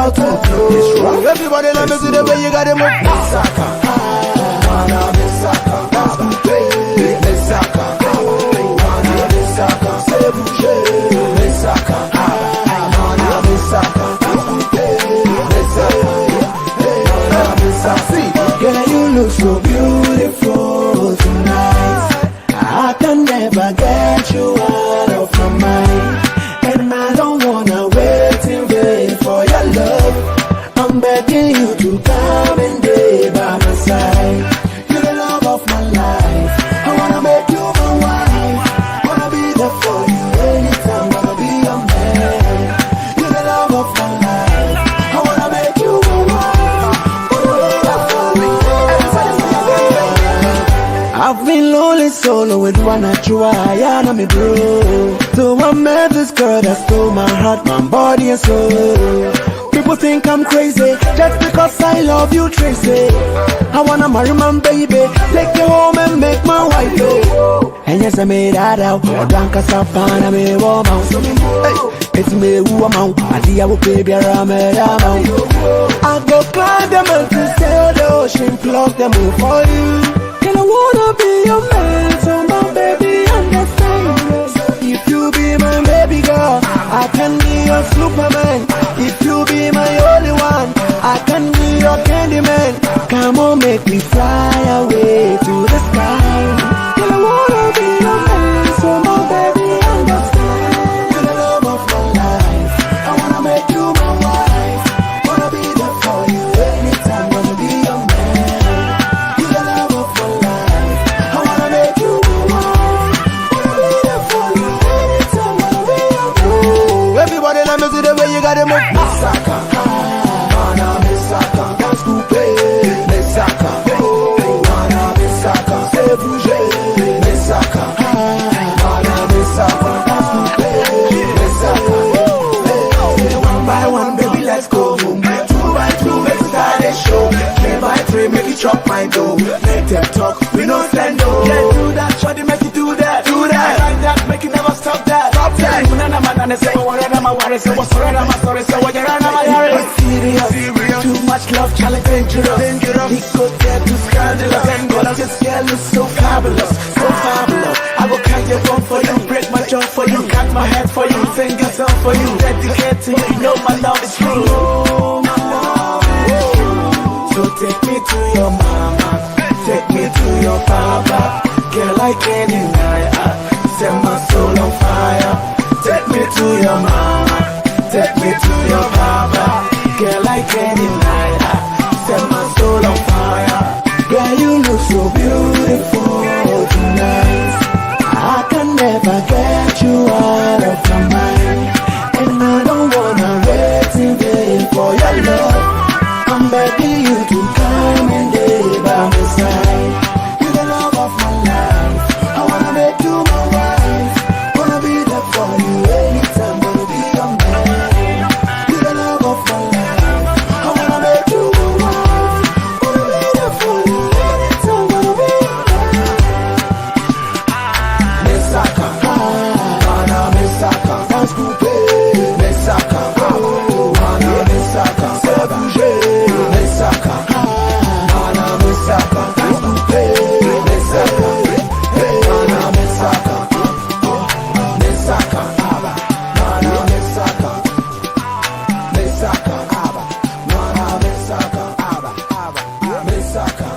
about to blow. Everybody let me see the way you got it move. Misaka, mana misaka, that's the way. Misaka, mana misaka, c'est bouger. Misaka, mana misaka, that's the way. Misaka, see, girl you look so beautiful tonight. I can never get you out of my mind. And I don't wanna wait in vain for your love. I'm begging you to come and be by my side. You're the love of my life. I wanna make you my wife. Wanna be there for you anytime. Wanna be your man. You're the love of my life. I wanna make you my wife. Wanna be there for you. I've been lonely solo with one at you. I am me bro. So I met this girl that stole my heart, my body and soul. People think I'm crazy just because I love you, Tracy. I wanna marry my baby, take you home and make my wife. And yes, I made that out. I drank a sapana, me warm out. It's me who I'm out. I see I will baby, I'm out. I go climb the mountain, sail the ocean, plug them all for you. And I wanna be your man, so my baby understand. If you be my baby girl, I can be your Superman. If you be my only one, I can be your candy man. Come on, make me fly away to the sky. Girl, I wanna be your man, so my baby understand. You're the love of my life. I wanna make you my wife. Wanna be there for you anytime. Wanna be your man. You're the love of my life. I wanna make you my wife. Wanna be there for you anytime. Wanna be your man. Everybody let me see the way you got it move. Misaka, mana misaka, that's coupé. Misaka, mana misaka, c'est bouger. Misaka, mana misaka, that's coupé. Misaka, one by one, baby, let's go. Two by two, let's start the show. 3x3, make it chop my dough. Let them talk, we no stand no. Yeah, do that, shawty, make it do that. Do that, I like that, make it never stop that. Stop that. Serious. Too much love, challenge dangerous. He could get too scandalous. Angola, this girl is so fabulous, so fabulous. I will carry your bone for you, break my jaw for you, cut my head for you, sing a song for you, dedicate to you. You know my love is true. So take me to your mama, take me to your papa. Girl, I can't deny it. Set my soul on fire. Take me to your mama, take me to your papa. Girl, I can't deny it. Set my soul on fire. Girl, you look so beautiful tonight. I can never get you out of my mind. And I don't wanna wait in vain for your love. I'm begging you to come and stay by my side. You're the love of my life. I wanna make you my wife. Wanna be there for you anytime. Wanna be your man. You're the love of my life. I wanna make you my wife. Wanna be there for you anytime. Wanna be your man. Misaka, mana misaka, that's coupé. Misaka, mana misaka, c'est bouger. Misaka, mana misaka, that's coupé. Misaka, mana misaka, misaka, mana misaka, misaka, mana misaka, misaka,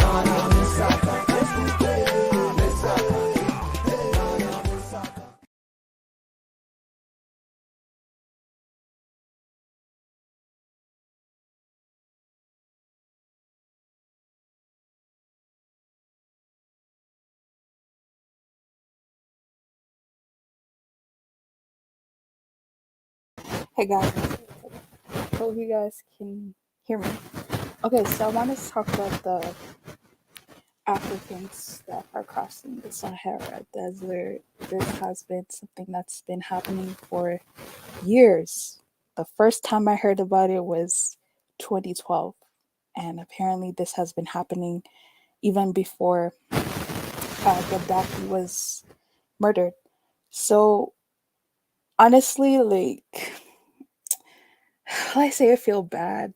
mana misaka, that's coupé. Misaka, mana misaka. Hey guys, hope you guys can hear me. Okay, so I wanted to talk about the Africans that are crossing the Sahara Desert. This has been something that's been happening for years. The first time I heard about it was 2012, and apparently this has been happening even before Gaddafi was murdered. So honestly, like, I say I feel bad.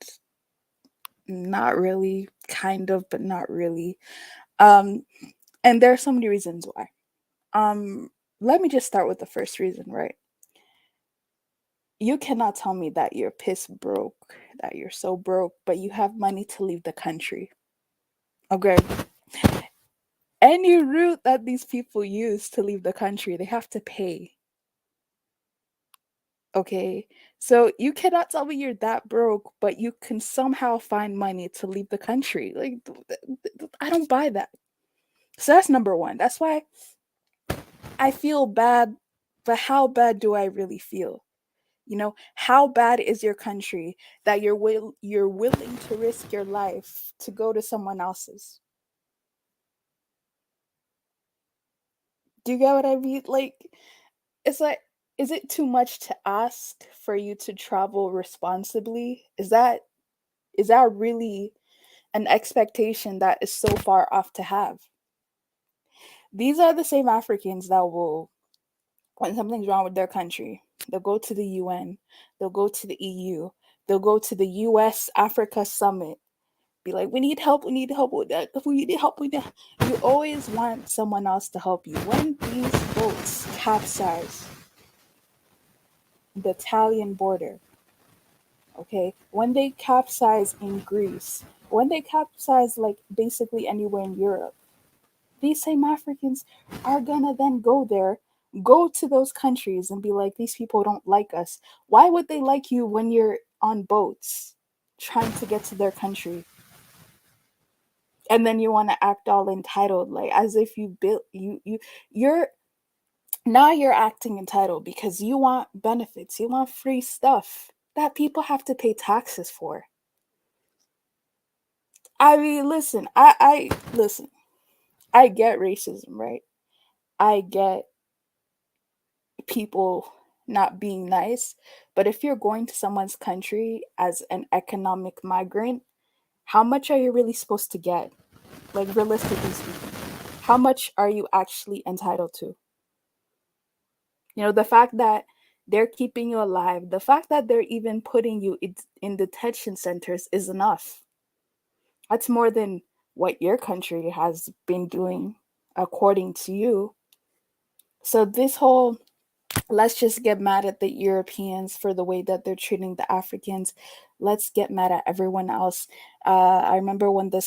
Not really, kind of, but not really. Um, and there are so many reasons why. Um, Let me just start with the first reason, right? You cannot tell me that you're piss broke, that you're so broke, but you have money to leave the country. Okay. Any route that these people use to leave the country, they have to pay. Okay. So you cannot tell me you're that broke, but you can somehow find money to leave the country. Like, I don't buy that. So that's number one. That's why I feel bad, but how bad do I really feel? You know, how bad is your country that you're willing to risk your life to go to someone else's? Do you get what I mean? Like, it's like, is it too much to ask for you to travel responsibly? Is that really an expectation that is so far off to have? These are the same Africans that will, when something's wrong with their country, they'll go to the UN, they'll go to the EU, they'll go to the US Africa summit, be like, we need help, we need help with that, we need help with that. You always want someone else to help you. When these boats capsize the Italian border, okay, when they capsize in Greece, when they capsize like basically anywhere in Europe, these same Africans are gonna then go there, go to those countries and be like, these people don't like us. Why would they like you when you're on boats trying to get to their country? And then you want to act all entitled, like as if you built you're now you're acting entitled because you want benefits, you want free stuff that people have to pay taxes for. I mean, listen, I listen, I get racism, right? I get people not being nice, but if you're going to someone's country as an economic migrant, how much are you really supposed to get? Like, realistically speaking, how much are you actually entitled to? You know, the fact that they're keeping you alive, the fact that they're even putting you in detention centers is enough. That's more than what your country has been doing, according to you. So, this whole let's just get mad at the Europeans for the way that they're treating the Africans. Let's get mad at everyone else. I remember when the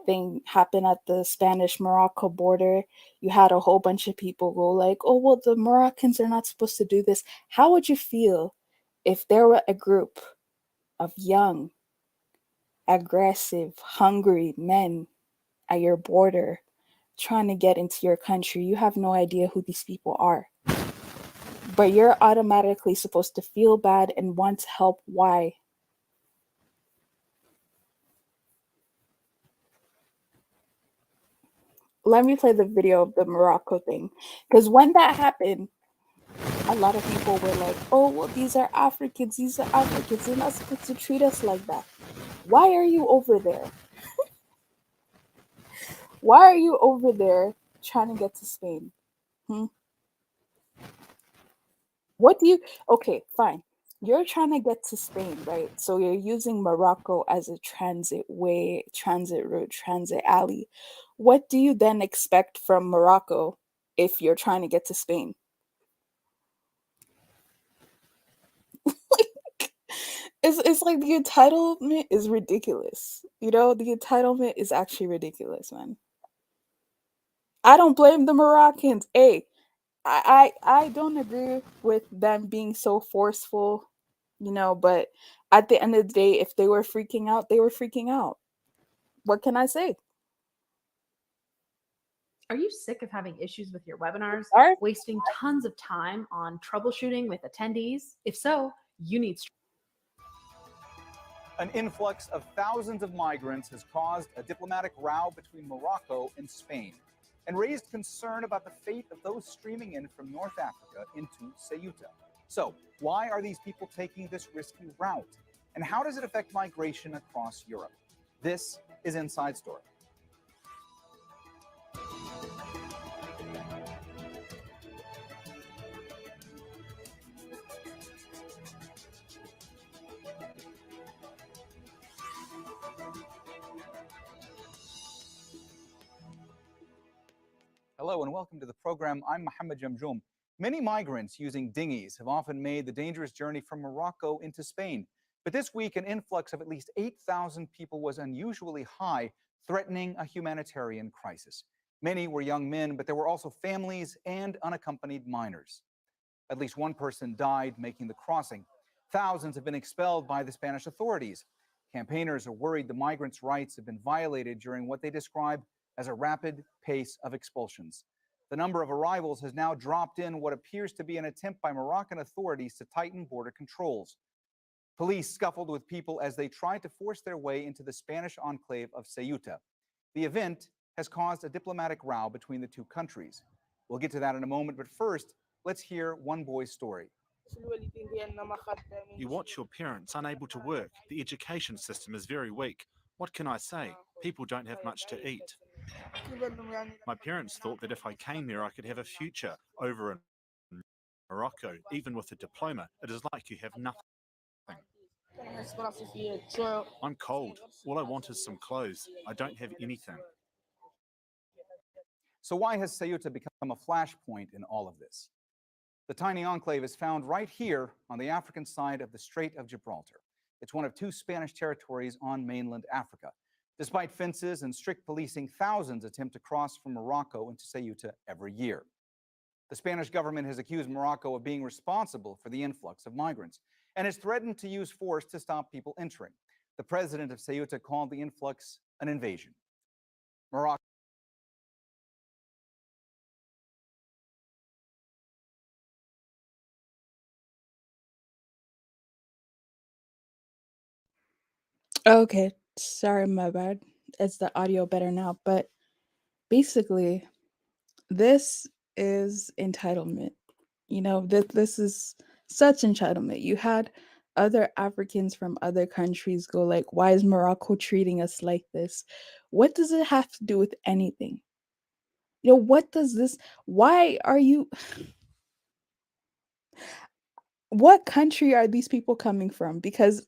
thing happened at the Spanish Morocco border. You had a whole bunch of people go like, "Oh well, the Moroccans are not supposed to do this." How would you feel if there were a group of young, aggressive, hungry men at your border trying to get into your country? You have no idea who these people are, but you're automatically supposed to feel bad and want to help. Why? Let me play the video of the Morocco thing. Because when that happened, a lot of people were like, oh, well, these are Africans. These are Africans. They're not supposed to treat us like that. Why are you over there? Why are you over there trying to get to Spain? Hmm? What do you, okay, fine. You're trying to get to Spain, right? So you're using Morocco as a transit way, transit route, transit alley. What do you then expect from Morocco if you're trying to get to Spain? It's like the entitlement is ridiculous. You know, the entitlement is actually ridiculous, man. I don't blame the Moroccans. Hey, I don't agree with them being so forceful, you know, but at the end of the day, if they were freaking out, they were freaking out. What can I say? Are you sick of having issues with your webinars, All right. wasting tons of time on troubleshooting with attendees? If so, you need. An influx of thousands of migrants has caused a diplomatic row between Morocco and Spain and raised concern about the fate of those streaming in from North Africa into Ceuta. So, why are these people taking this risky route? And how does it affect migration across Europe? This is Inside Story. Hello and welcome to the program. I'm Mohammed Jamjoom. Many migrants using dinghies have often made the dangerous journey from Morocco into Spain. But this week, an influx of at least 8,000 people was unusually high, threatening a humanitarian crisis. Many were young men, but there were also families and unaccompanied minors. At least one person died making the crossing. Thousands have been expelled by the Spanish authorities. Campaigners are worried the migrants' rights have been violated during what they describe as a rapid pace of expulsions. The number of arrivals has now dropped in what appears to be an attempt by Moroccan authorities to tighten border controls. Police scuffled with people as they tried to force their way into the Spanish enclave of Ceuta. The event has caused a diplomatic row between the two countries. We'll get to that in a moment, but first, let's hear one boy's story. You watch your parents unable to work. The education system is very weak. What can I say? People don't have much to eat. My parents thought that if I came here, I could have a future over in Morocco. Even with a diploma, it is like you have nothing. I'm cold. All I want is some clothes. I don't have anything. So why has Ceuta become a flashpoint in all of this? The tiny enclave is found right here on the African side of the Strait of Gibraltar. It's one of two Spanish territories on mainland Africa. Despite fences and strict policing, thousands attempt to cross from Morocco into Ceuta every year. The Spanish government has accused Morocco of being responsible for the influx of migrants and has threatened to use force to stop people entering. The president of Ceuta called the influx an invasion. Morocco Okay, sorry, my bad. Is the audio better now? But basically, this is entitlement. This is such entitlement. You had other Africans from other countries go like, "Why is Morocco treating us like this? What does it have to do with anything? What does this? Why are you? What country are these people coming from? Because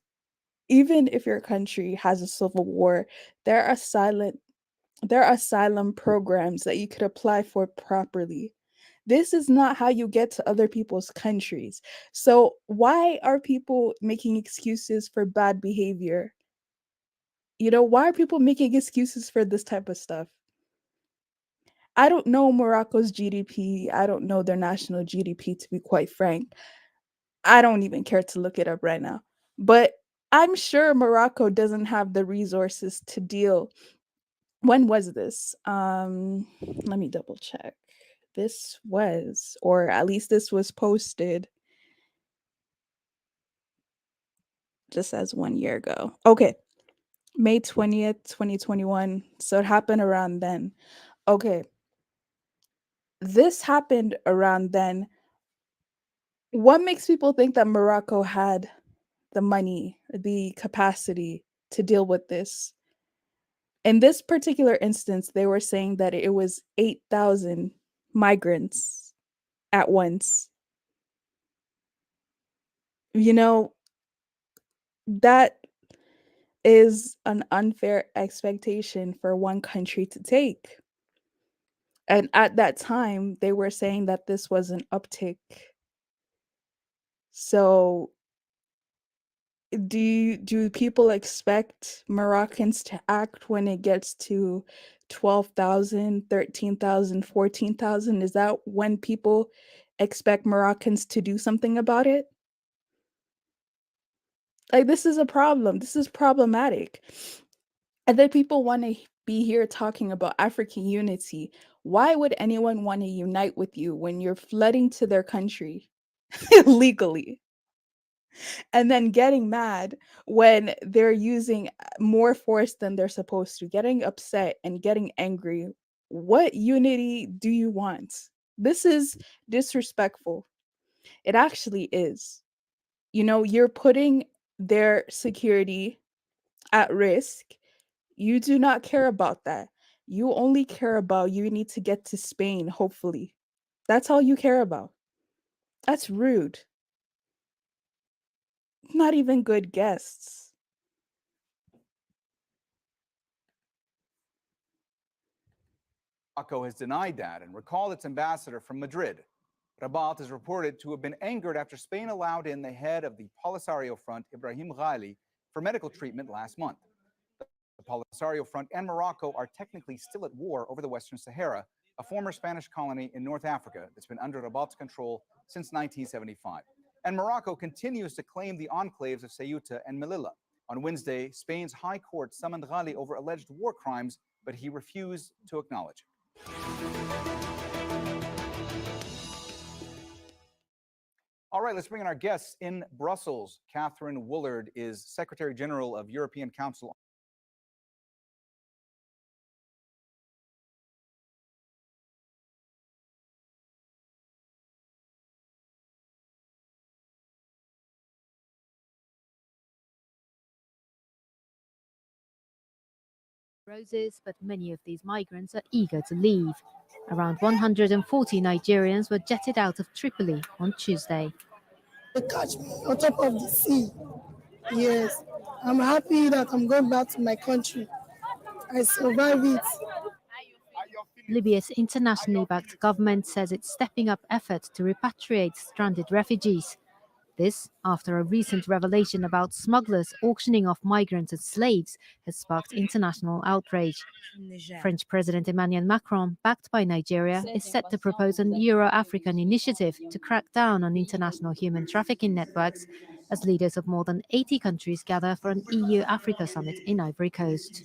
even if your country has a civil war, there are silent there are asylum programs that you could apply for properly. This is not how you get to other people's countries. So why are people making excuses for bad behavior? Why are people making excuses for this type of stuff? I don't know Morocco's GDP. I don't know their national GDP, to be quite frank. I don't even care to look it up right now. But I'm sure Morocco doesn't have the resources to deal. When was this? Let me double check. This was, or at least this was posted just as 1 year ago. Okay. May 20th, 2021. So it happened around then. Okay. This happened around then. What makes people think that Morocco had the money, the capacity to deal with this? In this particular instance, they were saying that it was 8,000 migrants at once. You know, that is an unfair expectation for one country to take. And at that time, they were saying that this was an uptick. So, do people expect Moroccans to act when it gets to 12,000, 13,000, 14,000? Is that when people expect Moroccans to do something about it? Like, this is a problem. This is problematic. And then people want to be here talking about African unity. Why would anyone want to unite with you when you're flooding to their country illegally and then getting mad when they're using more force than they're supposed to, getting upset and getting angry? What unity do you want? This is disrespectful. It actually is. You're putting their security at risk. You do not care about that. You only care about you need to get to Spain, hopefully. That's all you care about. That's rude. Not even good guests. Morocco has denied that and recalled its ambassador from Madrid. Rabat is reported to have been angered after Spain allowed in the head of the Polisario Front, Ibrahim Ghali, for medical treatment last month. The Polisario Front and Morocco are technically still at war over the Western Sahara, a former Spanish colony in North Africa that's been under Rabat's control since 1975. And Morocco continues to claim the enclaves of Ceuta and Melilla. On Wednesday, Spain's High Court summoned Ghali over alleged war crimes, but he refused to acknowledge it. All right, let's bring in our guests in Brussels. Catherine Woolard is Secretary General of European Council. Roses, but many of these migrants are eager to leave. Around 140 Nigerians were jetted out of Tripoli on Tuesday. They catch me on top of the sea. Yes, I'm happy that I'm going back to my country. I survived it. Libya's internationally backed government says it's stepping up efforts to repatriate stranded refugees. This, after a recent revelation about smugglers auctioning off migrants as slaves, has sparked international outrage. French President Emmanuel Macron, backed by Nigeria, is set to propose an Euro-African initiative to crack down on international human trafficking networks as leaders of more than 80 countries gather for an EU-Africa summit in Ivory Coast.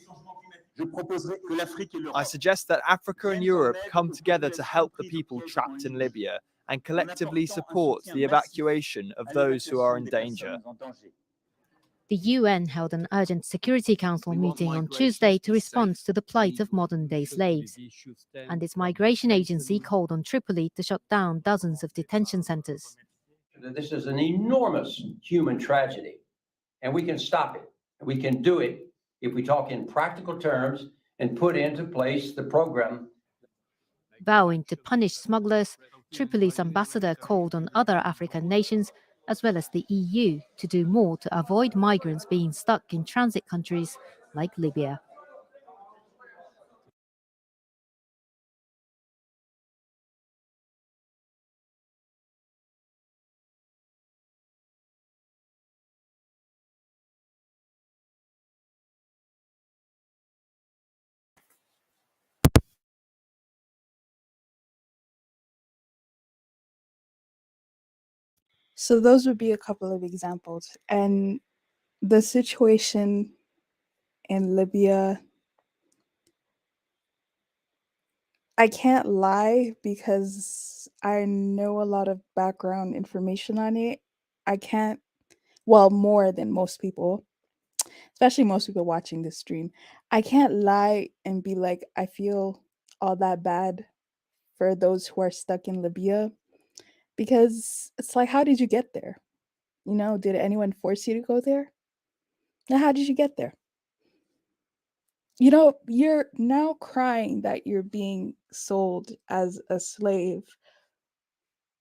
I suggest that Africa and Europe come together to help the people trapped in Libya and collectively support the evacuation of those who are in danger. The UN held an urgent Security Council meeting on Tuesday to respond to the plight of modern-day slaves, and its migration agency called on Tripoli to shut down dozens of detention centers. This is an enormous human tragedy, and we can stop it. We can do it if we talk in practical terms and put into place the program. Vowing to punish smugglers, Tripoli's ambassador called on other African nations, as well as the EU, to do more to avoid migrants being stuck in transit countries like Libya. So those would be a couple of examples. And the situation in Libya, I can't lie because I know a lot of background information on it. I can't, well, more than most people, especially most people watching this stream. I can't lie and be like, I feel all that bad for those who are stuck in Libya, because it's like, how did you get there? You know, did anyone force you to go there? Now, how did you get there? You know, you're now crying that you're being sold as a slave.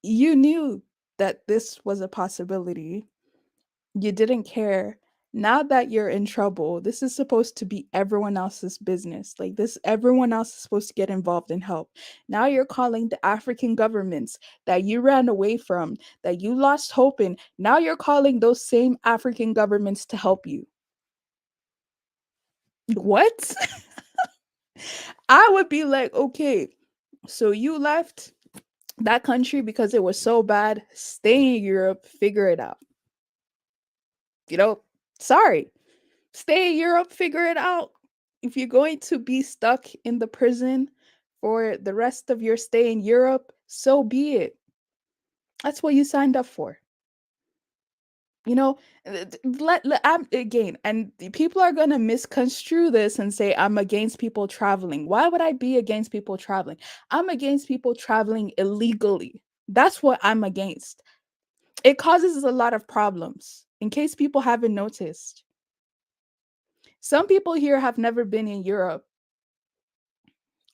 You knew that this was a possibility. You didn't care. Now that you're in trouble, this is supposed to be everyone else's business. Like this, everyone else is supposed to get involved and help. Now you're calling the African governments that you ran away from, that you lost hope in. Now you're calling those same African governments to help you. What? I would be like, okay, so you left that country because it was so bad. Stay in Europe, figure it out. You know, sorry. Stay in Europe, figure it out. If you're going to be stuck in the prison for the rest of your stay in Europe, so be it. That's what you signed up for. You know, I'm again, and people are gonna misconstrue this and say I'm against people traveling. Why would I be against people traveling? I'm against people traveling illegally. That's what I'm against. It causes a lot of problems. In case people haven't noticed, some people here have never been in Europe.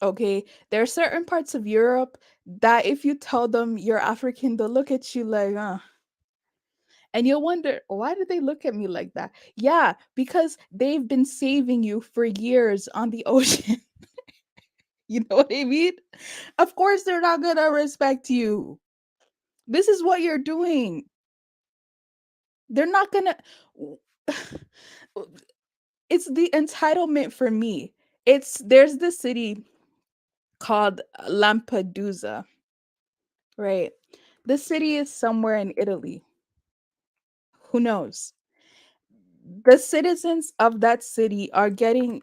Okay, there are certain parts of Europe that if you tell them you're African, they'll look at you like, and you'll wonder, why do they look at me like that? Yeah, because they've been saving you for years on the ocean. You know what I mean? Of course, they're not going to respect you. This is what you're doing. They're not going to. It's the entitlement for me. There's this city called Lampedusa, right? The city is somewhere in Italy. Who knows? The citizens of that city are getting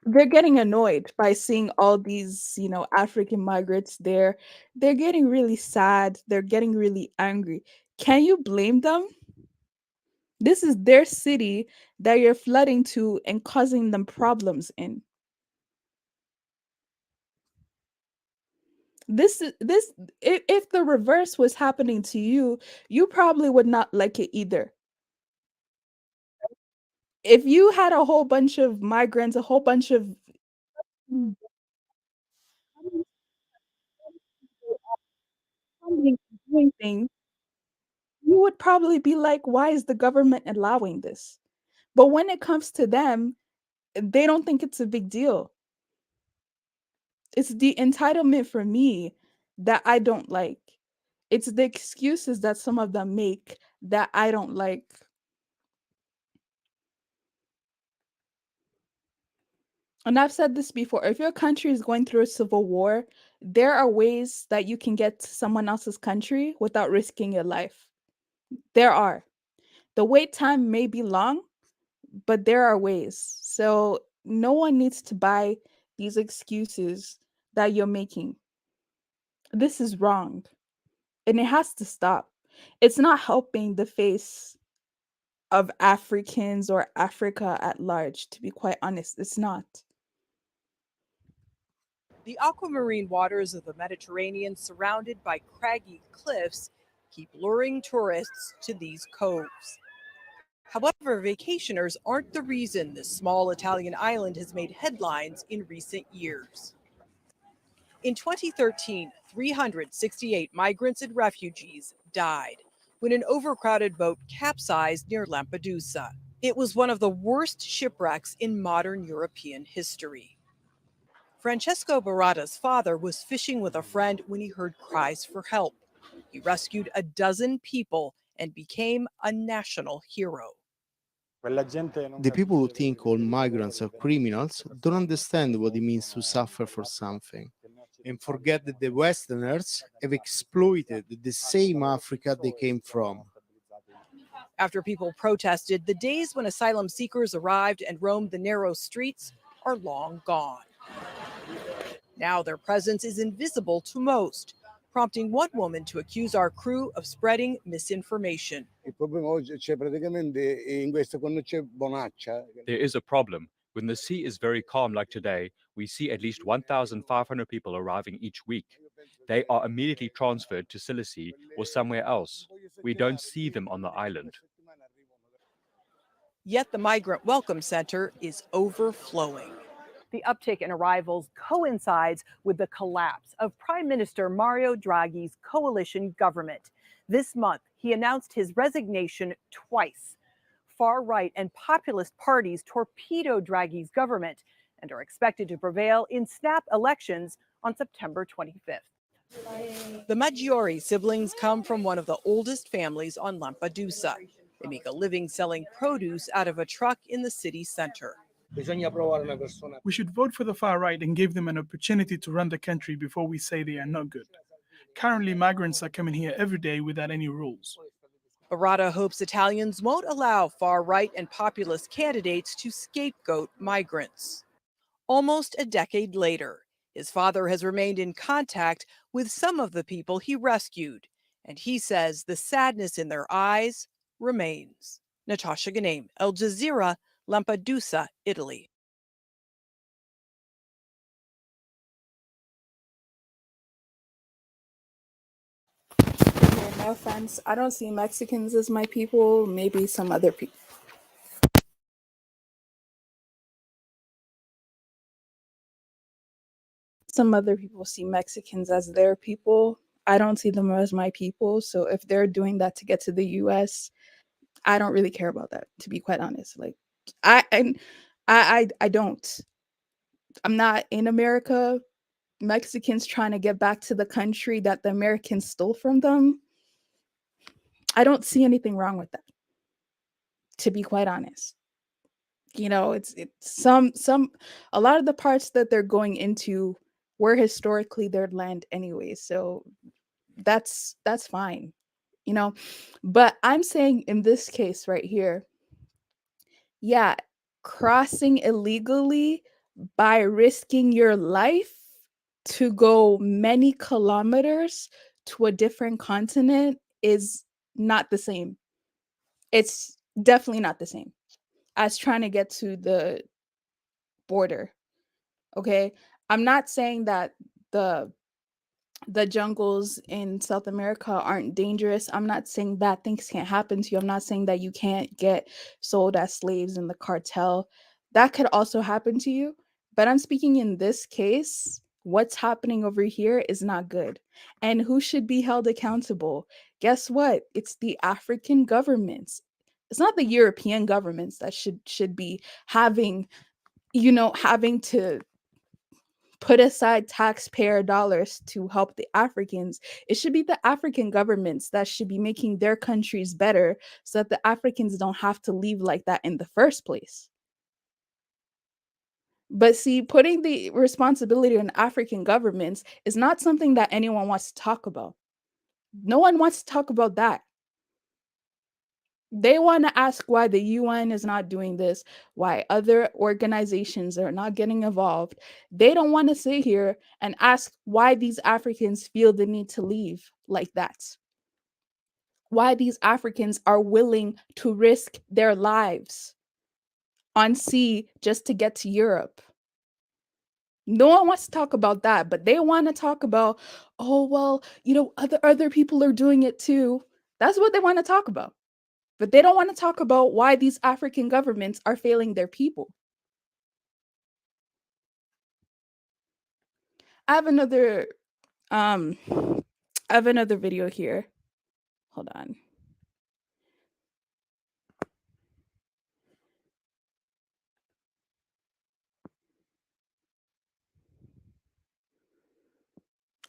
they're getting annoyed by seeing all these, African migrants there. They're getting really sad. They're getting really angry. Can you blame them? This is their city that you're flooding to and causing them problems in. This if the reverse was happening to you, you probably would not like it either. If you had a whole bunch of migrants, a whole bunch of doing things, you would probably be like, why is the government allowing this? But when it comes to them, they don't think it's a big deal. It's the entitlement for me that I don't like. It's the excuses that some of them make that I don't like. And I've said this before, if your country is going through a civil war, there are ways that you can get to someone else's country without risking your life. There are. The wait time may be long, but there are ways. So no one needs to buy these excuses that you're making. This is wrong and it has to stop. It's not helping the face of Africans or Africa at large, to be quite honest. It's not. The aquamarine waters of the Mediterranean, surrounded by craggy cliffs, keep luring tourists to these coves. However, vacationers aren't the reason this small Italian island has made headlines in recent years. In 2013, 368 migrants and refugees died when an overcrowded boat capsized near Lampedusa. It was one of the worst shipwrecks in modern European history. Francesco Barada's father was fishing with a friend when he heard cries for help. He rescued a dozen people and became a national hero. The people who think all migrants are criminals don't understand what it means to suffer for something and forget that the Westerners have exploited the same Africa they came from. After people protested, the days when asylum seekers arrived and roamed the narrow streets are long gone. Now their presence is invisible to most, prompting one woman to accuse our crew of spreading misinformation. There is a problem. When the sea is very calm like today, we see at least 1,500 people arriving each week. They are immediately transferred to Sicily or somewhere else. We don't see them on the island. Yet the Migrant Welcome Center is overflowing. The uptick in arrivals coincides with the collapse of Prime Minister Mario Draghi's coalition government. This month, he announced his resignation twice. Far-right and populist parties torpedoed Draghi's government and are expected to prevail in snap elections on September 25th. The Maggiore siblings come from one of the oldest families on Lampedusa. They make a living selling produce out of a truck in the city center. We should vote for the far right and give them an opportunity to run the country before we say they are not good. Currently, migrants are coming here every day without any rules. Barada hopes Italians won't allow far-right and populist candidates to scapegoat migrants. Almost a decade later, his father has remained in contact with some of the people he rescued, and he says the sadness in their eyes remains. Natasha Ghanem, Al Jazeera, Lampedusa, Italy. Okay, no offense. I don't see Mexicans as my people, maybe some other people. Some other people see Mexicans as their people. I don't see them as my people. So if they're doing that to get to the US, I don't really care about that, to be quite honest. Like I don't. I'm not in America. Mexicans trying to get back to the country that the Americans stole from them, I don't see anything wrong with that, to be quite honest. You know, it's some a lot of the parts that they're going into were historically their land anyway. So that's fine, you know. But I'm saying in this case right here, yeah, crossing illegally by risking your life to go many kilometers to a different continent is not the same. It's definitely not the same as trying to get to the border. Okay. I'm not saying that the the jungles in South America aren't dangerous. I'm not saying bad things can't happen to you. I'm not saying that you can't get sold as slaves in the cartel. That could also happen to you. But I'm speaking in this case, what's happening over here is not good. And who should be held accountable? Guess what? It's the African governments. It's not the European governments that should be having, having to put aside taxpayer dollars to help the Africans. It should be the African governments that should be making their countries better so that the Africans don't have to leave like that in the first place. But see, putting the responsibility on African governments is not something that anyone wants to talk about. No one wants to talk about that. They want to ask why the UN is not doing this, why other organizations are not getting involved. They don't want to sit here and ask why these Africans feel the need to leave like that. Why these Africans are willing to risk their lives on sea just to get to Europe. No one wants to talk about that, but they want to talk about, oh well, other people are doing it too. That's what they want to talk about. But they don't want to talk about why these African governments are failing their people. I have another um I have another video here. Hold on.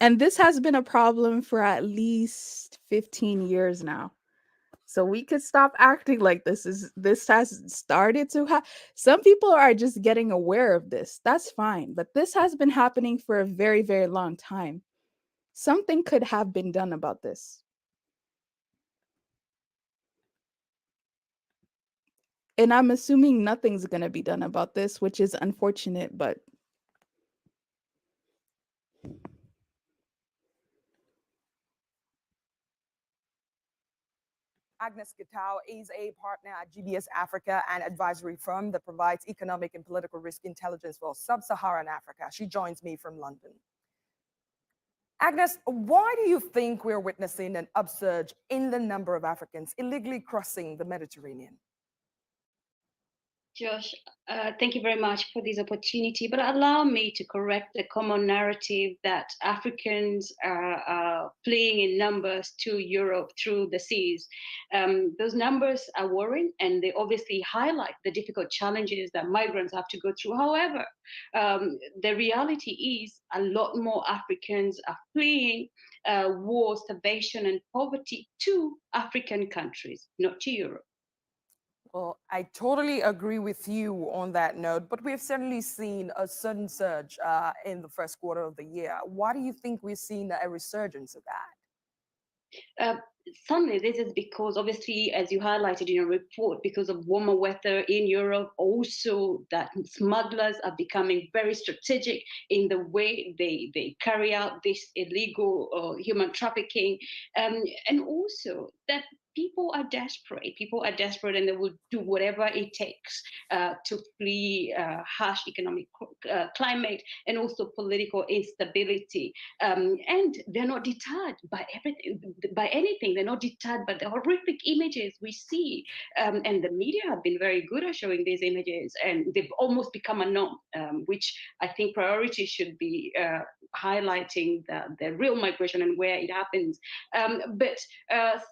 And this has been a problem for at least 15 years now. So we could stop acting like this has started to some people are just getting aware of this. That's fine, but this has been happening for a very, very long time. Something could have been done about this. And I'm assuming nothing's going to be done about this, which is unfortunate, but Agnes Gitao is a partner at GBS Africa, an advisory firm that provides economic and political risk intelligence for sub-Saharan Africa. She joins me from London. Agnes, why do you think we're witnessing an upsurge in the number of Africans illegally crossing the Mediterranean? Josh, thank you very much for this opportunity, but allow me to correct the common narrative that Africans are fleeing in numbers to Europe through the seas. Those numbers are worrying, and they obviously highlight the difficult challenges that migrants have to go through. However, the reality is a lot more Africans are fleeing war, starvation, and poverty to African countries, not to Europe. Well, I totally agree with you on that note, but we've certainly seen a sudden surge in the first quarter of the year. Why do you think we're seeing a resurgence of that? Certainly, this is because, obviously, as you highlighted in your report, because of warmer weather in Europe, also that smugglers are becoming very strategic in the way they carry out this illegal human trafficking, and also that people are desperate. People are desperate, and they will do whatever it takes to flee harsh economic climate and also political instability. And they're not deterred by anything. They're not deterred by the horrific images we see. And the media have been very good at showing these images, and they've almost become a norm, which I think priority should be highlighting the real migration and where it happens. But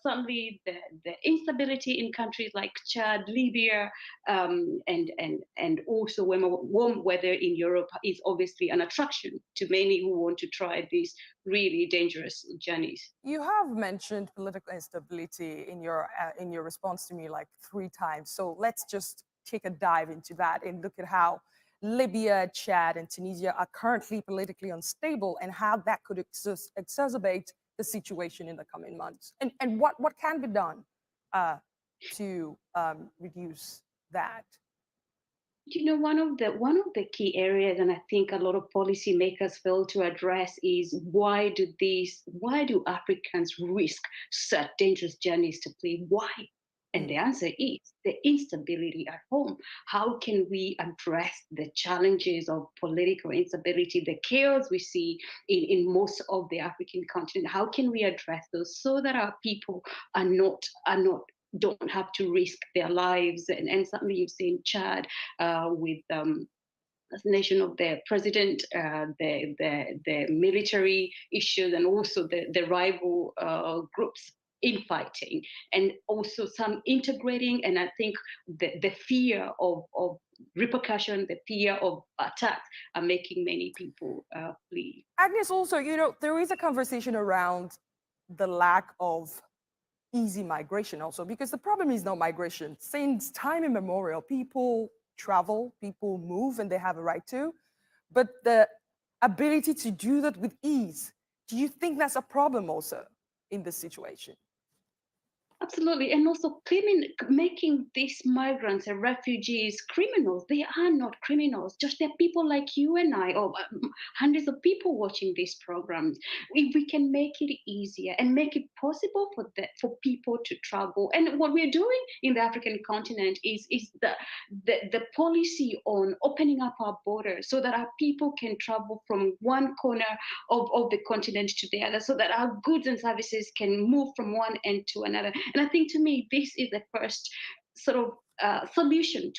certainly the instability in countries like Chad, Libya, and also warm weather in Europe is obviously an attraction to many who want to try these really dangerous journeys. You have mentioned political instability in your response to me like 3 times. So let's just take a dive into that and look at how Libya, Chad, and Tunisia are currently politically unstable and how that could exacerbate the situation in the coming months. And what can be done to reduce that? One of the key areas, and I think a lot of policymakers fail to address, is why do Africans risk such dangerous journeys to play? Why? And the answer is the instability at home. How can we address the challenges of political instability, the chaos we see in most of the African continent? How can we address those so that our people are not don't have to risk their lives? And certainly you've seen Chad with assassination of their president, the military issues, and also the rival groups infighting, and also some integrating. And I think the fear of repercussion, the fear of attacks are making many people flee. Agnes, also, there is a conversation around the lack of easy migration also, because the problem is not migration. Since time immemorial, people travel, people move, and they have a right to, but the ability to do that with ease, do you think that's a problem also in this situation? Absolutely. And also making these migrants and refugees criminals. They are not criminals, just they're people like you and I, or hundreds of people watching these programs. If we can make it easier and make it possible for people to travel. And what we're doing in the African continent is the policy on opening up our borders so that our people can travel from one corner of the continent to the other, so that our goods and services can move from one end to another. And I think, to me, this is the first sort of solution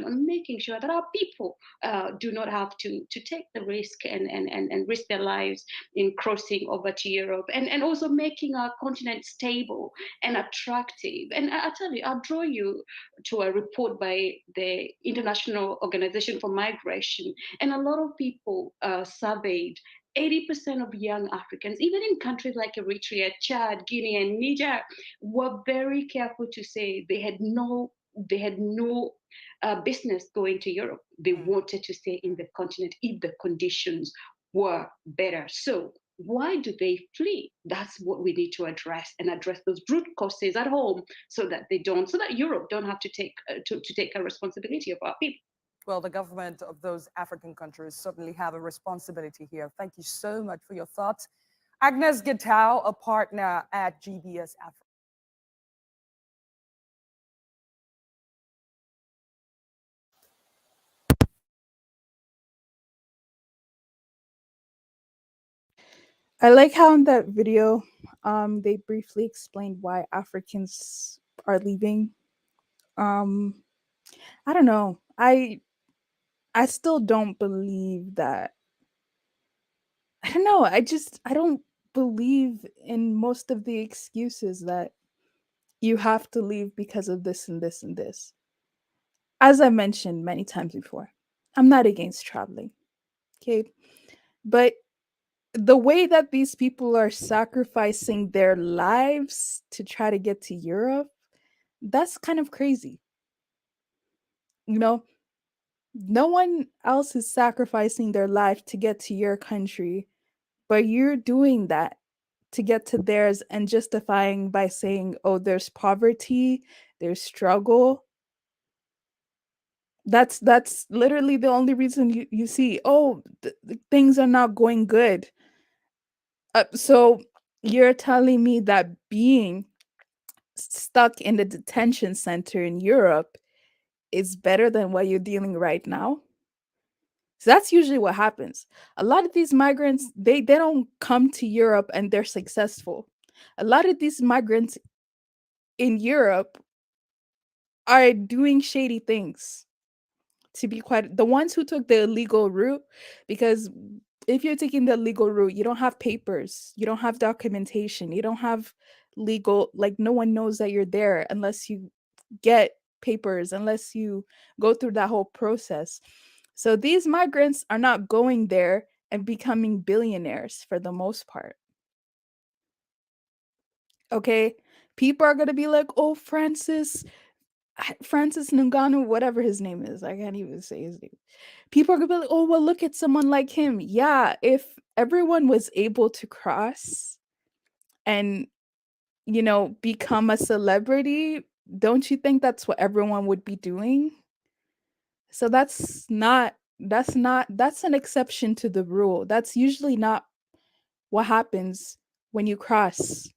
on making sure that our people do not have to take the risk and risk their lives in crossing over to Europe, and also making our continent stable and attractive. And I tell you, I'll draw you to a report by the International Organization for Migration, and a lot of people surveyed. 80% of young Africans, even in countries like Eritrea, Chad, Guinea, and Niger, were very careful to say they had no business going to Europe. They wanted to stay in the continent if the conditions were better. So why do they flee? That's what we need to address, and address those root causes at home, so that Europe don't have to take a responsibility of our people. Well, the government of those African countries certainly have a responsibility here. Thank you so much for your thoughts. Agnes Gitau, a partner at GBS Africa. I like how in that video, they briefly explained why Africans are leaving. Um, I don't know. I still don't believe that. I don't know. I don't believe in most of the excuses that you have to leave because of this and this and this. As I mentioned many times before, I'm not against traveling. Okay. But the way that these people are sacrificing their lives to try to get to Europe, that's kind of crazy. You know, no one else is sacrificing their life to get to your country, but you're doing that to get to theirs and justifying by saying, oh, there's poverty, there's struggle. That's literally the only reason you see, oh, things are not going good. So you're telling me that being stuck in the detention center in Europe is better than what you're dealing right now? So that's usually what happens. A lot of these migrants, they don't come to Europe and they're successful. A lot of these migrants in Europe are doing shady things. To be quite the ones who took the illegal route, because if you're taking the legal route, you don't have papers, you don't have documentation, you don't have legal, like no one knows that you're there unless you get papers, unless you go through that whole process. So these migrants are not going there and becoming billionaires for the most part. Okay? People are going to be like, "Oh, Francis Ngannou, whatever his name is. I can't even say his name." People are going to be like, "Oh, well, look at someone like him." Yeah, if everyone was able to cross and, become a celebrity, don't you think that's what everyone would be doing? So that's an exception to the rule. That's usually not what happens when you cross.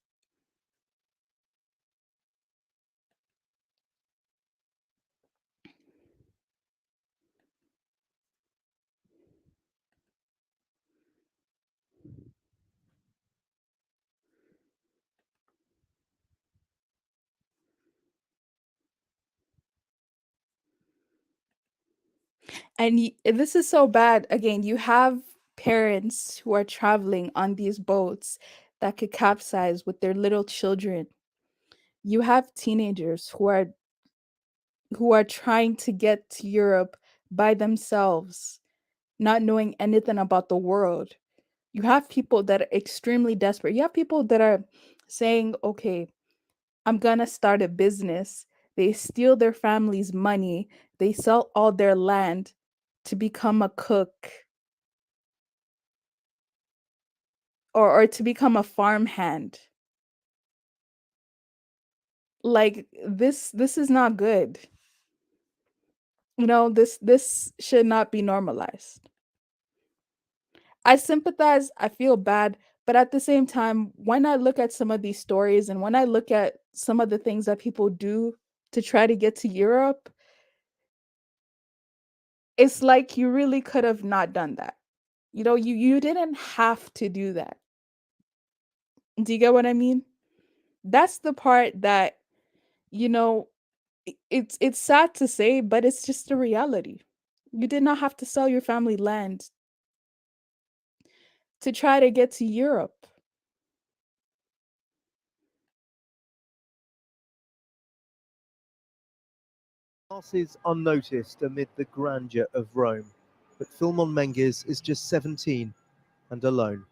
And this is so bad. Again, you have parents who are traveling on these boats that could capsize with their little children. You have teenagers who are trying to get to Europe by themselves, not knowing anything about the world. You have people that are extremely desperate. You have people that are saying, "Okay, I'm gonna start a business." They steal their family's money, they sell all their land to become a cook or to become a farmhand. Like this is not good. This should not be normalized. I sympathize, I feel bad, but at the same time, when I look at some of these stories and when I look at some of the things that people do to try to get to Europe, it's like you really could have not done that. You didn't have to do that. Do you get what I mean? That's the part that, you know, it's sad to say, but it's just a reality. You did not have to sell your family land to try to get to Europe. Passes unnoticed amid the grandeur of Rome, but Philmon Menges is just 17 and alone,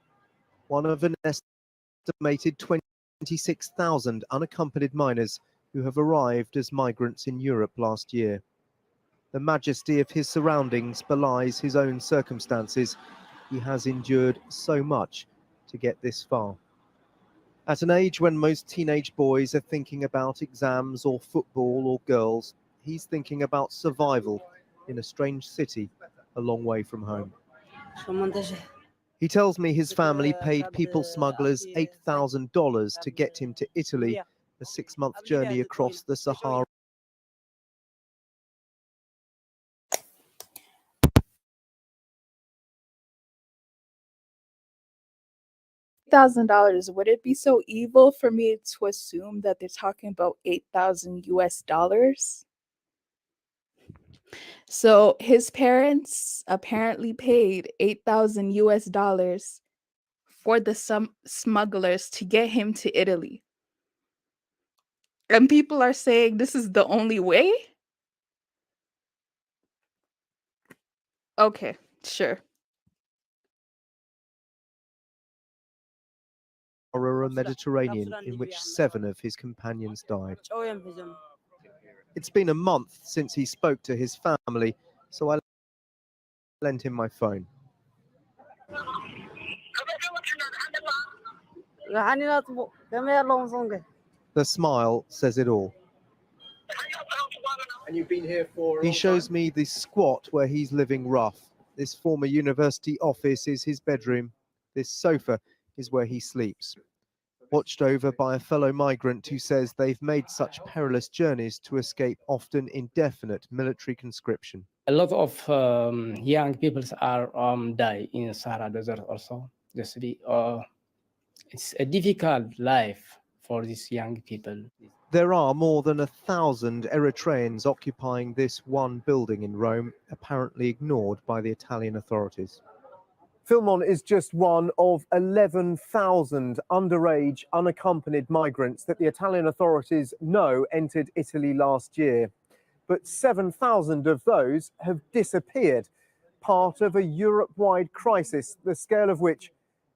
one of an estimated 26,000 unaccompanied minors who have arrived as migrants in Europe last year. The majesty of his surroundings belies his own circumstances. He has endured so much to get this far. At an age when most teenage boys are thinking about exams or football or girls, he's thinking about survival in a strange city a long way from home. He tells me his family paid people smugglers $8,000 to get him to Italy, a 6-month journey across the Sahara. $8,000. Would it be so evil for me to assume that they're talking about 8,000 US dollars? So his parents apparently paid 8,000 US dollars for the smugglers to get him to Italy. And people are saying this is the only way? Okay, sure. Mediterranean in which 7 of his companions died. It's been a month since he spoke to his family, so I lent him my phone. The smile says it all. And you've been here for... He shows me the squat where he's living rough. This former university office is his bedroom. This sofa is where he sleeps. Watched over by a fellow migrant who says they've made such perilous journeys to escape often indefinite military conscription. A lot of young people are die in Sahara Desert also. It's a difficult life for these young people. There are more than 1,000 Eritreans occupying this one building in Rome, apparently ignored by the Italian authorities. Filmon is just one of 11,000 underage, unaccompanied migrants that the Italian authorities know entered Italy last year. But 7,000 of those have disappeared, part of a Europe-wide crisis, the scale of which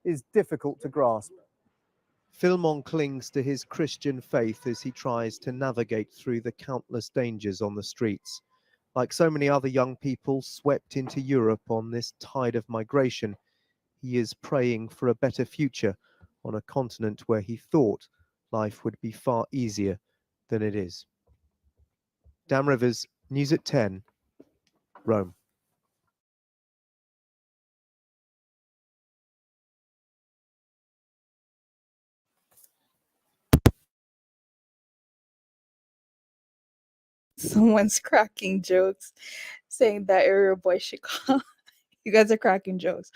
is difficult to grasp. Filmon clings to his Christian faith as he tries to navigate through the countless dangers on the streets. Like so many other young people swept into Europe on this tide of migration, he is praying for a better future on a continent where he thought life would be far easier than it is. Dan Rivers, News at 10, Rome. Someone's cracking jokes saying that area boy should call. You guys are cracking jokes.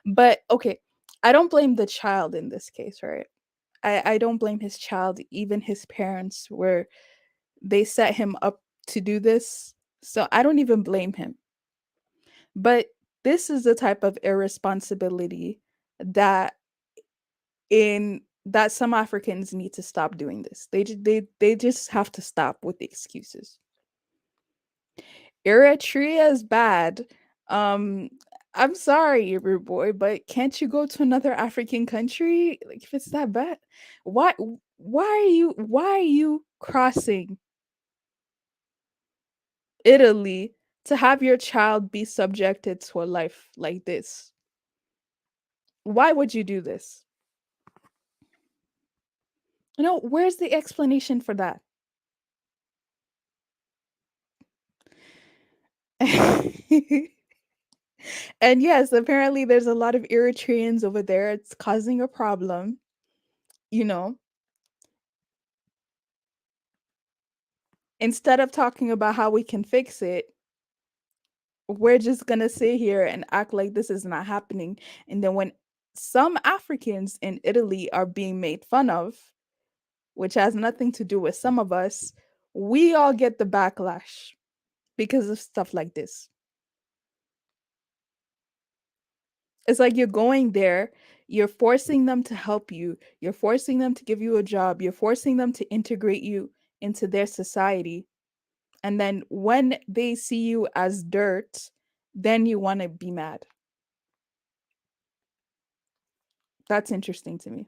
But okay, I don't blame the child in this case, right? I don't blame his child. Even his parents were they set him up to do this. So I don't even blame him. But this is the type of irresponsibility that in that some Africans need to stop doing this. They just have to stop with the excuses. Eritrea is bad. Um, I'm sorry, rude boy, but can't you go to another African country? Like if it's that bad, why why are you crossing Italy to have your child be subjected to a life like this? Why would you do this? Where's the explanation for that? And yes, apparently there's a lot of Eritreans over there. It's causing a problem, you know. Instead of talking about how we can fix it, we're just gonna sit here and act like this is not happening. And then when some Africans in Italy are being made fun of, which has nothing to do with some of us, we all get the backlash because of stuff like this. It's like you're going there, you're forcing them to help you, you're forcing them to give you a job, you're forcing them to integrate you into their society. And then when they see you as dirt, then you want to be mad. That's interesting to me.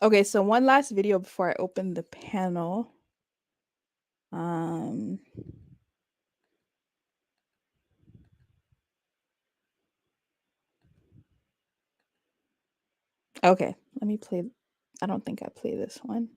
Okay, so one last video before I open the panel. Um Okay, let me play. I don't think I play this one.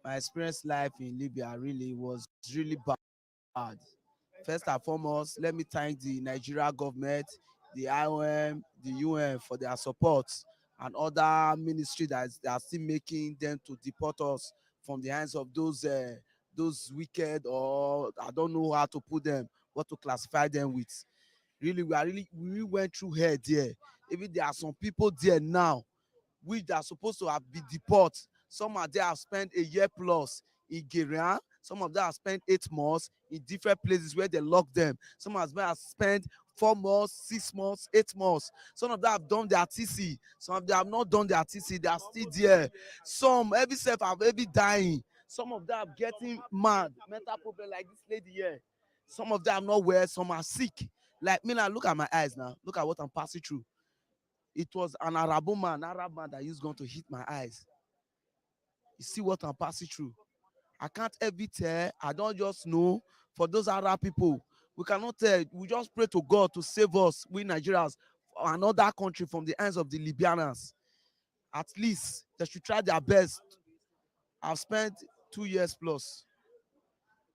My experience life in Libya really was really bad. First and foremost, let me thank the Nigeria government, the IOM, the UN for their support and other ministry that are still making them to deport us from the hands of those wicked, or I don't know how to put them, what to classify them with. Really, we went through here there. Even there are some people there now which are supposed to have been deported. Some of them have spent a year plus in Guinea. Some of them have spent 8 months in different places where they lock them. Some of them have spent 4 months, 6 months, 8 months. Some of them have done their TC. Some of them have not done their TC. They are still there. Some, every self have every dying. Some of them are getting mad, mental problem like this lady here. Some of them are not well. Some are sick. Like me now, look at my eyes now. Look at what I'm passing through. It was an Arab man that used gun to hit my eyes. You see what I'm passing through. I can't ever tell. I don't just know. For those Arab people, we cannot tell. We just pray to God to save us, we Nigerians, another country from the hands of the Libyans. At least they should try their best. I've spent 2 years plus.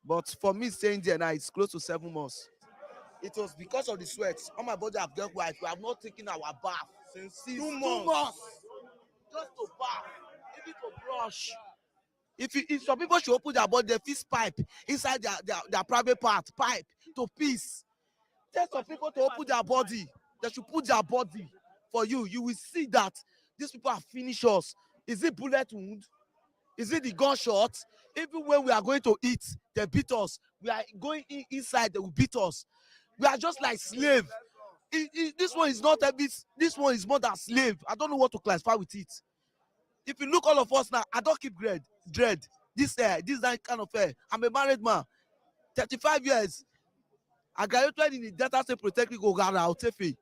But for me staying there now, it's close to 7 months. It was because of the sweat. All my body have got white. We have not taken our bath since 2 months. Just to bath, even to brush. If some people should open their body, they fix pipe inside their private part, pipe to piss. Tell some people to open their body. They should put their body for you. You will see that these people have finished us. Is it bullet wound? Is it the gunshot? Even when we are going to eat, they beat us. We are going inside, they will beat us. We are just like slave. This one is not heavy. This one is more than slave. I don't know what to classify with it. If you look all of us now, I don't keep dread. This that kind of hair. I'm a married man, 35 years. I graduated in the data science polytechnic Ogara Otefe.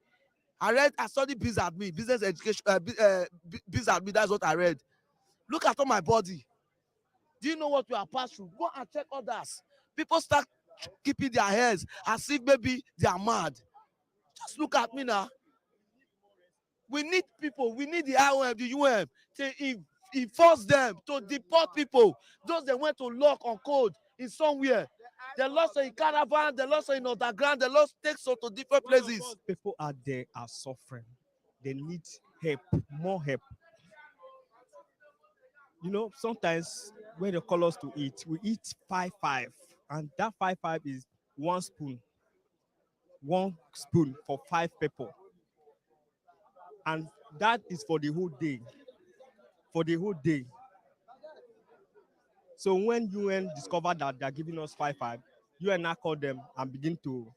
I studied business education, business admin. That's what I read. Look at all my body. Do you know what we are passed through? Go and check others. People start keeping their hairs as if maybe they are mad. Just look at me now. We need people. We need the IOM, the UM to enforce them to deport people. Those that went to lock on code in somewhere. They lost in caravan, they lost in underground, they lost takes us to different places. People out there are suffering. They need help, more help. You know, sometimes when they call us to eat, we eat 5-5, and that 5-5 is one spoon for 5 people, and that is for the whole day. For the whole day. So when UN discovered that they're giving us 5-5, UN now called them and begin to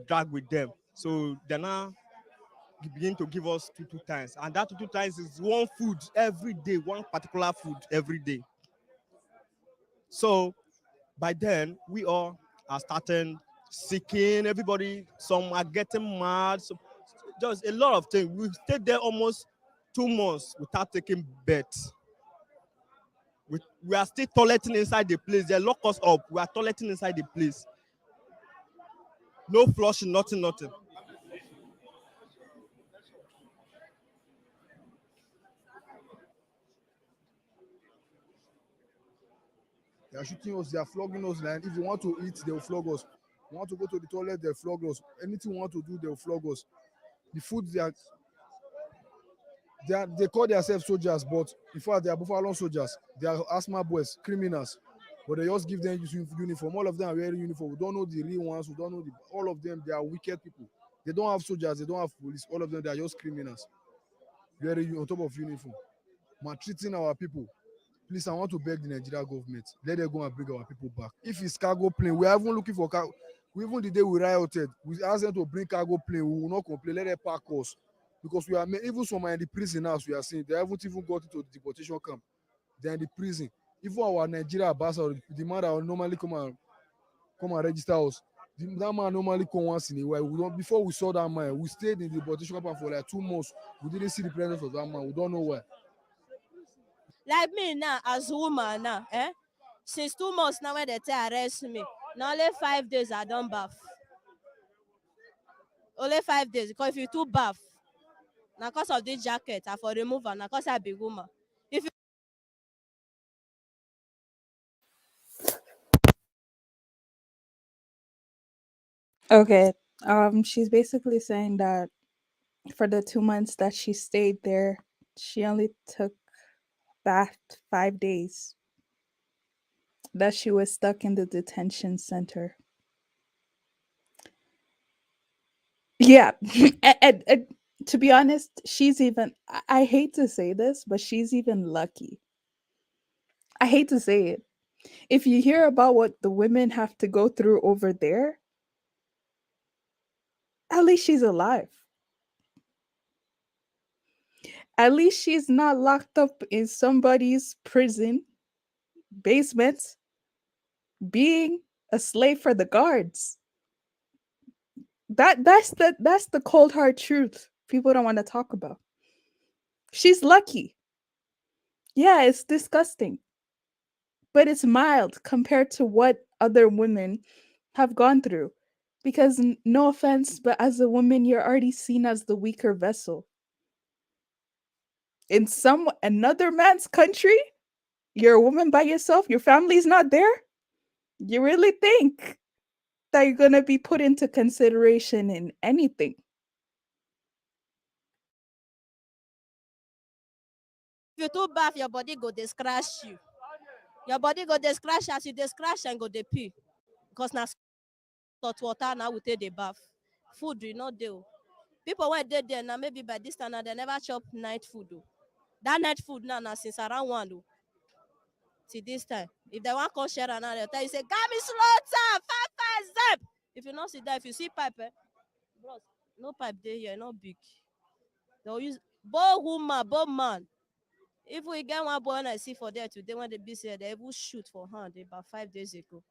drag with them. So they now begin to give us two times, and that two times is one food every day, one particular food every day. So by then we all are starting seeking. Everybody, some are getting mad. So just a lot of things. We stayed there almost 2 months without taking beds. We are still toileting inside the place. They lock us up. We are toileting inside the place. No flushing, nothing. They are shooting us, they are flogging us. Like if you want to eat, they will flog us. You want to go to the toilet, they'll flog us. Anything we want to do, they'll flog us. The food they call themselves soldiers, but in fact they are Buffalo soldiers. They are asthma boys, criminals. But they just give them uniform. All of them are wearing uniform. We don't know the real ones. We don't know all of them. They are wicked people. They don't have soldiers. They don't have police. All of them, they are just criminals. Wearing on top of uniform, maltreating our people. Please, I want to beg the Nigeria government, let them go and bring our people back. If it's cargo plane, we are even looking for cargo. Even the day we rioted, we asked them to bring cargo plane. We will not complain. Let them park us, because we are even some are in the prison now. As we are seeing, they haven't even got into the deportation camp. They are in the prison. Even our Nigeria ambassador, the man that will normally come and register us, that man normally come once in a while. Before we saw that man, we stayed in the deportation camp for like 2 months. We didn't see the presence of that man. We don't know why. Like me now, as a woman now, since 2 months now when they arrest me, now only 5 days I don't bath. Only 5 days, because if you too bath, now because of this jacket, I for remove and now because I be woman. If you Okay. She's basically saying that for the 2 months that she stayed there, she only took bath 5 days. That she was stuck in the detention center. Yeah. and to be honest, she's even, I hate to say this, but she's even lucky. I hate to say it. If you hear about what the women have to go through over there, at least she's alive. At least she's not locked up in somebody's prison basement being a slave for the guards. That's the cold hard truth people don't want to talk about. She's lucky. Yeah, it's disgusting. But it's mild compared to what other women have gone through. Because no offense, but as a woman, you're already seen as the weaker vessel. In another man's country, you're a woman by yourself, your family's not there. You really think that you're going to be put into consideration in anything? If you too bath, your body go dey scratch you. Your body go dey scratch as you dey scratch and go dey pee. Because na salt water now we take the bath. Food you not do. People when they there now maybe by this time now they never chop night food. Oh. That night food now since around 1 oh, till this time. If they want come share now, they'll tell you say, "Got me slaughter, fast, zap." If you not see that, if you see pipe, bros, no pipe there here, not big. They'll use both woman, both man. If we get one boy and I see for there today when they be here, they even shoot for hand about 5 days ago.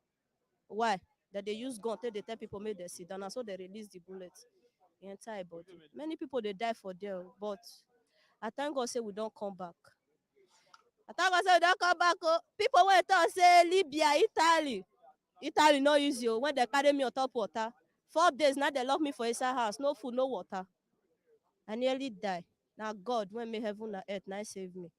Why? That they use gun till they tell people make they sit down, and so they release the bullets. The entire body. Many people they die for there, but I thank God say we don't come back. I thank God say we don't come back. Oh. People went to say Libya, Italy. Italy no use you when they carry me on top water. 4 days now they lock me for inside house, no food, no water. I nearly die. Now God when me heaven and earth, now save me.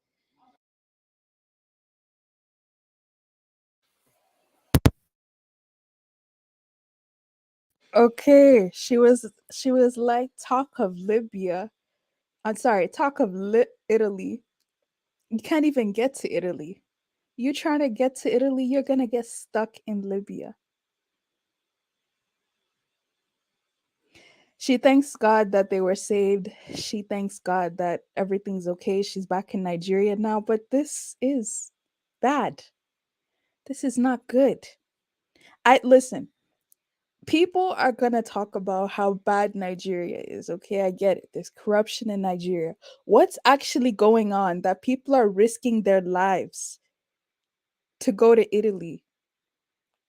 Okay, she was like talk of Libya. I'm sorry, talk of Italy. You can't even get to Italy. You trying to get to Italy, you're gonna get stuck in Libya. She thanks God that they were saved. She thanks God that everything's okay. She's back in Nigeria now, but this is bad. This is not good. I listen. People are going to talk about how bad Nigeria is. Okay, I get it. There's corruption in Nigeria. What's actually going on that people are risking their lives to go to Italy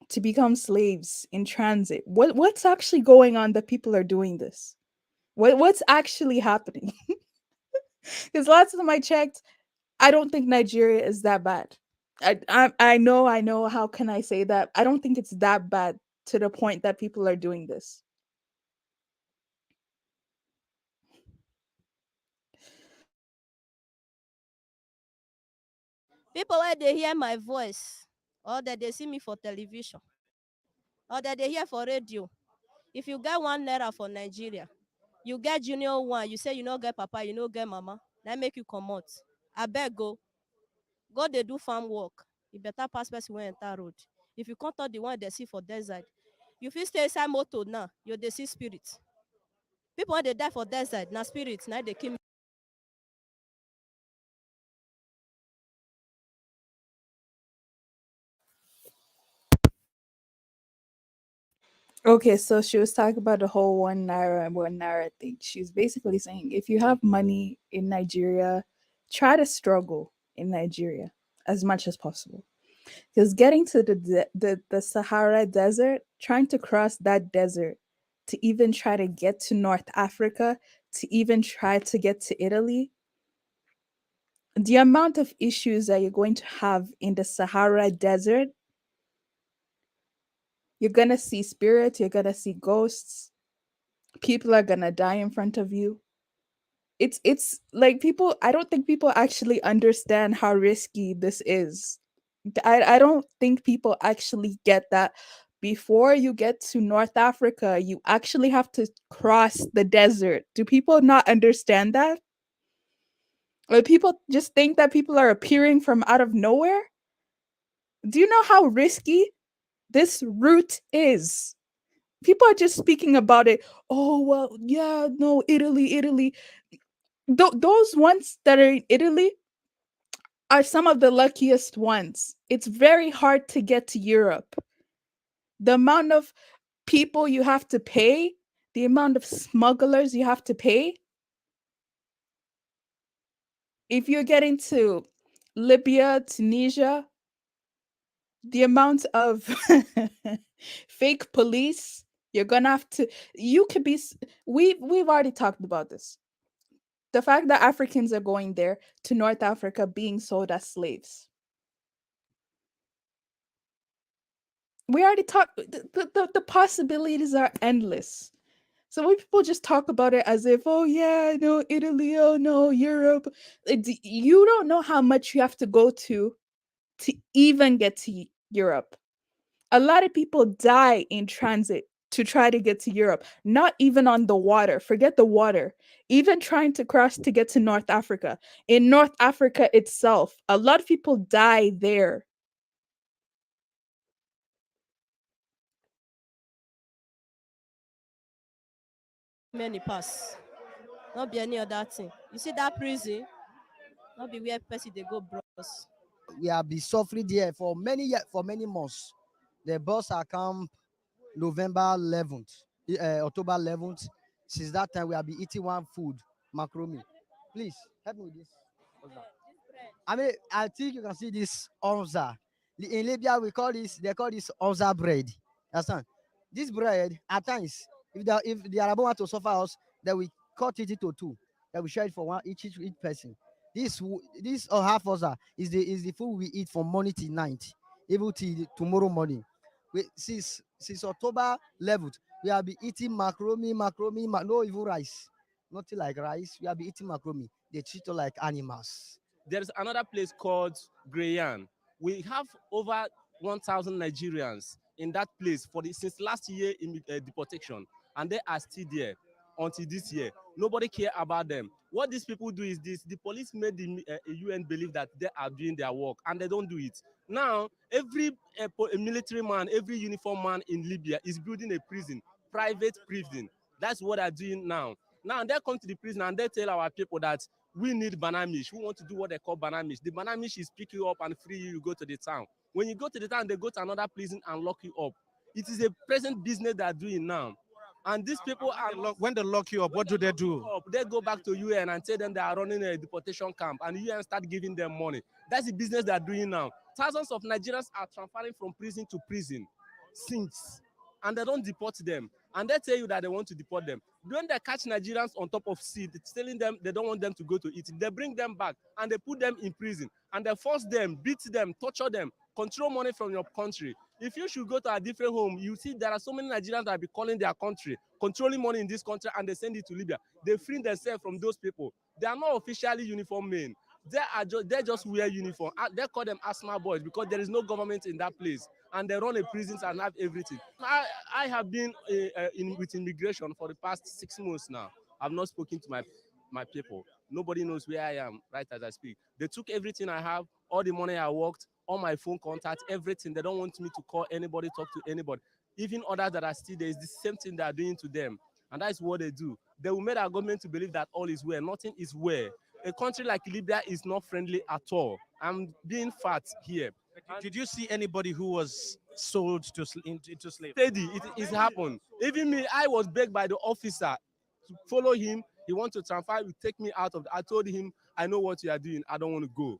to become slaves in transit? What's actually going on that people are doing this? What's actually happening? Because last time I checked, I don't think Nigeria is that bad. I know. How can I say that? I don't think it's that bad to the point that people are doing this. People when they hear my voice, or that they see me for television, or that they hear for radio. If you get 1 naira for Nigeria, you get junior one, you say you no get papa, you no get mama, that make you come out. I beg go they do farm work. You better pass person wey enter road. If you can't the one they see for desert, you fit stay inside motor now, you dey see spirit. People when they die for desert, na spirit, now they kill me. Okay, so she was talking about the whole 1 naira and 1 naira thing. She's basically saying if you have money in Nigeria, try to struggle in Nigeria as much as possible. Because getting to the Sahara Desert, trying to cross that desert to even try to get to North Africa, to even try to get to Italy, the amount of issues that you're going to have in the Sahara Desert, you're gonna see spirits, you're gonna see ghosts, people are gonna die in front of you. It's like people, I don't think people actually understand how risky this is. I don't think people actually get that before you get to North Africa, you actually have to cross the desert. Do people not understand that? Like people just think that people are appearing from out of nowhere? Do you know how risky this route is? People are just speaking about it. Oh, well, yeah, no, Italy. Those ones that are in Italy are some of the luckiest ones. It's very hard to get to Europe. The amount of people you have to pay, the amount of smugglers you have to pay. If you're getting to Libya, Tunisia, the amount of fake police you're gonna have to, you could be we've already talked about this. The fact that Africans are going there to North Africa being sold as slaves. We already talked, the possibilities are endless. So when people just talk about it as if, oh yeah, no, Italy, oh no, Europe, you don't know how much you have to go to even get to Europe. A lot of people die in transit to try to get to Europe, not even on the water. Forget the water. Even trying to cross to get to North Africa. In North Africa itself, a lot of people die there. Many pass. Not be any other thing. You see that prison? Not be where person they go bros. We have been suffering there for many years, for many months. The bus are come November 11th, October 11th. Since that time, we have been eating one food, macaroni. Please help me with this. I mean, I think you can see this onza. In Libya, they call this onza bread. Understand? This bread, at times, if the Arab want to suffer us, then we cut it into two. Then we share it for each person. This or half onza is the food we eat from morning till night, even till tomorrow morning. Since October 11th, we have been eating macaroni, no even rice, nothing like rice. We have been eating macaroni. They treat us like animals. There is another place called Grayan. We have over 1,000 Nigerians in that place since last year in deportation, and they are still there until this year. Nobody care about them. What these people do is this: the police made the UN believe that they are doing their work, and they don't do it. Now, every military man, every uniform man in Libya is building a prison, private prison. That's what they're doing now. Now they come to the prison and they tell our people that we need banamish. We want to do what they call banamish. The banamish is pick you up and free you, you go to the town. When you go to the town, they go to another prison and lock you up. It is a present business they are doing now. And these people are when they lock you up, what do they do? They go back to UN and tell them they are running a deportation camp, and UN start giving them money. That's the business they are doing now. Thousands of Nigerians are transferring from prison to prison since, and they don't deport them. And they tell you that they want to deport them. When they catch Nigerians on top of sea, it's telling them they don't want them to go to Italy. They bring them back and they put them in prison, and they force them, beat them, torture them, control money from your country. If you should go to a different home, you see there are so many Nigerians that be calling their country, controlling money in this country, and they send it to Libya. They free themselves from those people. They are not officially uniform men. They just wear uniform. They call them asthma boys because there is no government in that place, and they run a prisons and have everything. I have been with immigration for the past 6 months now. I've not spoken to my people. Nobody knows where I am right as I speak. They took everything I have, all the money I worked, all my phone contacts, everything. They don't want me to call anybody, talk to anybody. Even others that are still there, it's the same thing they are doing to them. And that's what they do. They will make our government to believe that all is well. Nothing is well. A country like Libya is not friendly at all. I'm being fat here. Did you see anybody who was sold into slavery? Steady, it happened. Even me, I was begged by the officer to follow him. He wants to transfer, he take me out of. I told him, I know what you are doing. I don't want to go.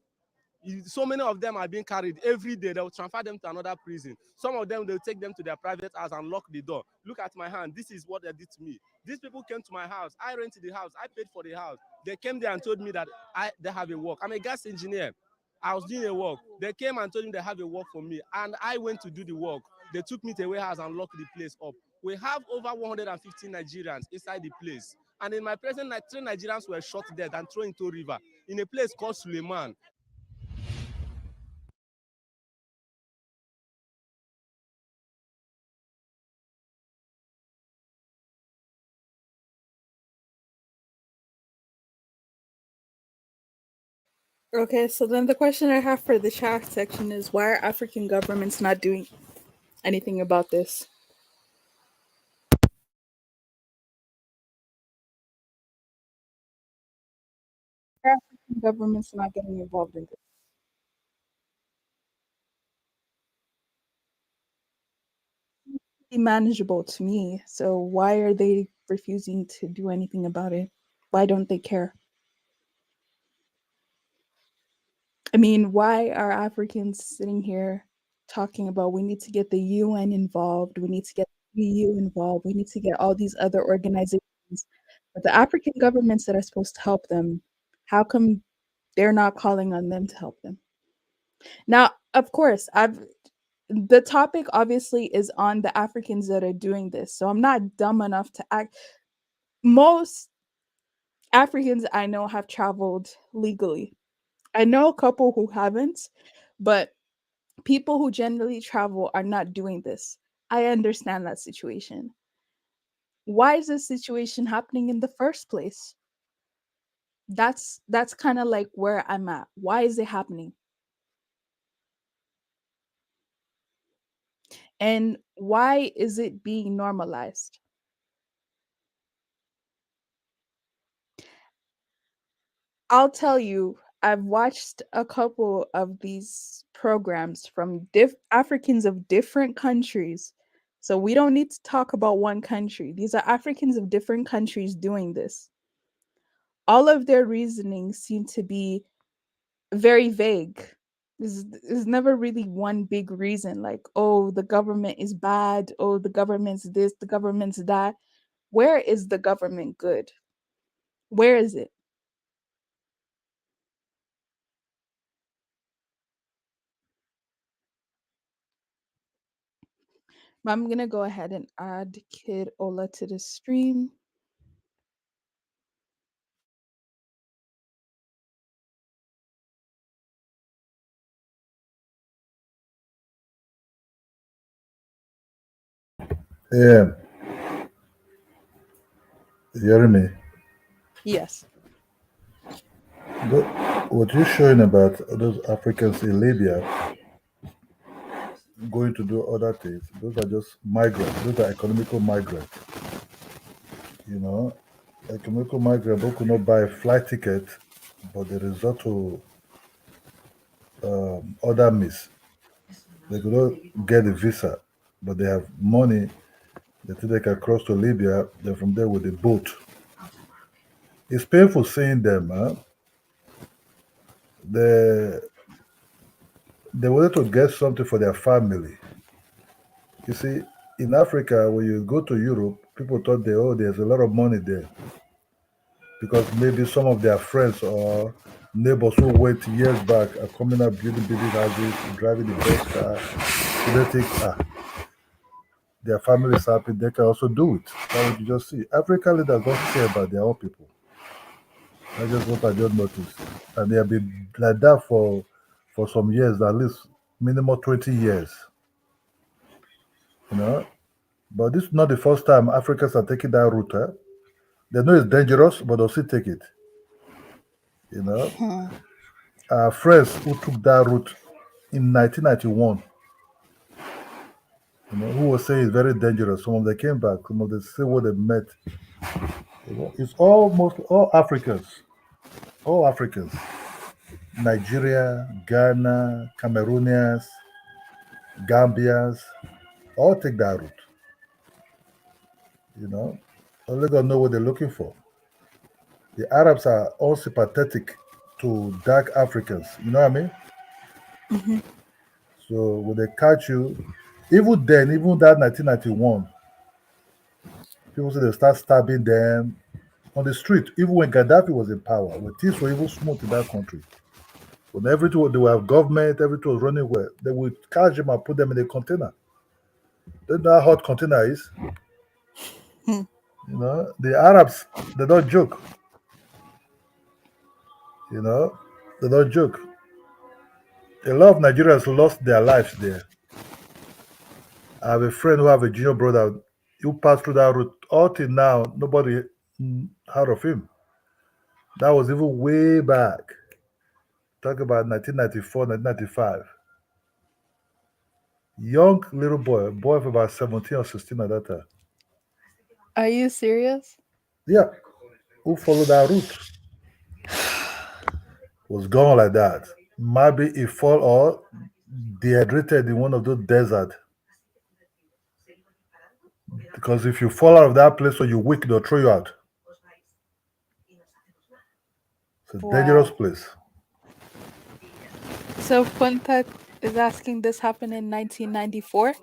So many of them are being carried every day. They'll transfer them to another prison. Some of them, they'll take them to their private house and lock the door. Look at my hand. This is what they did to me. These people came to my house. I rented the house. I paid for the house. They came there and told me that they have a work. I'm a gas engineer. I was doing a work. They came and told me they have a work for me. And I went to do the work. They took me to a warehouse and locked the place up. We have over 150 Nigerians inside the place. And in my present night, 3 Nigerians were shot dead and thrown into a river in a place called Suleiman. Okay, so then the question I have for the chat section is, why are African governments not doing anything about this? Why are African governments not getting involved in this? Manageable to me. So why are they refusing to do anything about it? Why don't they care? I mean, why are Africans sitting here talking about we need to get the UN involved, we need to get the EU involved, we need to get all these other organizations, but the African governments that are supposed to help them, how come they're not calling on them to help them? Now, of course, the topic obviously is on the Africans that are doing this. So I'm not dumb enough to act. Most Africans I know have traveled legally. I know a couple who haven't, but People who generally travel are not doing this. I understand that situation. Why is this situation happening in the first place? That's kind of like where I'm at. Why is it happening? And why is it being normalized? I'll tell you, I've watched a couple of these programs from Africans of different countries. So we don't need to talk about one country. These are Africans of different countries doing this. All of their reasoning seem to be very vague. There's never really one big reason like, oh, the government is bad, oh, the government's this, the government's that. Where is the government good? Where is it? I'm gonna go ahead and add Kid Ola to the stream. Yeah, you hearing me? Yes. What you're showing about those Africans in Libya going to do other things, those are just migrants. Those are economical migrants. You know, economical migrants who could not buy a flight ticket, but they resort to other means. They could not get a visa, but they have money. They think they can cross to Libya. Then from there with a boat. It's painful seeing them. Huh? They they wanted to get something for their family. You see, in Africa, when you go to Europe, people thought there's a lot of money there because maybe some of their friends or neighbors who went years back are coming up building big houses, driving the best car. So they think, their family is happy, they can also do it. That's what you just see. African leaders don't care about their own people. That's just what I just noticed. And they have been like that for some years, at least minimum 20 years. You know? But this is not the first time Africans are taking that route. Eh? They know it's dangerous, but they'll still take it. You know, our friends who took that route in 1991, you know, who was saying it's very dangerous. Some of them came back. Some of them say what they met. You know, it's almost all Africans, all Africans, Nigeria, Ghana, Cameroonians, Gambians, all take that route. You know, only God know what they're looking for. The Arabs are all sympathetic to dark Africans. You know what I mean? So when they catch you, even then, even that 1991, people say they start stabbing them on the street. Even when Gaddafi was in power, when things were even smooth in that country, when everything they were government, everything was running well, they would catch them and put them in a container. They know how hot container is. You know, the Arabs, they don't joke. You know, they don't joke. A lot of Nigerians lost their lives there. I have a friend who have a junior brother who passed through that route. All till now, nobody heard of him. That was even way back. Talk about 1994, 1995. Young little boy of about 17 or 16 at that time. Are you serious? Yeah, who followed that route was gone like that. Maybe he fall or dehydrated in one of those deserts. Because if you fall out of that place or you weak, they'll throw you out. It's a dangerous Wow. place. So Quintet is asking this happened in 1994?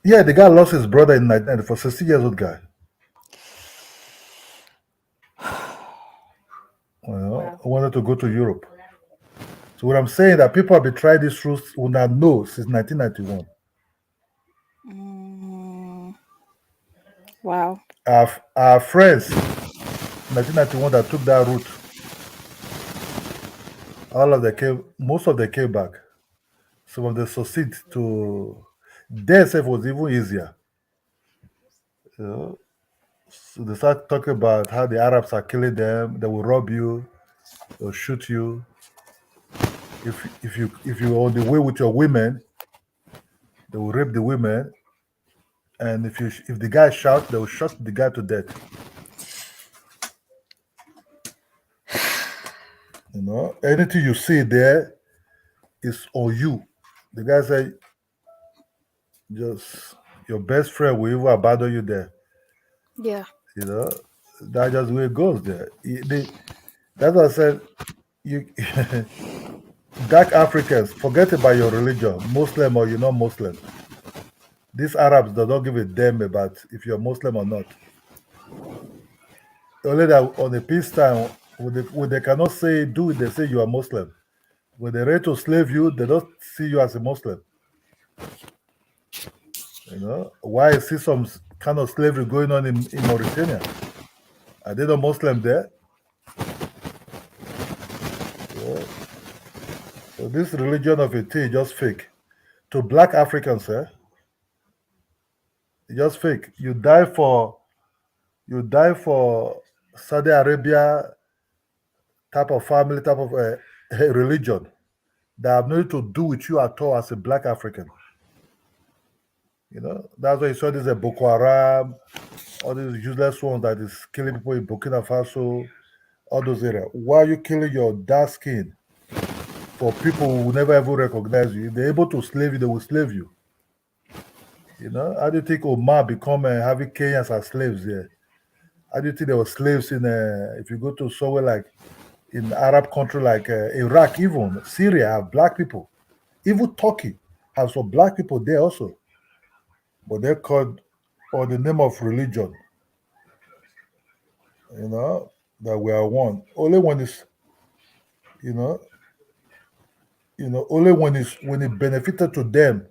Yeah, the guy lost his brother in 1994, 60 years old guy. Wow. Wanted to go to Europe. So what I'm saying that people have been trying these routes will not know since 1991. Wow. Our friends, 1991 that took that route, all of them came, most of them came back. Some of them succeed to. Their self was even easier. You know? So they start talking about how the Arabs are killing them. They will rob you. They'll shoot you. If you're on the way with your women, they will rape the women. And if the guy shouts, they will shoot the guy to death. You know, anything you see there is on you. The guy said, just your best friend will even abandon you there. Yeah. You know, that's just the way it goes there. That's what I said. You dark Africans, forget about your religion, Muslim or you're not Muslim. These Arabs they don't give a damn about if you're Muslim or not. Only that on the peacetime, when they cannot say do it, they say you are Muslim. When they're ready to slave you, they don't see you as a Muslim. You know, why I see some kind of slavery going on in Mauritania? Are they not Muslim there? Yeah. So this religion of it is just fake. To black Africans, it's just fake. You die for Saudi Arabia type of family, type of religion that have nothing to do with you at all as a black African. You know, that's why you saw this Boko Haram, all these useless ones that is killing people in Burkina Faso, all those areas. Why are you killing your dark skin for people who will never ever recognize you? If they're able to slave you, they will slave you. You know, how do you think Omar become having Kenyans as slaves here? How do you think there were slaves in? If you go to somewhere like in Arab country like Iraq, even Syria have black people. Even Turkey have some black people there also, but they're called on the name of religion. You know that we are one. Only when it's you know only when it benefited to them,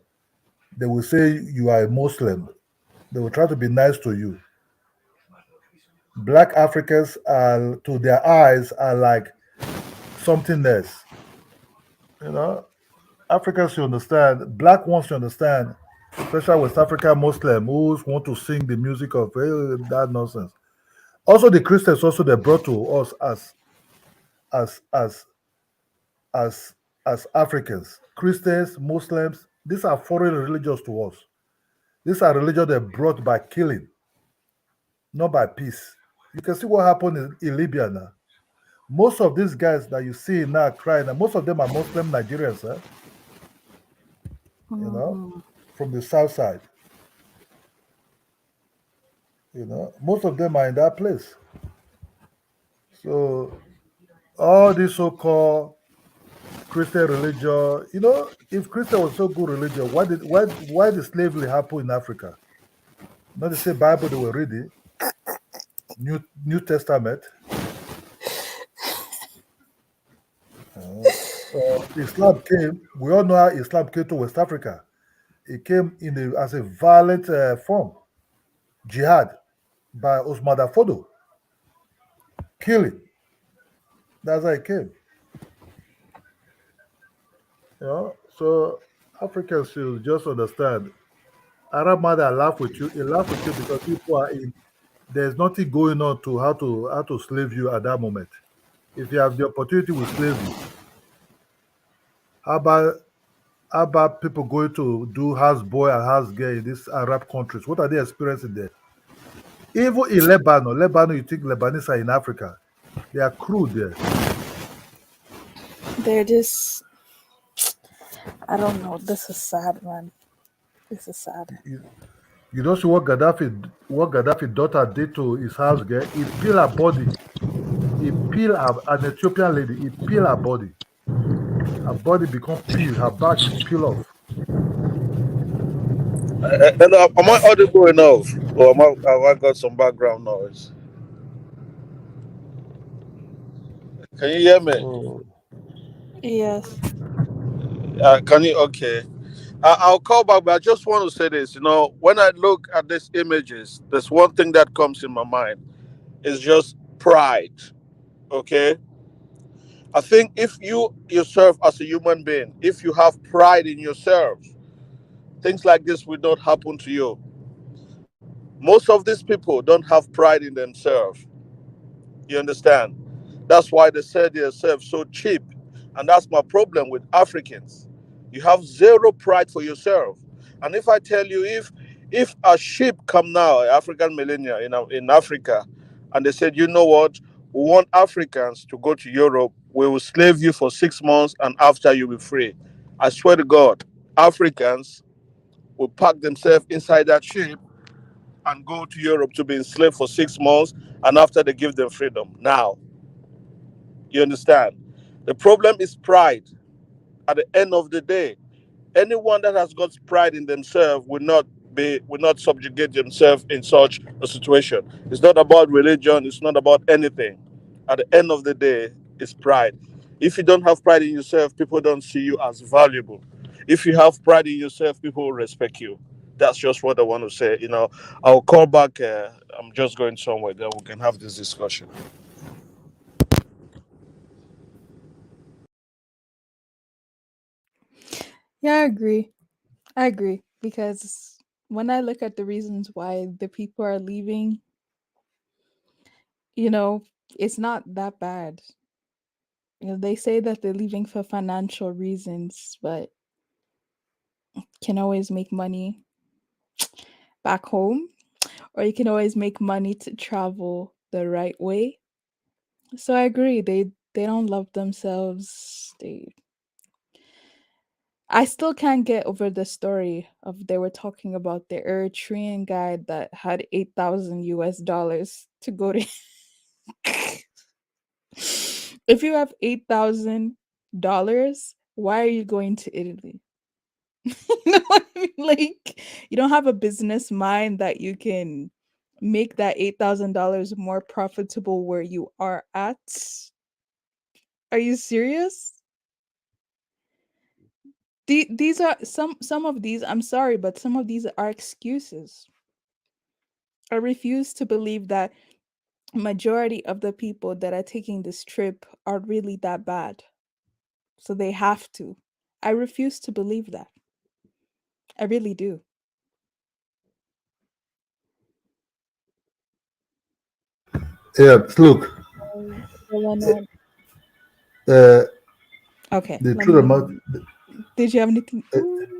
they will say you are a Muslim. They will try to be nice to you. Black Africans are to their eyes are like something else. You know, Africans should understand. Black ones should understand, especially West African Muslim who want to sing the music of that nonsense. Also, the Christians also they brought to us as as as as Africans. Christians, Muslims, these are foreign religions to us. These are religions they brought by killing, not by peace. You can see what happened in Libya now. Most of these guys that you see now crying, and most of them are Muslim Nigerians, you know, from the south side. You know, most of them are in that place. So all this so-called Christian religion, you know, if Christian was so good religion, why did slavery happen in Africa? Not the same Bible they were reading, New Testament. Islam came. We all know how Islam came to West Africa. It came as a violent form, jihad by Osman Dafodo, killing. That's how it came. You know, so Africans should just understand. Arab mother laugh with you. He laugh with you because people are in. There's nothing going on to how to slave you at that moment. If you have the opportunity, we slave you. How about how about people going to do house boy and house girl in these Arab countries? What are they experiencing there? Even in Lebanon, you think Lebanese are in Africa? They are crude there. They're just, I don't know. This is sad, man. This is sad. You don't see what Gaddafi daughter did to his house girl. He peeled her body. He peeled an Ethiopian lady. He peeled her body. Her body become peeled. Her back peel off. Hello, am I audible enough? Or have I got some background noise? Can you hear me? So Yes. Can you? Okay. I'll call back, but I just want to say this. You know, when I look at these images, there's one thing that comes in my mind. It's just pride. Okay. I think if you yourself as a human being, if you have pride in yourself, things like this will not happen to you. Most of these people don't have pride in themselves. You understand? That's why they sell themselves so cheap. And that's my problem with Africans. You have zero pride for yourself. And if I tell you, if a sheep come now, African millennia in Africa, and they said, you know what, we want Africans to go to Europe, we will slave you for 6 months, and after you'll be free. I swear to God, Africans will pack themselves inside that ship and go to Europe to be enslaved for 6 months, and after they give them freedom. Now, you understand? The problem is pride. At the end of the day, anyone that has got pride in themselves will not subjugate themselves in such a situation. It's not about religion, it's not about anything. At the end of the day, it's pride. If you don't have pride in yourself, people don't see you as valuable. If you have pride in yourself, people will respect you. That's just what I want to say. I'll call back. I'm just going somewhere, then we can have this discussion. Yeah, I agree. I agree because when I look at the reasons why the people are leaving, you know, it's not that bad. They say that they're leaving for financial reasons, but can always make money back home, or you can always make money to travel the right way. So I agree. They don't love themselves. I still can't get over the story of they were talking about the Eritrean guy that had 8,000 US dollars to go to. If you have $8,000, why are you going to Italy? You know what I mean? Like, you don't have a business mind that you can make that $8,000 more profitable where you are at. Are you serious? These are some of these, I'm sorry, but some of these are excuses. I refuse to believe that majority of the people that are taking this trip are really that bad. So they have to. I refuse to believe that. I really do. Yeah, look, Leonard. uh, Okay, the let truth me. about, Did you have anything? you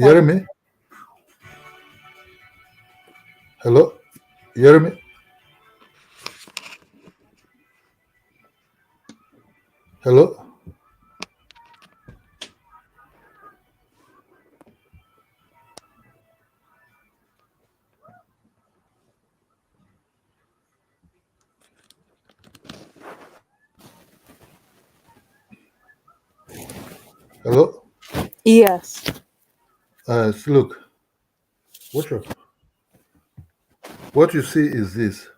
Pause. hearing me? Hello? You hearing me? Hello? Hello? Yes. So look, what you what you see is this: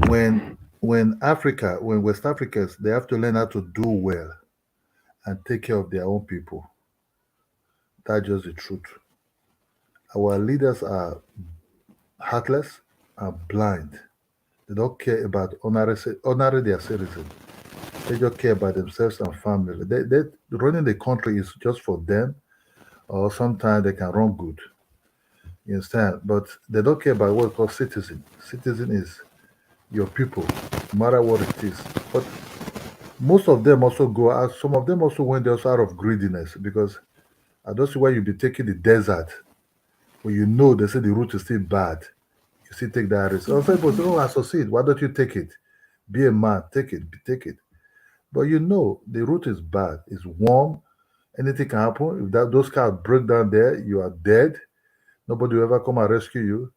when West Africans, they have to learn how to do well and take care of their own people. That's just the truth. Our leaders are heartless and blind. They don't care about honoring their citizens. They just care about themselves and family. Running the country is just for them, or sometimes they can run good. You understand? But they don't care about what we call citizen. Citizen is your people, no matter what it is. But most of them also go out. Some of them also went there also out of greediness because I don't see why you'd be taking the desert when you know they say the route is still bad. You still take that risk. Some people say, "Oh, associate, why don't you take it? Be a man, take it." But you know the route is bad. It's warm. Anything can happen. If those cars break down there, you are dead. Nobody will ever come and rescue you.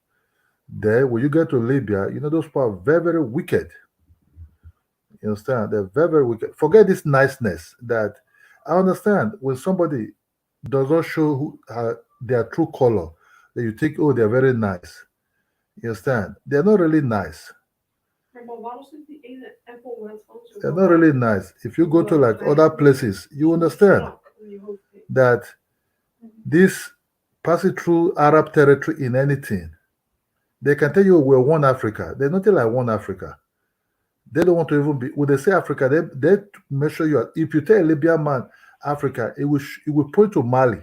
There, when you get to Libya, you know those people are very, very wicked. You understand? They're very, very wicked. Forget this niceness that I understand when somebody does not show their true color, that you think, oh, they're very nice. You understand? They're not really nice. They're not really nice. If you go to like other places, you understand that this passing through Arab territory in anything, they can tell you we're one Africa. They're nothing like one Africa. They don't want to even be. When they say Africa, they measure you. If you tell a Libyan man Africa, it will point to Mali.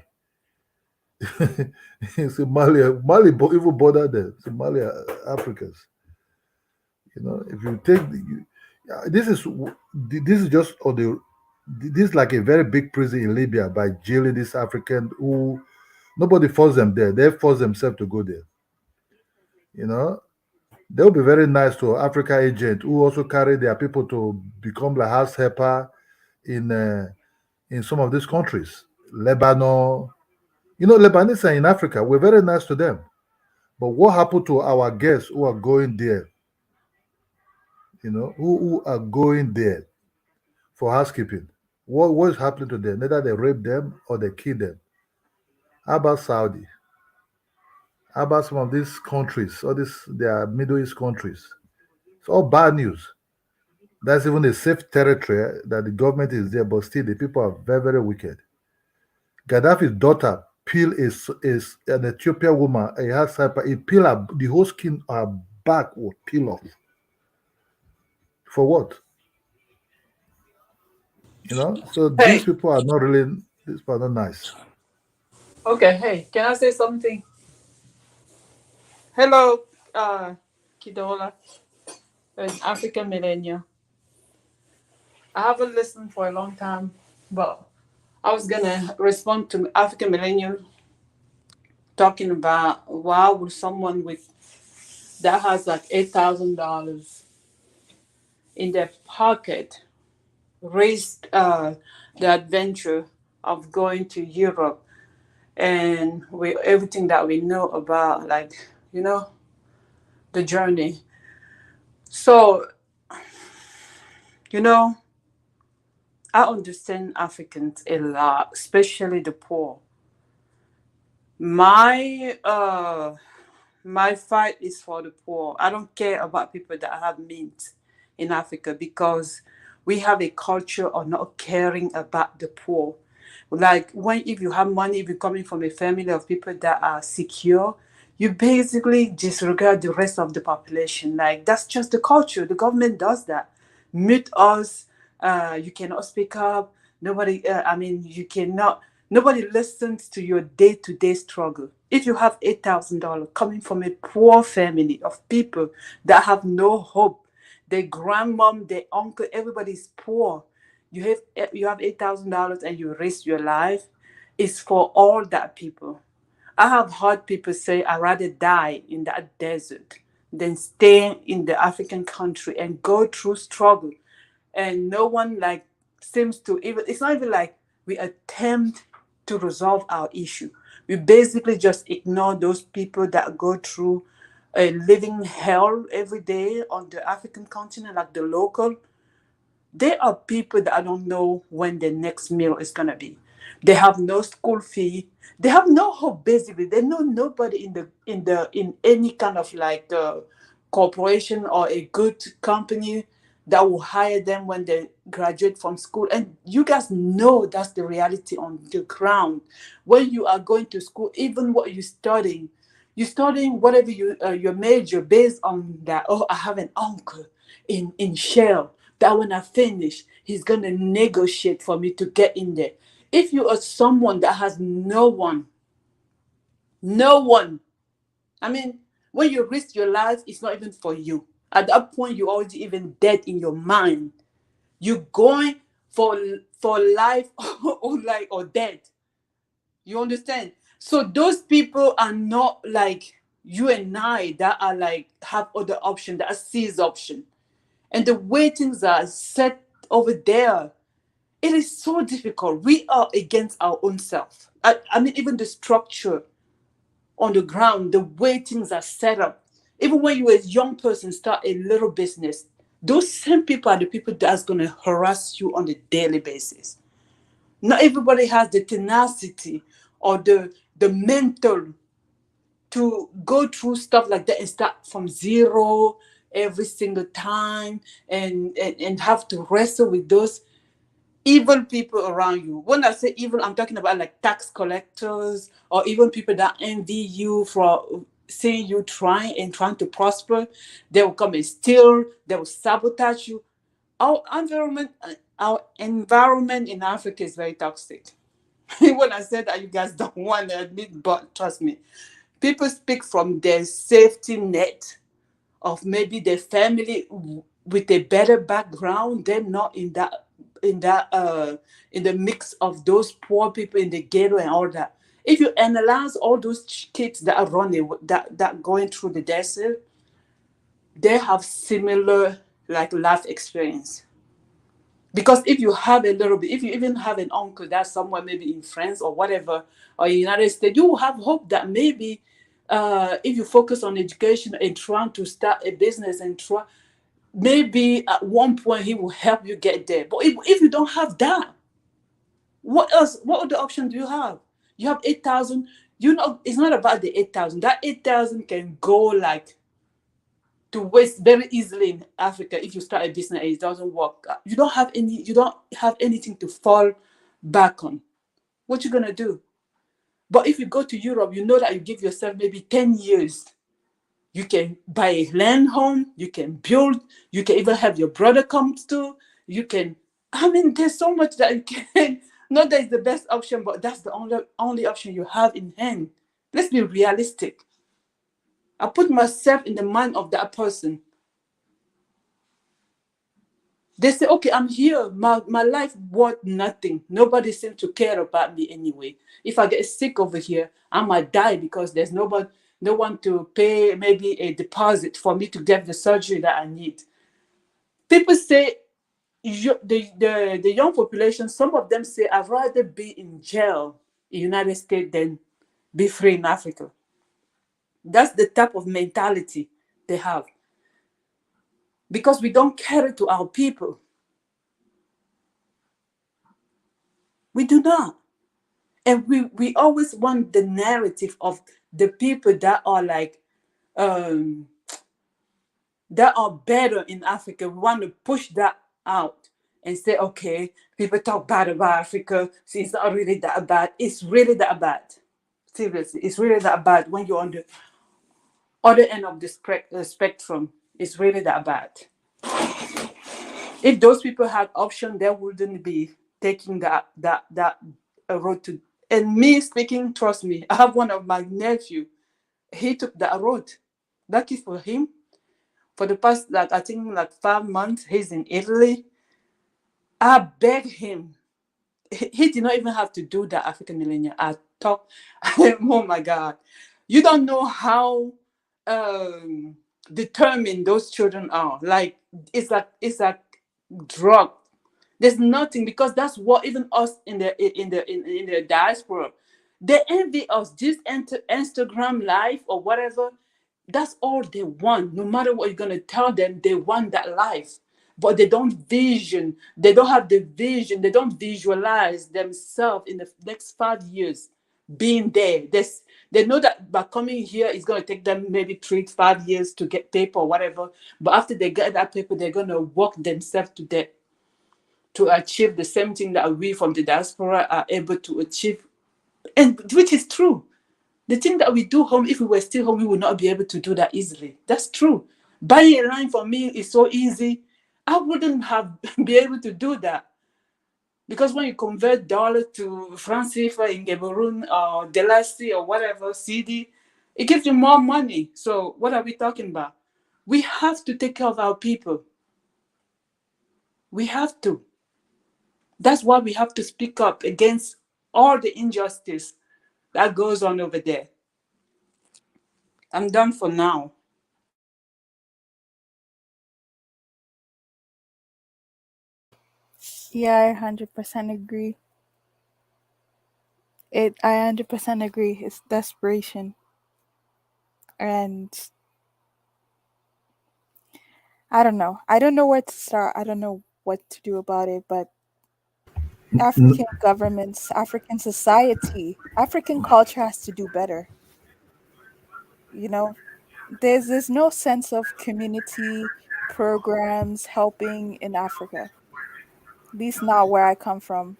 It's Mali even border there. It's Mali Africans. You know, if you take this is just on the this is like a very big prison in Libya by jailing this African who nobody forced them there. They forced themselves to go there. You know, they'll be very nice to Africa agent who also carry their people to become like house helper in some of these countries, Lebanon. You know, Lebanese are in Africa. We're very nice to them. But what happened to our guests who are going there? You know, who are going there for housekeeping? What is happening to them? Either they rape them or they kill them. How about Saudi? How about some of these countries, all these they are Middle East countries? It's all bad news. That's even a safe territory that the government is there, but still the people are very, very wicked. Gaddafi's daughter is an Ethiopian woman, a has hyper, he peel her, the whole skin, her back will peel off. For what? You know? So these Hey, people are not really, these people are not nice. okay, hey, can I say something? Hello, Kidola, an African millennial. I haven't listened for a long time, but I was gonna respond to African millennial talking about why would someone with that has like $8,000 in their pocket risk the adventure of going to Europe and with everything that we know about, like, you know, the journey. So, you know, I understand Africans a lot, especially the poor. My my fight is for the poor. I don't care about people that have means in Africa because we have a culture of not caring about the poor. Like when if you have money, if you're coming from a family of people that are secure, you basically disregard the rest of the population. Like that's just the culture. The government does that. Mute us. You cannot speak up. Nobody. I mean, you cannot. Nobody listens to your day-to-day struggle. If you have $8,000 coming from a poor family of people that have no hope, their grandmom, their uncle, everybody's poor. You have $8,000 and you risk your life. It's for all that people. I have heard people say, I'd rather die in that desert than stay in the African country and go through struggle. And no one like seems to even, it's not even like we attempt to resolve our issue. We basically just ignore those people that go through a living hell every day on the African continent, like the local. There are people that I don't know when the next meal is gonna be. They have no school fee. They have no hope. Basically, they know nobody in any kind of like corporation or a good company that will hire them when they graduate from school. And you guys know that's the reality on the ground. When you are going to school, even what you're studying whatever your major based on that. Oh, I have an uncle in Shell that when I finish, he's gonna negotiate for me to get in there. If you are someone that has no one, I mean, when you risk your life, it's not even for you. At that point, you're already even dead in your mind. You're going for life or dead. You understand? So those people are not like you and I that are like have other option, that are seize option. And the way things are set over there, it is so difficult. We are against our own self. I mean, even the structure on the ground, the way things are set up. Even when you're a young person, start a little business, those same people are the people that's going to harass you on a daily basis. Not everybody has the tenacity or the mental to go through stuff like that and start from zero every single time and have to wrestle with those evil people around you. When I say evil, I'm talking about like tax collectors or even people that envy you for seeing you trying and trying to prosper, they will come and steal, they will sabotage you. Our environment in Africa is very toxic. When I said that, you guys don't want to admit, but trust me, people speak from their safety net of maybe their family with a better background. They're not in that in the mix of those poor people in the ghetto and all that. If you analyze all those kids that are running, that going through the desert, they have similar like life experience. Because if you have a little bit, if you even have an uncle that's somewhere maybe in France or whatever, or United States, you will have hope that maybe if you focus on education and trying to start a business and try, maybe at one point he will help you get there. But if you don't have that, what else? What other option do you have? You have 8,000. You know, it's not about the 8,000. That 8,000 can go like to waste very easily in Africa if you start a business and it doesn't work. You don't have any. You don't have anything to fall back on. What you gonna do? But if you go to Europe, you know that you give yourself maybe 10 years. You can buy a land home. You can build. You can even have your brother come to. You can. I mean, there's so much that you can. Not that it's the best option, but that's the only option you have in hand. Let's be realistic. I put myself in the mind of that person. They say, okay, I'm here. My life worth nothing. Nobody seems to care about me anyway. If I get sick over here, I might die because there's nobody, no one to pay maybe a deposit for me to get the surgery that I need. People say, the young population, some of them say, I'd rather be in jail in the United States than be free in Africa. That's the type of mentality they have. Because we don't care to our people. We do not. And we always want the narrative of the people that are like um that are better in Africa. We want to push that out and say, okay, people talk bad about Africa, so it's not really that bad. It's really that bad. Seriously, it's really that bad when you're on the other end of the spectrum. It's really that bad. If those people had option, they wouldn't be taking that road to. And me speaking, trust me, I have one of my nephew. He took that road. Lucky for him. For the past, like I think, like 5 months, he's in Italy. I begged him. He did not even have to do that African millennial. I talk. Oh my God, you don't know how um, determined those children are. Like it's like drug. There's nothing because that's what even us in the diaspora, they envy us. This Instagram life or whatever, that's all they want. No matter what you're gonna tell them, they want that life. But they don't vision, they don't have the vision, they don't visualize themselves in the next 5 years being there. They know that by coming here, it's gonna take them maybe 3 to 5 years to get paper or whatever. But after they get that paper, they're gonna work themselves to death to achieve the same thing that we from the diaspora are able to achieve, and which is true. The thing that we do home, if we were still home, we would not be able to do that easily. That's true. Buying a line for me is so easy. I wouldn't have be able to do that because when you convert dollar to franc CFA in Cameroon or Delasi or whatever CD, it gives you more money. So what are we talking about? We have to take care of our people. We have to. That's why we have to speak up against all the injustice that goes on over there. I'm done for now. Yeah, I 100% agree. I 100% agree. It's desperation. And I don't know. I don't know where to start. I don't know what to do about it, but African governments, African society, African culture has to do better. You know, there's no sense of community programs helping in Africa. At least not where I come from.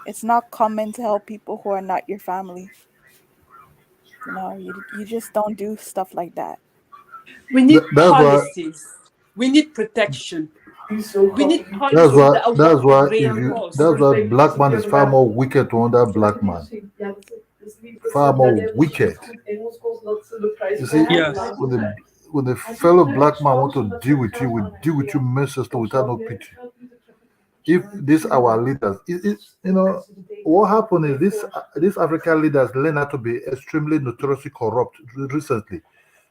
It's not common to help people who are not your family. You just don't do stuff like that. We need That's why. policies. We need protection. We need That's policies why. that will That's not be why. If you. reinforced. That's why black man is far more wicked to another black man. Far more wicked. You see, Yes. when the fellow black man want to deal with you, will deal with you mercilessly without no pity. If these our leaders, what happened is these African leaders learn how to be extremely notoriously corrupt recently,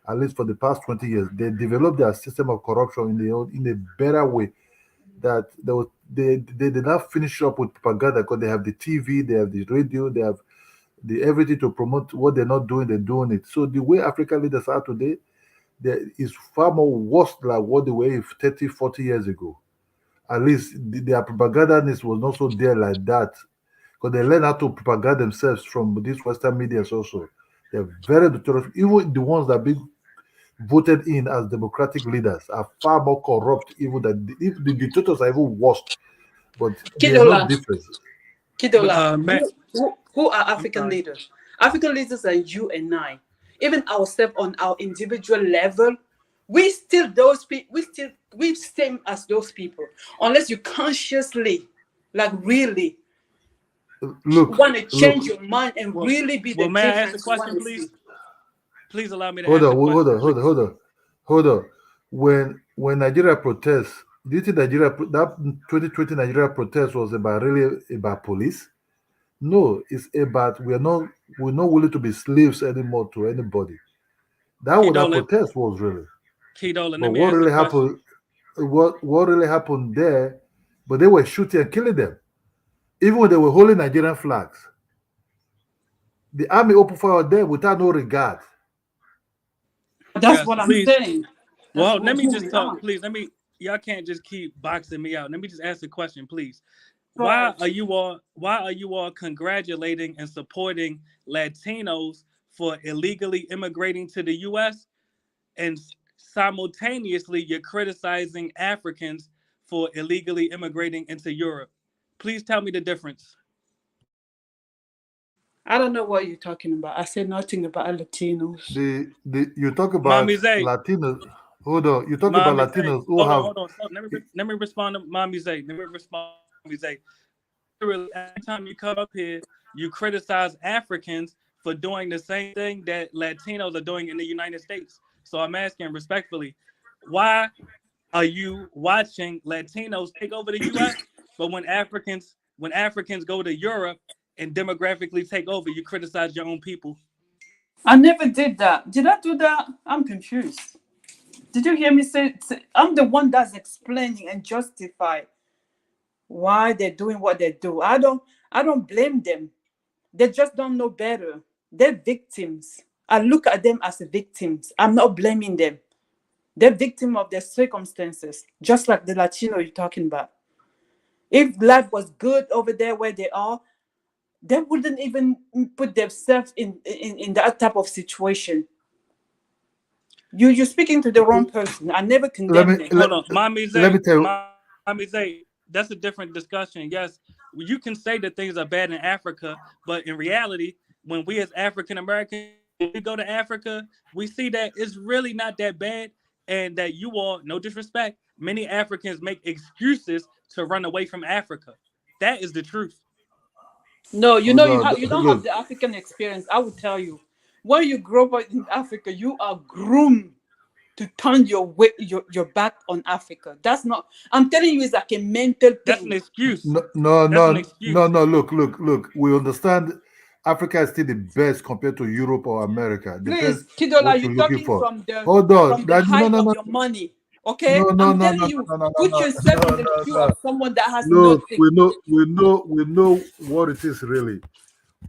at least for the past 20 years. They developed their system of corruption in a better way that they did not finish up with propaganda because they have the TV, they have the radio, they have the everything to promote what they're not doing, they're doing it. So the way African leaders are today, there is far more worse like what they were 30, 40 years ago. At least their propagandist was not so there like that because they learn how to propagate themselves from these Western medias also. They're very notorious. Even the ones that been voted in as democratic leaders are far more corrupt, even than if the dictators are even worse, but they are not Kidola, different. Kidola, Matt, who are I'm African sorry. leaders? African leaders are you and I. Even ourselves on our individual level, we still those people. We same as those people. Unless you consciously, like really, Look, want to look. change your mind and Well, really be the well, may I ask a difference you want question, to see. please? Please allow me to Hold ask on, a hold question, on, hold on, please. hold on, hold on. When Nigeria protests, do you think that 2020 Nigeria protest was about really about police? No, it's about we're not willing to be slaves anymore to anybody. That what that Kidola, protest was really. Kidola, But let me what ask a really question. happened? What really happened there? But they were shooting and killing them, even when they were holding Nigerian flags. The army opened fire on them without no regard. That's Yes, what I'm please. saying. That's Well, what let me who just we talk, are. please. Y'all can't just keep boxing me out. Let me just ask a question, please. Go ahead. Why are you all congratulating and supporting Latinos for illegally immigrating to the US and simultaneously you're criticizing Africans for illegally immigrating into Europe? Please tell me the difference. I don't know what you're talking about. I said nothing about Latinos. The you talk about Mommy Zay, Latinos. Hold on, you talk about Mommy Zay. Latinos who Hold on, have hold on. So let me respond to Mommy Zay. Let me respond to Mommy Zay. Literally, every time you come up here, you criticize Africans for doing the same thing that Latinos are doing in the United States. So I'm asking respectfully, why are you watching Latinos take over the US, but when Africans go to Europe and demographically take over, you criticize your own people? I never did that. Did I do that? I'm confused. Did you hear me say I'm the one that's explaining and justify why they're doing what they do. I don't blame them. They just don't know better. They're victims. I look at them as victims. I'm not blaming them. They're victim of their circumstances, just like the Latino you're talking about. If life was good over there where they are, they wouldn't even put themselves in that type of situation. You're speaking to the wrong person. I never let me condemn them. let, Hold on, let me tell you. Mommy Zay, that's a different discussion. Yes, you can say that things are bad in Africa, but in reality, when we as African Americans we go to Africa, we see that it's really not that bad, and that you all, no disrespect, many Africans make excuses to run away from Africa. That is the truth. No, Hold on, you don't have look. the African experience. I will tell you, when you grow up in Africa, you are groomed to turn your back on Africa. That's not. I'm telling you, it's like a mental That's an thing. excuse. No, no, That's an no, no, excuse. no. Look. We understand Africa is still the best compared to Europe or America. Depends Please, Kidola, what you're you're looking talking for. from the Hold on. from the No, height no, of no, your money. no, Okay, no, I'm no, telling no, you, no, no, no, put no, yourself in no, the no, shoe no. of someone that has Look, nothing. we know what it is really.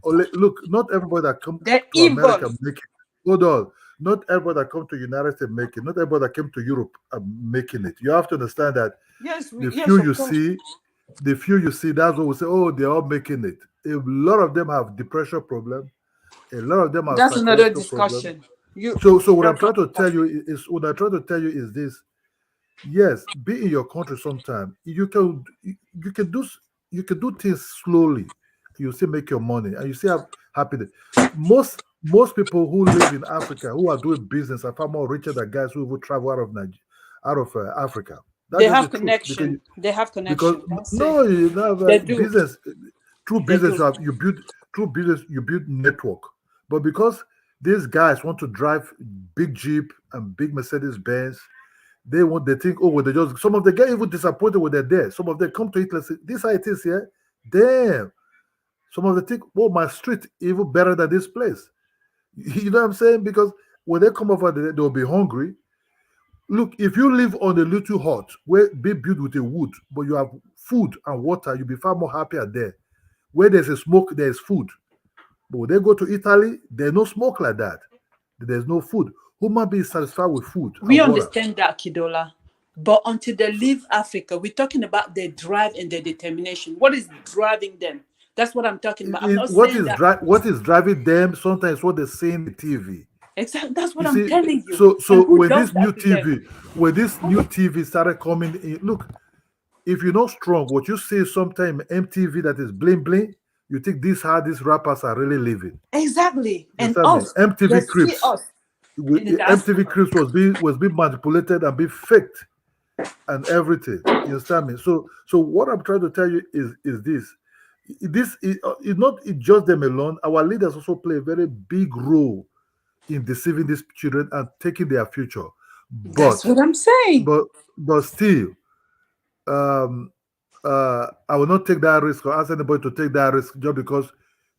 Look, not everybody that come They're to evil. America make it. Hold on. Not everybody that come to United States make it. Not everybody that came to Europe are making it. You have to understand that Yes, the yes, few of you course. see, that's what we say, oh, they're all making it. A lot of them have depression problem. A lot of them have That's another psychological problem. discussion. You So what I'm that's trying not to tell you discussion. is this. Yes, be in your country sometime. You can do things slowly. You still make your money and you still have happiness. Most most people who live in Africa who are doing business are far more richer than guys who will travel out of Nigeria, out of Africa. That's They just the have truth. connection. They have Because connection. That's it. no, you have They do. business. Through They business, do. you build through business, you build network. But because these guys want to drive big Jeep and big Mercedes Benz, they think, oh, well, they just some of them get even disappointed when they're there. Some of them come to it and say, this how it is here. Damn. Some of them think, oh, my street even better than this place. You know what I'm saying? Because when they come over there, they'll be hungry. Look, if you live on a little hut where be built with a wood, but you have food and water, you'll be far more happier there. Where there's a smoke, there's food. But when they go to Italy, there's no smoke like that. There's no food. Human beings satisfied with food We and water. understand that, Kidola. But until they leave Africa, we're talking about their drive and their determination. What is driving them? That's what I'm talking about. I'm not saying that. What is driving them? Sometimes what they see in the TV. Exactly. That's what You I'm see, telling you. so And who does that to them? when this new TV started coming in, look, if you're not strong, what you see sometimes MTV that is bling bling, you think this how these rappers are really living. Exactly. You And understand me? us, they MTV see Crips. us in the MTV diaspora. Crips was being manipulated and being faked and everything. You understand me? So what I'm trying to tell you is this. This is not just them alone. Our leaders also play a very big role in deceiving these children and taking their future. That's But what I'm saying. but still, um, I will not take that risk or ask anybody to take that risk just because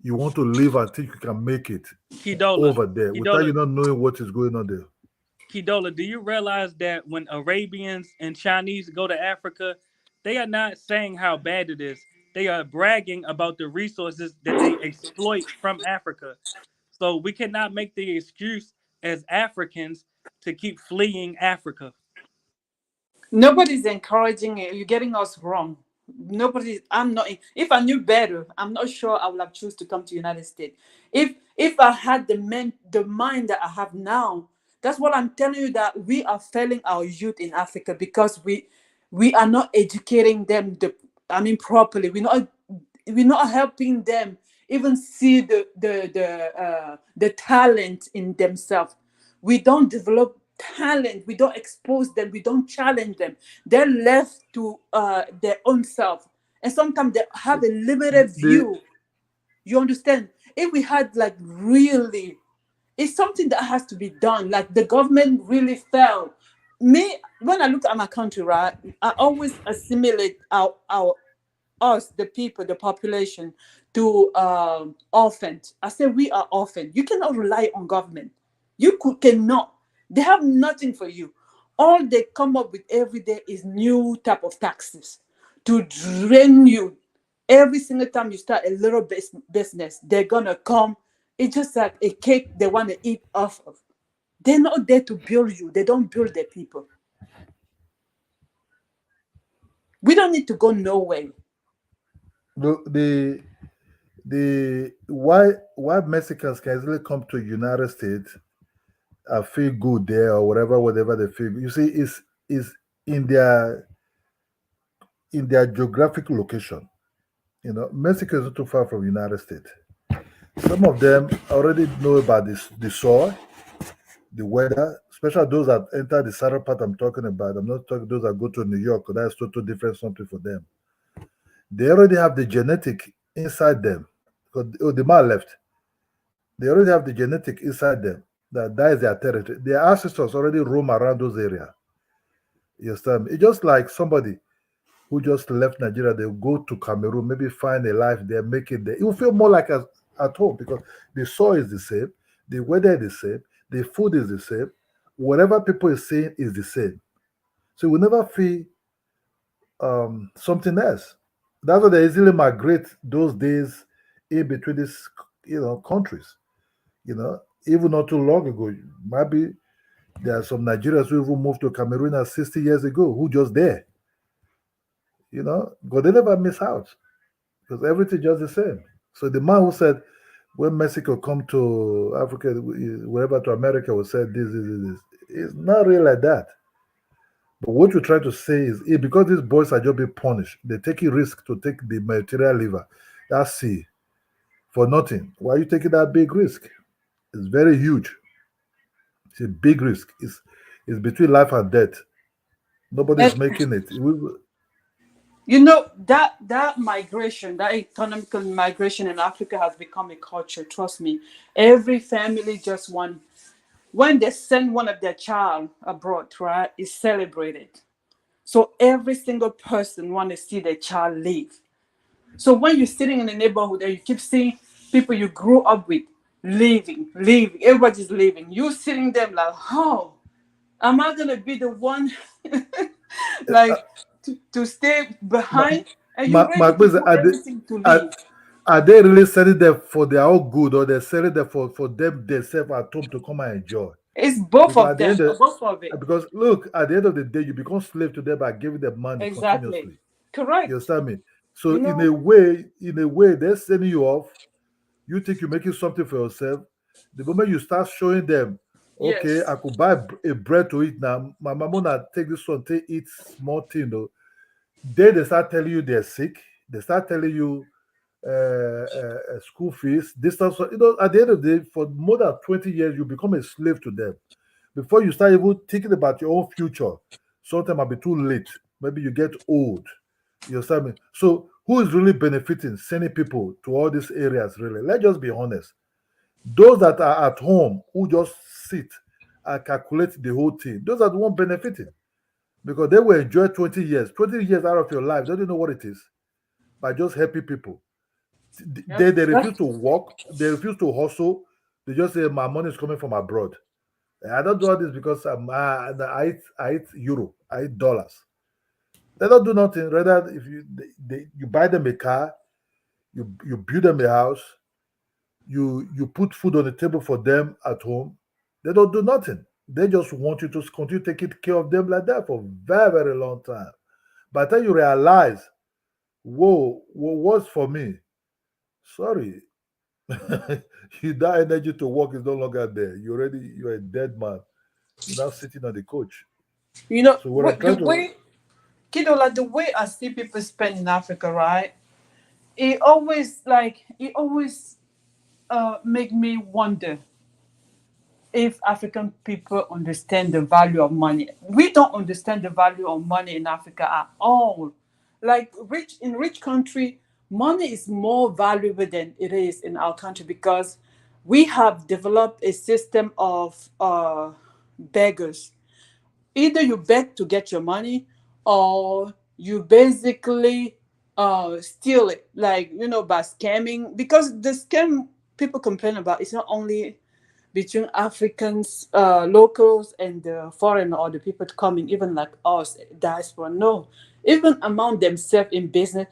you want to live and think you can make it Kidola, over there without you Kidola, not knowing what is going on there. Kidola, do you realize that when Arabians and Chinese go to Africa, they are not saying how bad it is. They are bragging about the resources that they exploit from Africa. So we cannot make the excuse as Africans to keep fleeing Africa. Nobody's encouraging it. You're getting us wrong. Nobody. I'm not. If I knew better, I'm not sure I would have choose to come to United States. If I had the mind that I have now, that's what I'm telling you. That we are failing our youth in Africa because we are not educating them. Properly. We're not helping them even see the talent in themselves. We don't develop talent. We don't expose them. We don't challenge them. They're left to their own self, and sometimes they have a limited The view. You understand? If we had like really, it's something that has to be done. Like the government really failed. Me, when I look at my country, right, I always assimilate our us, the people, the population, to orphans. I say we are orphans. You cannot rely on government. Cannot. They have nothing for you. All they come up with every day is new type of taxes to drain you. Every single time you start a little business, they're gonna come. It's just like a cake they want to eat off of. They're not there to build you. They don't build their people. We don't need to go nowhere. the why Mexicans can easily come to United States and feel good there or whatever they feel. You see, is in their geographic location. You know, Mexico is not too far from United States. Some of them already know about the soil, the weather, especially those that enter the southern part I'm talking about. I'm not talking those that go to New York, that's totally different something for them. They already have the genetic inside them. Because the man left. They already have the genetic inside them. That is their territory. Their ancestors already roam around those areas. You understand? It's just like somebody who just left Nigeria, they'll go to Cameroon, maybe find a life there, make it there. It will feel more like at home because the soil is the same, the weather is the same, the food is the same, whatever people is saying is the same. So we never feel something else. That's why they easily migrate those days in between these countries. Even not too long ago, maybe there are some Nigerians who even moved to Cameroon 60 years ago who just there. But they never miss out because everything just the same. So the man who said when Mexico come to Africa, wherever to America, will say this. It's not really like that. But what you're trying to say is, because these boys are just being punished, they take a risk to take the material liver, that sea, for nothing. Why are you taking that big risk? It's very huge. It's a big risk. It's between life and death. Nobody's And making it. you know that migration, that economical migration in Africa has become a culture. Trust me, every family just want when they send one of their child abroad, right? Is celebrated. So every single person want to see their child live. So when you're sitting in the neighborhood and you keep seeing people you grew up with leaving, everybody's leaving. You sitting there like, oh, am I gonna be the one like to stay My, behind? And you're ready to question, do everything to are, leave. are they really selling them for their own good, or they're selling them for them themselves at home to come and enjoy? It's both Because of at the them, end of, both of it. because look, at the end of the day, you become slave to them by giving them money Exactly. continuously. You Correct. understand me? So You know, in a way, they're sending you off. You think you're making something for yourself. The moment you start showing them, okay, yes. I could buy a bread to eat now. My mama na take this one, take eat small thing though. Then they start telling you they're sick. They start telling you school fees. This stuff. So, at the end of the day, for more than 20 years, you become a slave to them. Before you start even thinking about your own future, sometimes might be too late. Maybe you get old. You understand me? So who is really benefiting sending people to all these areas, really? Let's just be honest. Those that are at home who just sit and calculate the whole thing, those are the ones benefiting because they will enjoy 20 years. 20 years out of your life, don't you know what it is? By just helping people. They refuse to work, they refuse to hustle. They just say, my money is coming from abroad. I don't do all this because I eat euro, I eat dollars. They don't do nothing. Rather, if you buy them a car, you build them a house, you put food on the table for them at home. They don't do nothing. They just want you to continue taking care of them like that for a very, very long time. By the time you realize, whoa, what was for me? Sorry. That energy to work is no longer there. You're a dead man. You're now sitting on the couch. You know So what I'm what the trying to way kiddo, like the way I see people spend in Africa, right? It always make me wonder if African people understand the value of money. We don't understand the value of money in Africa at all. Like rich country, money is more valuable than it is in our country because we have developed a system of beggars. Either you beg to get your money or you basically steal it, like by scamming, because the scam people complain about it's not only between Africans, locals, and the foreigner or the people coming, even like us, diaspora. No, even among themselves in business,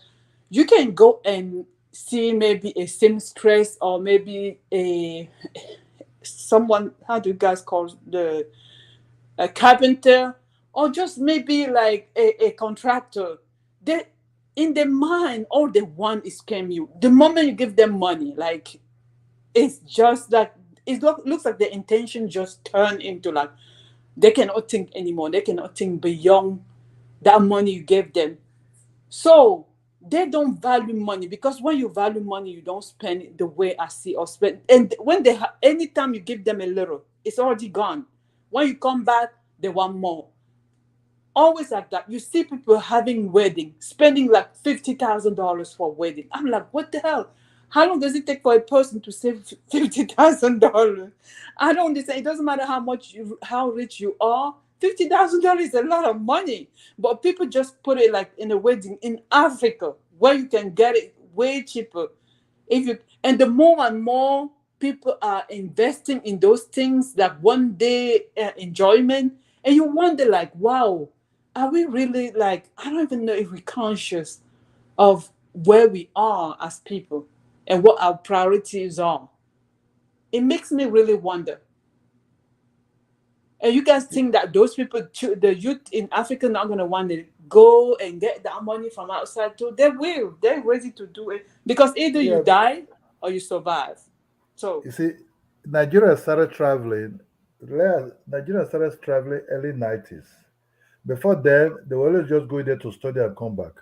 you can go and see maybe a seamstress or maybe a someone. How do you guys call the a carpenter, or just maybe like a contractor? They in their mind, all they want is scam you. The moment you give them money, like it's just like looks like the intention just turned into like they cannot think anymore. They cannot think beyond that money you gave them. So they don't value money, because when you value money, you don't spend it the way I see or spend. And when anytime you give them a little, it's already gone. When you come back, they want more. Always like that. You see people having wedding, spending like $50,000 for a wedding. I'm like, what the hell? How long does it take for a person to save $50,000? I don't understand. It doesn't matter how rich you are. $50,000 is a lot of money, but people just put it like in a wedding in Africa, where you can get it way cheaper. If you and the more and more people are investing in those things, like one day enjoyment, and you wonder like, wow, are we really, like, I don't even know if we're conscious of where we are as people and what our priorities are. It makes me really wonder. And you guys think that those people, the youth in Africa, not going to want to go and get that money from outside too? They will. They're ready to do it because either you yeah. die or you survive. So You see, Nigeria started traveling. Nigeria started traveling early 90s. Before then, they were always just going there to study and come back,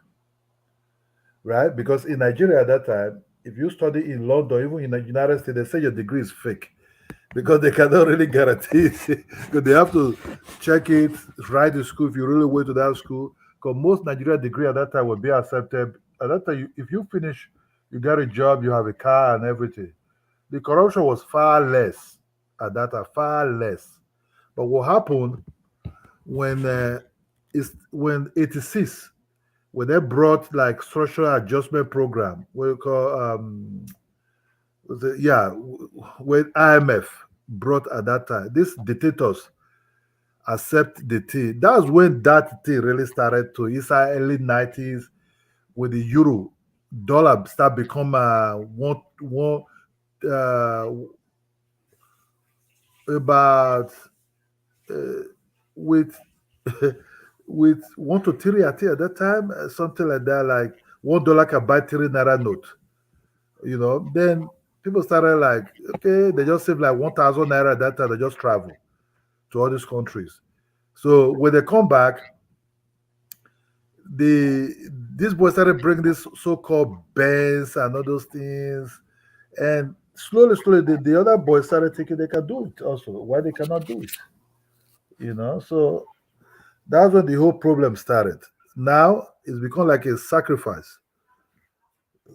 right? Because in Nigeria at that time, if you study in London, even in the United States, they say your degree is fake because they cannot really guarantee it. Because they have to check it, write the school if you really went to that school. Because most Nigeria degree at that time would be accepted. At that time, if you finish, you got a job, you have a car and everything. The corruption was far less at that time, far less. But what happened when when 86, when they brought like social adjustment program, what you call yeah, when IMF brought at that time, these dictators accept the thing. That's when that thing really started to inside early 90s with the euro dollar start become one uh, about uh, with with 1 to 3 I think at that time, something like that, like $1 can buy 3 naira note. Then people started like, okay, they just save like 1,000 naira at that time. They just travel to all these countries. So when they come back, the these boys started bringing this so-called bands and all those things, and slowly, the other boys started thinking they can do it also. Why they cannot do it? So that's when the whole problem started. Now it's become like a sacrifice.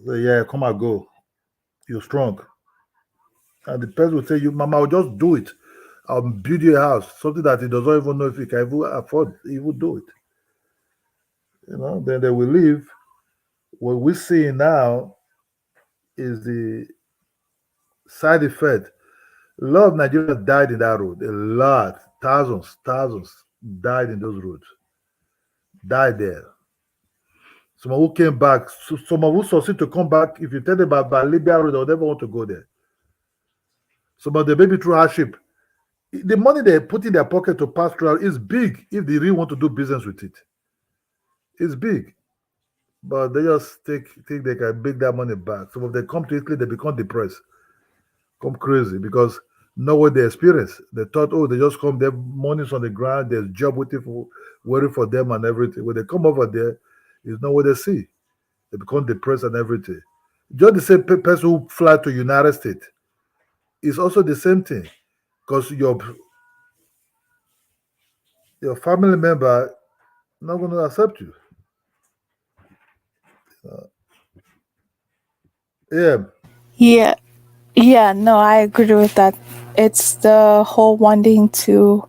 So, yeah, come and go. You're strong. And the person will tell you, Mama, I'll just do it. I'll build you a house, something that he doesn't even know if he can even afford. He will do it. Then they will leave. What we see now is the side effect. A lot of Nigerians died in that road. A lot, thousands died in those roads. Died there. Some who came back, some who succeed to come back. If you tell them about Libya road, they'll never want to go there. Some of the baby through hardship. The money they put in their pocket to pass through is big if they really want to do business with it. It's big. But they just think they can make that money back. Some of them come to Italy, they become depressed, come crazy because know what they experience. They thought, oh, they just come there, money's on the ground, there's job waiting for them and everything. When they come over there, it's not what they see. They become depressed and everything. Just the same person who fly to United States is also the same thing because your family member not going to accept you. Uh, yeah, Yeah, yeah, no, I agree with that. It's the whole wanting to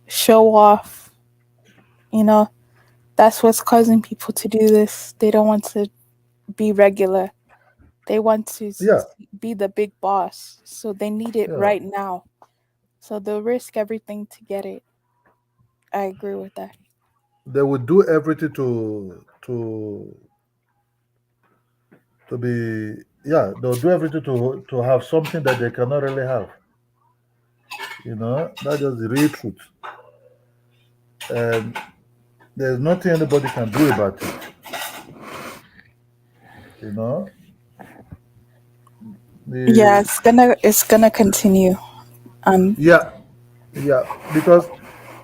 show off, you know, that's what's causing people to do this. They don't want to be regular. They want to yeah, be the big boss. So they need it yeah. right now. So they'll risk everything to get it. I agree with that. They would do everything to be, yeah, they'll do everything to have something that they cannot really have. That's just the real truth. And there's nothing anybody can do about it. You know, Yeah, the it's gonna continue. yeah, yeah, because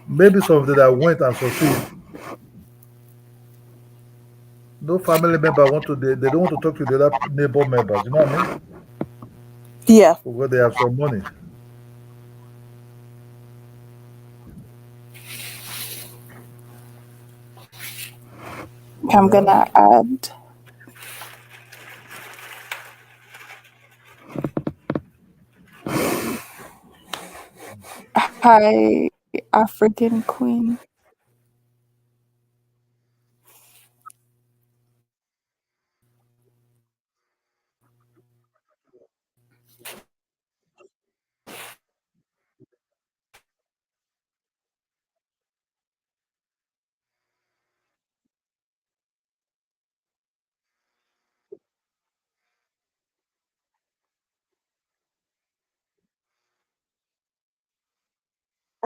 maybe some of them that went and succeed, no family member want to they don't want to talk to the other neighbor members. You know what I mean? Yeah, Because they have some money. You I'm know, gonna add hi African Queen.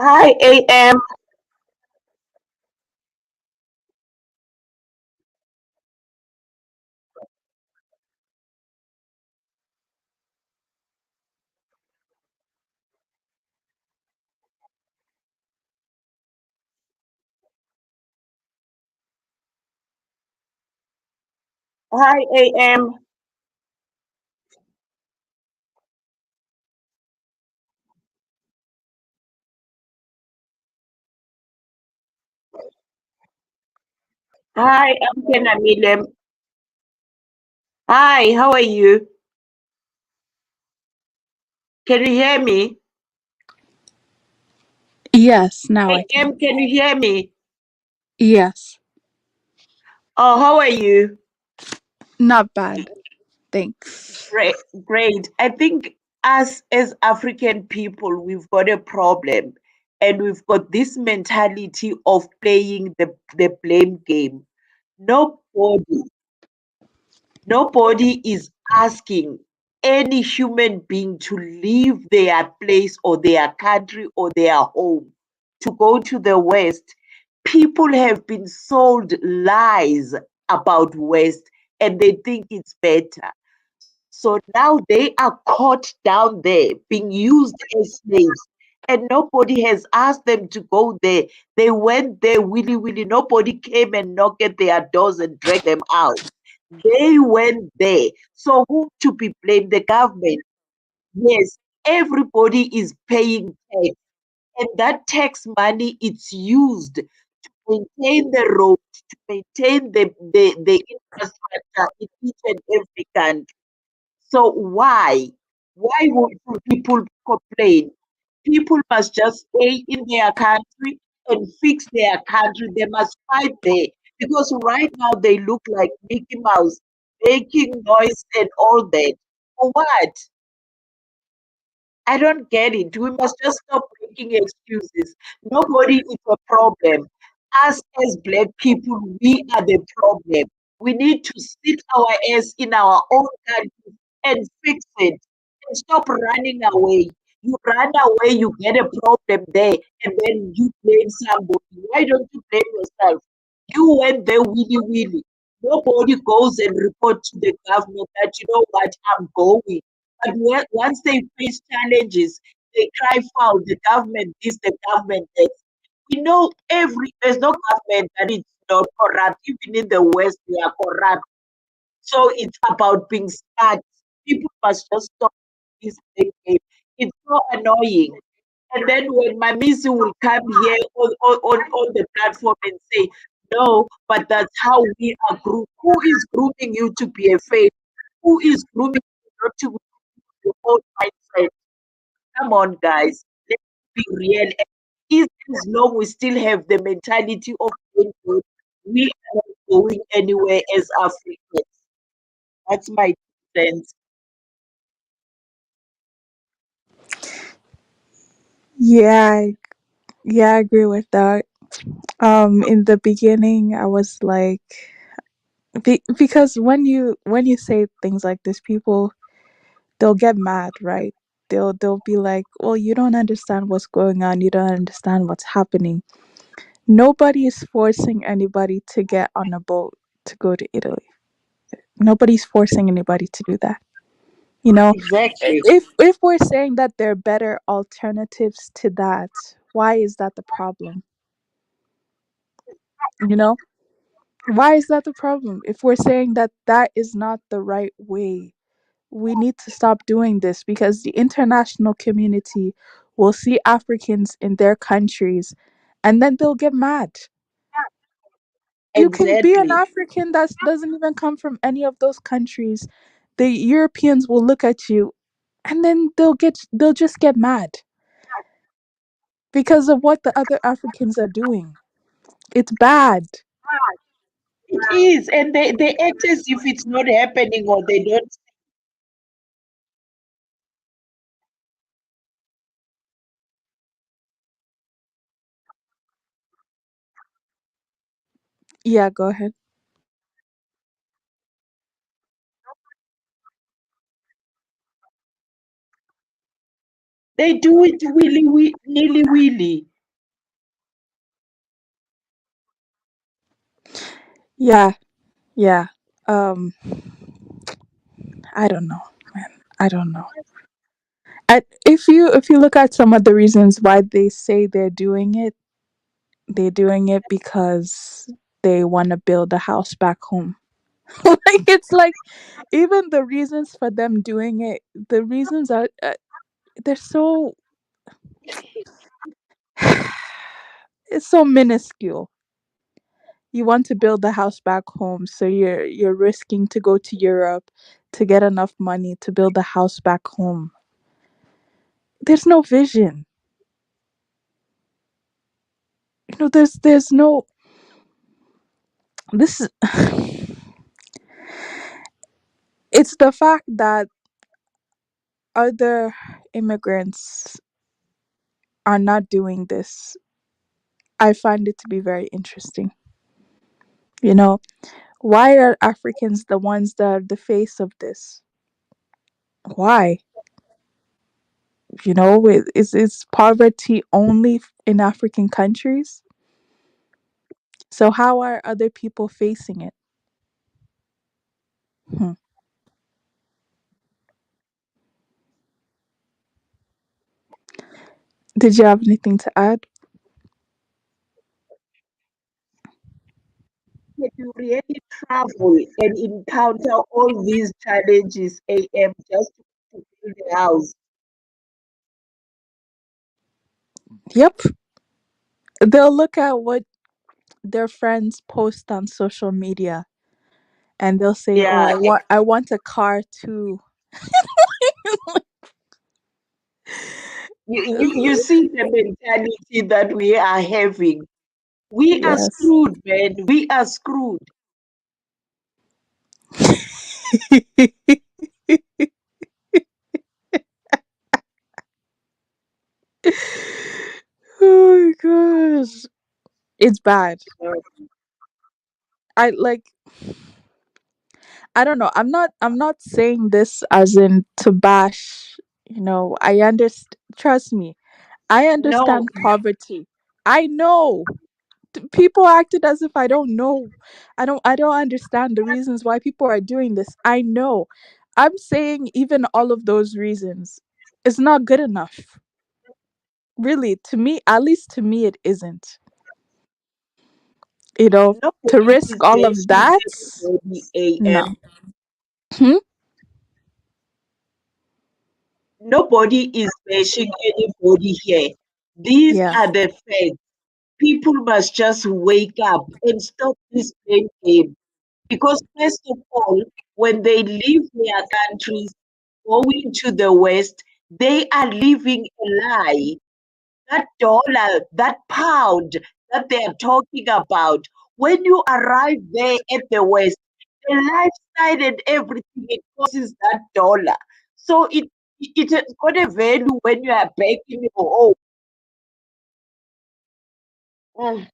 Hi, AM. Hi, AM. Hi, I'm Kenamilem. Hi, how are you? Can you hear me? Yes, now I I can. am. Can you hear me? Yes, Oh, how are you? not bad. Thanks. Great, great. I think us as African people, we've got a problem, and we've got this mentality of playing the blame game. Nobody Nobody is asking any human being to leave their place or their country or their home to go to the West. People have been sold lies about West and they think it's better. So now they are caught down there being used as slaves. And nobody has asked them to go there. They went there willy willy. Nobody came and knocked at their doors and dragged them out. They went there. So who to be blamed? The government. Yes, everybody is paying tax. And that tax money it's used to maintain the roads, to maintain the infrastructure in each and every country. So why? Why would people complain? People must just stay in their country and fix their country. They must fight there because right now they look like Mickey Mouse, making noise and all that. For what? I don't get it. We must just stop making excuses. Nobody is a problem. Us as black people, we are the problem. We need to sit our ass in our own country and fix it and stop running away. You run away, you get a problem there, and then you blame somebody. Why don't you blame yourself? You went there willy willy. Nobody goes and report to the government that you know what I'm going. But once they face challenges, they cry foul. The government this, the government that. We know there's no government that is not corrupt. Even in the West, they are corrupt. So it's about being smart. People must just stop this big game. It's so annoying. And then when my missy will come here on the platform and say, no, but that's how we are grouped. Who is grouping you to be a faith? Who is grooming you not to be your own mindset? Come on, guys. Let's be real. If as long we still have the mentality of being good, we are not going anywhere as Africans. That's my sense. Yeah, yeah, I agree with that. In the beginning, I was like, because when you say things like this, people they'll get mad, right? They'll be like, "Well, you don't understand what's going on. You don't understand what's happening." Nobody is forcing anybody to get on a boat to go to Italy. Nobody's forcing anybody to do that. You know, Exactly. if we're saying that there are better alternatives to that, why is that the problem? You know, why is that the problem? If we're saying that that is not the right way, we need to stop doing this because the international community will see Africans in their countries and then they'll get mad. You can be an Exactly. African that doesn't even come from any of those countries. The Europeans will look at you and then they'll just get mad because of what the other Africans are doing. It's bad. It is. And they act as if it's not happening or they don't. Yeah, go ahead. They do it nilly willy. Yeah, yeah. Um I don't know, man. I don't know. If you look at some of the reasons why they say they're doing it because they want to build a house back home. Like it's like even the reasons for them doing it, the reasons are they're so it's so minuscule. You want to build the house back home, so you're risking to go to Europe to get enough money to build the house back home. There's no vision. There's no this is it's the fact that other immigrants are not doing this. I find it to be very interesting. You know, why are Africans the ones that are the face of this? Why? Is poverty only in African countries? So how are other people facing it? Hmm. Did you have anything to add? If you really travel and encounter all these challenges, AM, just to build a house. Yep. They'll look at what their friends post on social media and they'll say, "Oh, Yeah, I want a car too." you see the mentality that we are having. We are Yes. screwed, man. We are screwed. Oh my gosh. It's bad. I like I don't know. I'm not saying this as in to bash, I understand, trust me. I No, understand poverty. I know. People acted as if I don't know. I don't understand the reasons why people are doing this. I know. I'm saying even all of those reasons is not good enough. Really, to me, at least to me it isn't. To nobody risk is all of bashing that? anybody, No. AM. Hmm? Nobody is bashing anybody here. These Yeah. are the facts. People must just wake up and stop this blame game. Because first of all, when they leave their countries, going to the West, they are living a lie. That dollar, that pound that they are talking about, when you arrive there at the West, the lifestyle and everything, it costs that dollar. So it has got a value when you are back in your home. Mm.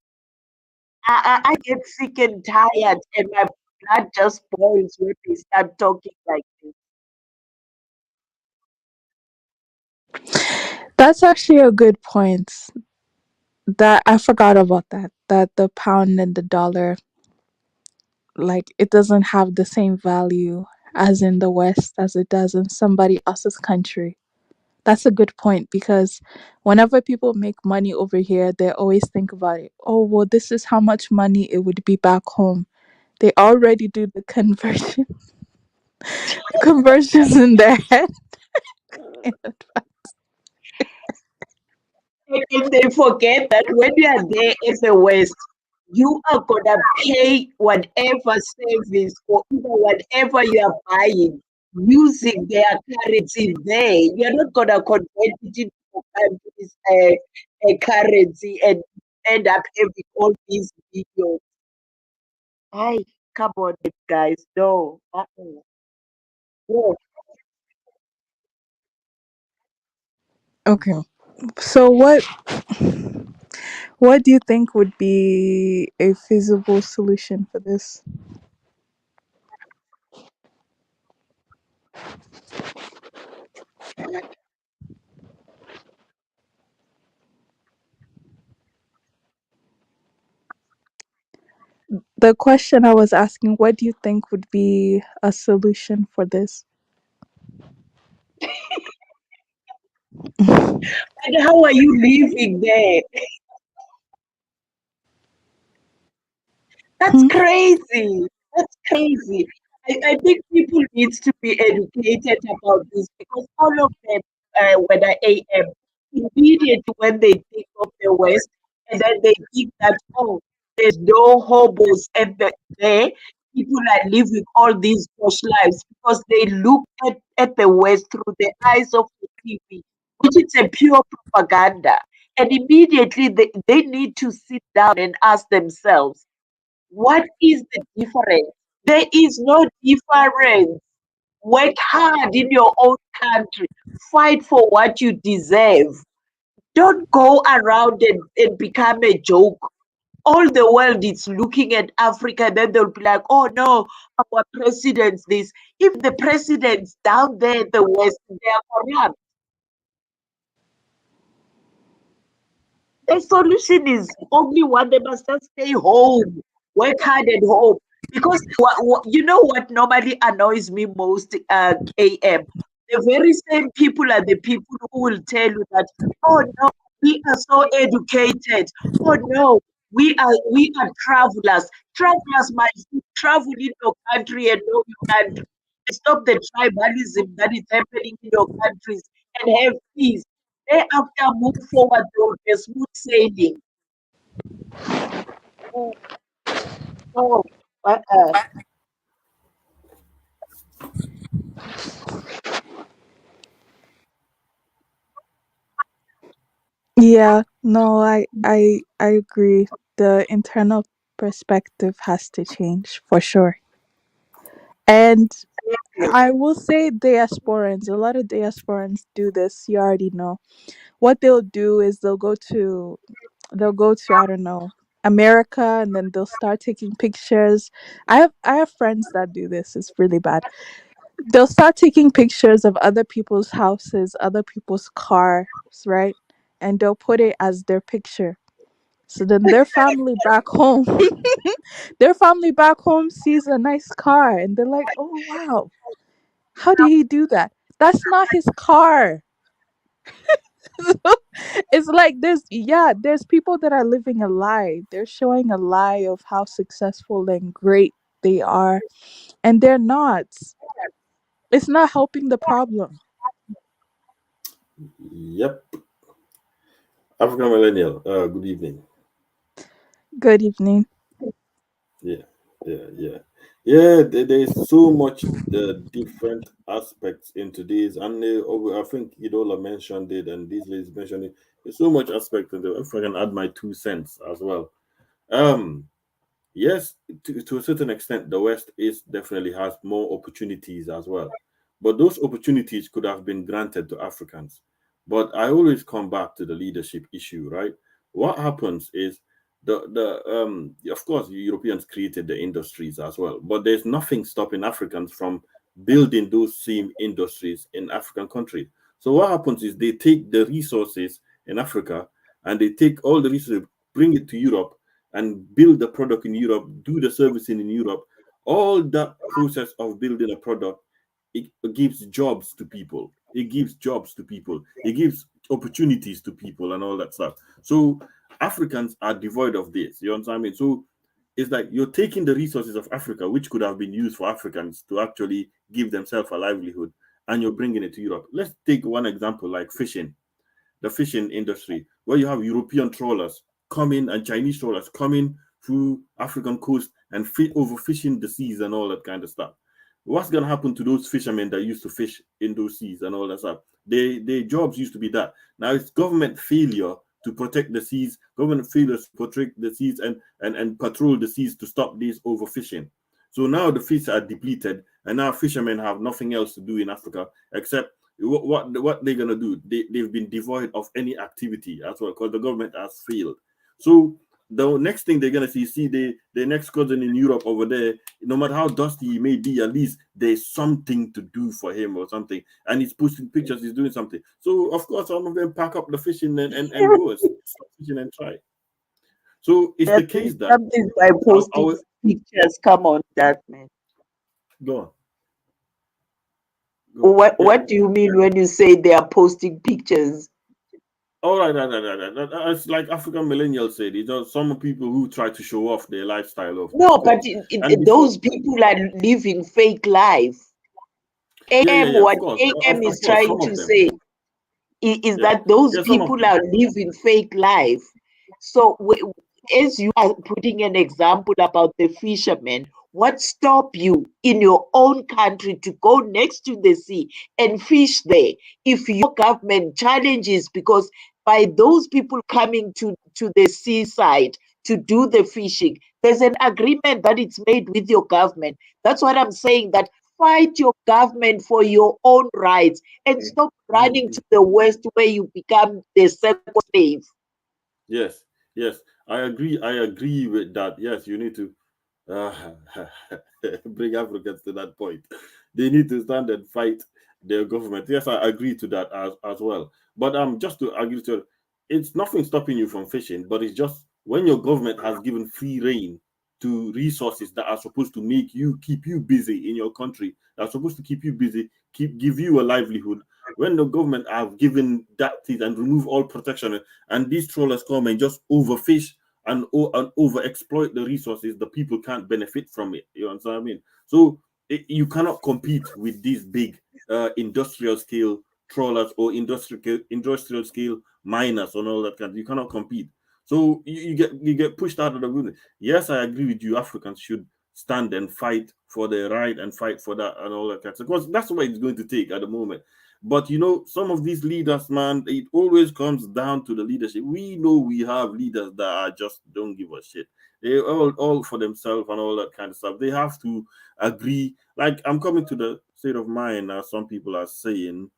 I get sick and tired, and my blood just boils when they start talking like this. That's actually a good point. That I forgot about that. That the pound and the dollar, like, it doesn't have the same value as in the West as it does in somebody else's country. That's a good point because whenever people make money over here, they always think about it. Oh, well, this is how much money it would be back home. They already do the conversions in their head. And they forget that when you are there in the West, you are gonna pay whatever service or even whatever you are buying using their currency there. You're not gonna convert it into your country's a currency and end up having all these videos. Hi, come on, guys. No. Uh-uh. No. Okay. So what do you think would be a feasible solution for this? The question I was asking, what do you think would be a solution for this? And how are you living there? That's Hmm? crazy. That's crazy. I think people needs to be educated about this because all of them, whether AM, immediately when they think of the West, and then they think that, oh, there's no hobos there. People are living all these posh lives because they look at the West through the eyes of the TV, which is a pure propaganda. And immediately they need to sit down and ask themselves, what is the difference? There is no difference. Work hard in your own country. Fight for what you deserve. Don't go around and become a joke. All the world is looking at Africa, then they'll be like, oh no, our president's this. If the president's down there in the West, they are corrupt. The solution is only one. They must just stay home, work hard at home. Because you know what normally annoys me most, KM? The very same people are the people who will tell you that, oh no, we are so educated. Oh no, we are travelers. Travelers must travel in your country and know your country. Stop the tribalism that is happening in your countries and have peace. Thereafter, move forward with smooth sailing. Oh, oh, Yeah, no, I agree. The internal perspective has to change for sure. And I will say diasporans, a lot of diasporans do this, you already know. What they'll do is they'll go to I don't know, America, and then they'll start taking pictures. I have friends that do this. It's really bad. They'll start taking pictures of other people's houses, other people's cars, right? And they'll put it as their picture. So then their family back home, their family back home sees a nice car and they're like, "Oh wow, how did he do that? That's not his car." It's like there's people that are living a lie. They're showing a lie of how successful and great they are, and they're not. It's not helping the problem. Yep. African millennial. Good evening. Good evening. Yeah, yeah. There's so much different aspects into this, and I think Idola mentioned it, and these ladies mentioned it. There's so much aspect into it. If I can add my 2 cents as well. Um, Yes, to a certain extent, the West is definitely has more opportunities as well. But those opportunities could have been granted to Africans. But I always come back to the leadership issue, right? What happens is the of course Europeans created the industries as well, but there's nothing stopping Africans from building those same industries in African countries. So what happens is they take the resources in Africa and they take all the resources, bring it to Europe and build the product in Europe, do the servicing in Europe, all that process of building a product, it gives jobs to people. It gives jobs to people. It gives opportunities to people and all that stuff. So Africans are devoid of this. You understand me? So it's like you're taking the resources of Africa, which could have been used for Africans to actually give themselves a livelihood, and you're bringing it to Europe. Let's take one example like fishing, the fishing industry, where you have European trawlers coming and Chinese trawlers coming through African coast and overfishing the seas and all that kind of stuff. What's going to happen to those fishermen that used to fish in those seas and all that stuff? Their jobs used to be that. Now it's government failure to protect the seas, government failure to protect the seas and patrol the seas to stop this overfishing. So now the fish are depleted, and now fishermen have nothing else to do in Africa except what they're gonna do. They've been devoid of any activity as well because the government has failed. So the next thing they're gonna see the next cousin in Europe over there, no matter how dusty he may be, at least there's something to do for him or something, and he's posting pictures, he's doing something. So of course some of them pack up the fishing and go and start fishing and try. So it's the case that something by posting pictures. Come on, that man. go on. What do you mean when you say they are posting pictures? All right. It's like African millennials said. It's just some people who try to show off their lifestyle, of No, but course. And before, those people are living fake life. yeah, of What course, AM of is course, trying some to of them, say is yeah, that those some of people them, are living fake life. So as you are putting an example about the fishermen, what stop you in your own country to go next to the sea and fish there if your government challenges? Because by those people coming to the seaside to do the fishing, there's an agreement that it's made with your government. That's what I'm saying, that fight your government for your own rights and stop running to the West where you become the second slave. Yes, yes, I agree. I agree with that. Yes, you need to uh, bring Africans to that point. They need to stand and fight their government. Yes, I agree to that as well. But just to agree to it, it's nothing stopping you from fishing, but it's just when your government has given free reign to resources that are supposed to make you keep you busy in your country, that are supposed to keep you busy, give you a livelihood. When the government have given that thing and remove all protection, and these trawlers come and just overfish and over exploit the resources, the people can't benefit from it. You understand what I mean? So you cannot compete with these big industrial scale trawlers or industrial scale miners and all that kind. You cannot compete. So you get pushed out of the wilderness. Yes, I agree with you. Africans should stand and fight for their right and fight for that and all that kind of stuff. Because that's what it's going to take at the moment. But some of these leaders, man, it always comes down to the leadership. We know we have leaders that are just don't give a shit. They all for themselves and all that kind of stuff. They have to agree. Like I'm coming to the state of mind now. Some people are saying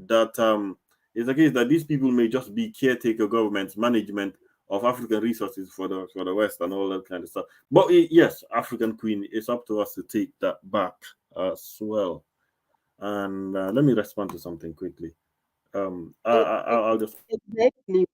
that it's the case that these people may just be caretaker governments, management of African resources for the West and all that kind of stuff. But yes, African Queen, it's up to us to take that back as well. And let me respond to something quickly. I'll just Exactly,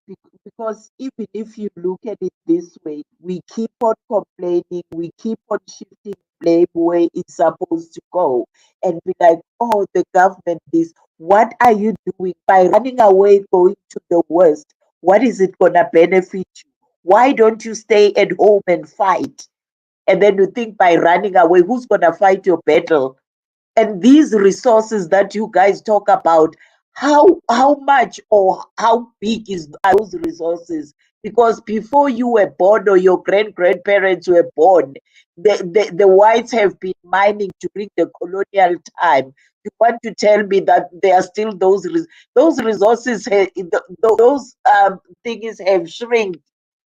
because even if you look at it this way, we keep on complaining, we keep on shifting blame where it's supposed to go, and be like, oh, the government this. What are you doing by running away, going to the West? What is it gonna benefit you? Why don't you stay at home and fight? And then you think by running away, who's gonna fight your battle? And these resources that you guys talk about, how much or how big are those resources? Because before you were born or your grandparents were born, the whites have been mining during the colonial time. You want to tell me that there are still those resources, those things have shrunk.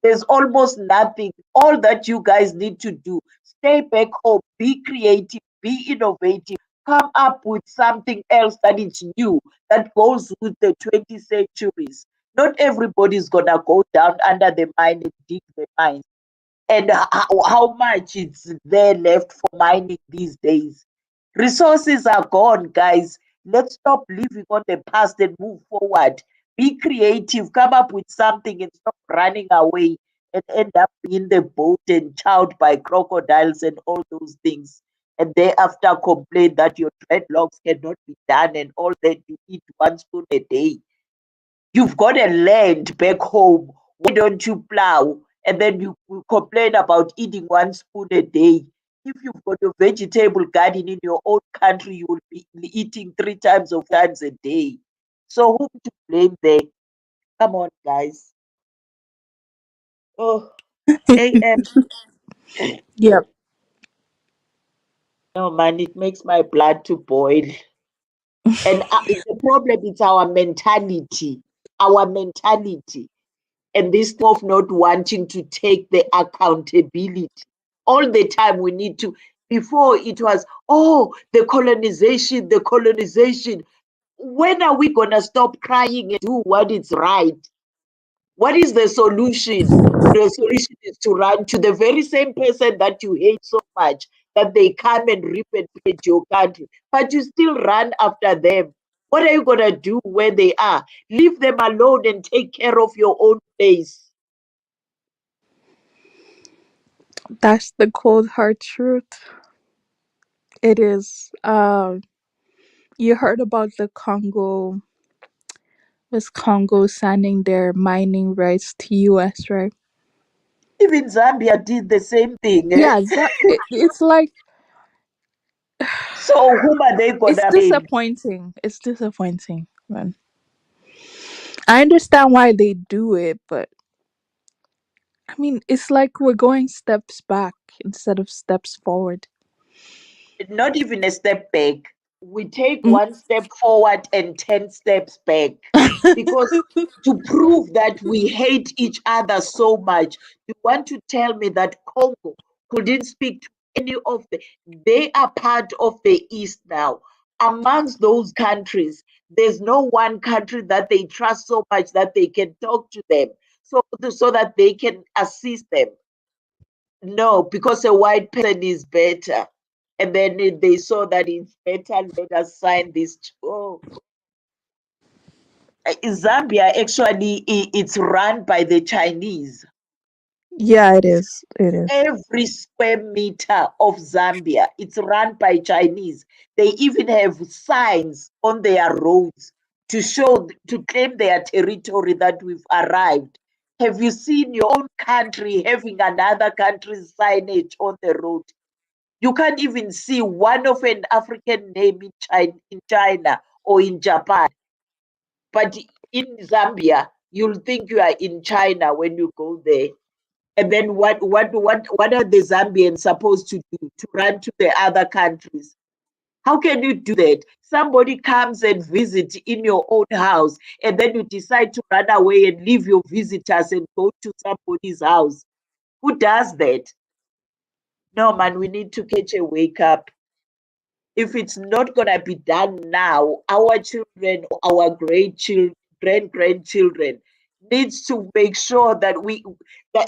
There's almost nothing. All that you guys need to do, stay back home, be creative, be innovative, come up with something else that is new, that goes with the 20th centuries. Not everybody's gonna go down under the mine and dig the mine. And how much is there left for mining these days? Resources are gone, guys. Let's stop living on the past and move forward. Be creative, come up with something and stop running away and end up in the boat and chowed by crocodiles and all those things. And thereafter complain that your dreadlocks cannot be done and all that, you eat one spoon a day. You've got a land back home. Why don't you plow? And then you complain about eating one spoon a day. If you've got a vegetable garden in your own country, you will be eating 3 times a day. So who to blame there? Come on, guys. Oh, AM. Yep. No, man, it makes my blood to boil. And the problem is our mentality. Our mentality. And this thing of not wanting to take the accountability. All the time we need to, before it was, oh, the colonization. When are we going to stop crying and do what is right? What is the solution? The solution is to run to the very same person that you hate so much, that they come and rip and pillage your country, but you still run after them. What are you going to do where they are? Leave them alone and take care of your own place. That's the cold hard truth. It is. You heard about the Congo, was Congo signing their mining rights to US, right? Even Zambia did the same thing. Yeah, it's like So whom are they it's gonna blame? disappointing. It's disappointing, man. I understand why they do it, but. I mean, it's like we're going steps back instead of steps forward. Not even a step back. We take Mm. one step forward and 10 steps back. Because to prove that we hate each other so much, you want to tell me that Congo couldn't speak to any of they are part of the East now. Amongst those countries, there's no one country that they trust so much that they can talk to them so that they can assist them. No, because a white person is better. And then they saw that it's better, let us sign this. Oh, Zambia actually it's run by the Chinese. Yeah, it is. It is. Every square meter of Zambia, it's run by Chinese. They even have signs on their roads to show, to claim their territory that we've arrived. Have you seen your own country having another country's signage on the road? You can't even see one of an African name in China or in Japan. But in Zambia, you'll think you are in China when you go there. And then what are the Zambians supposed to do to run to the other countries? How can you do that? Somebody comes and visits in your own house, and then you decide to run away and leave your visitors and go to somebody's house. Who does that? No, man, we need to catch a wake up. If it's not going to be done now, our children or our grand grandchildren needs to make sure that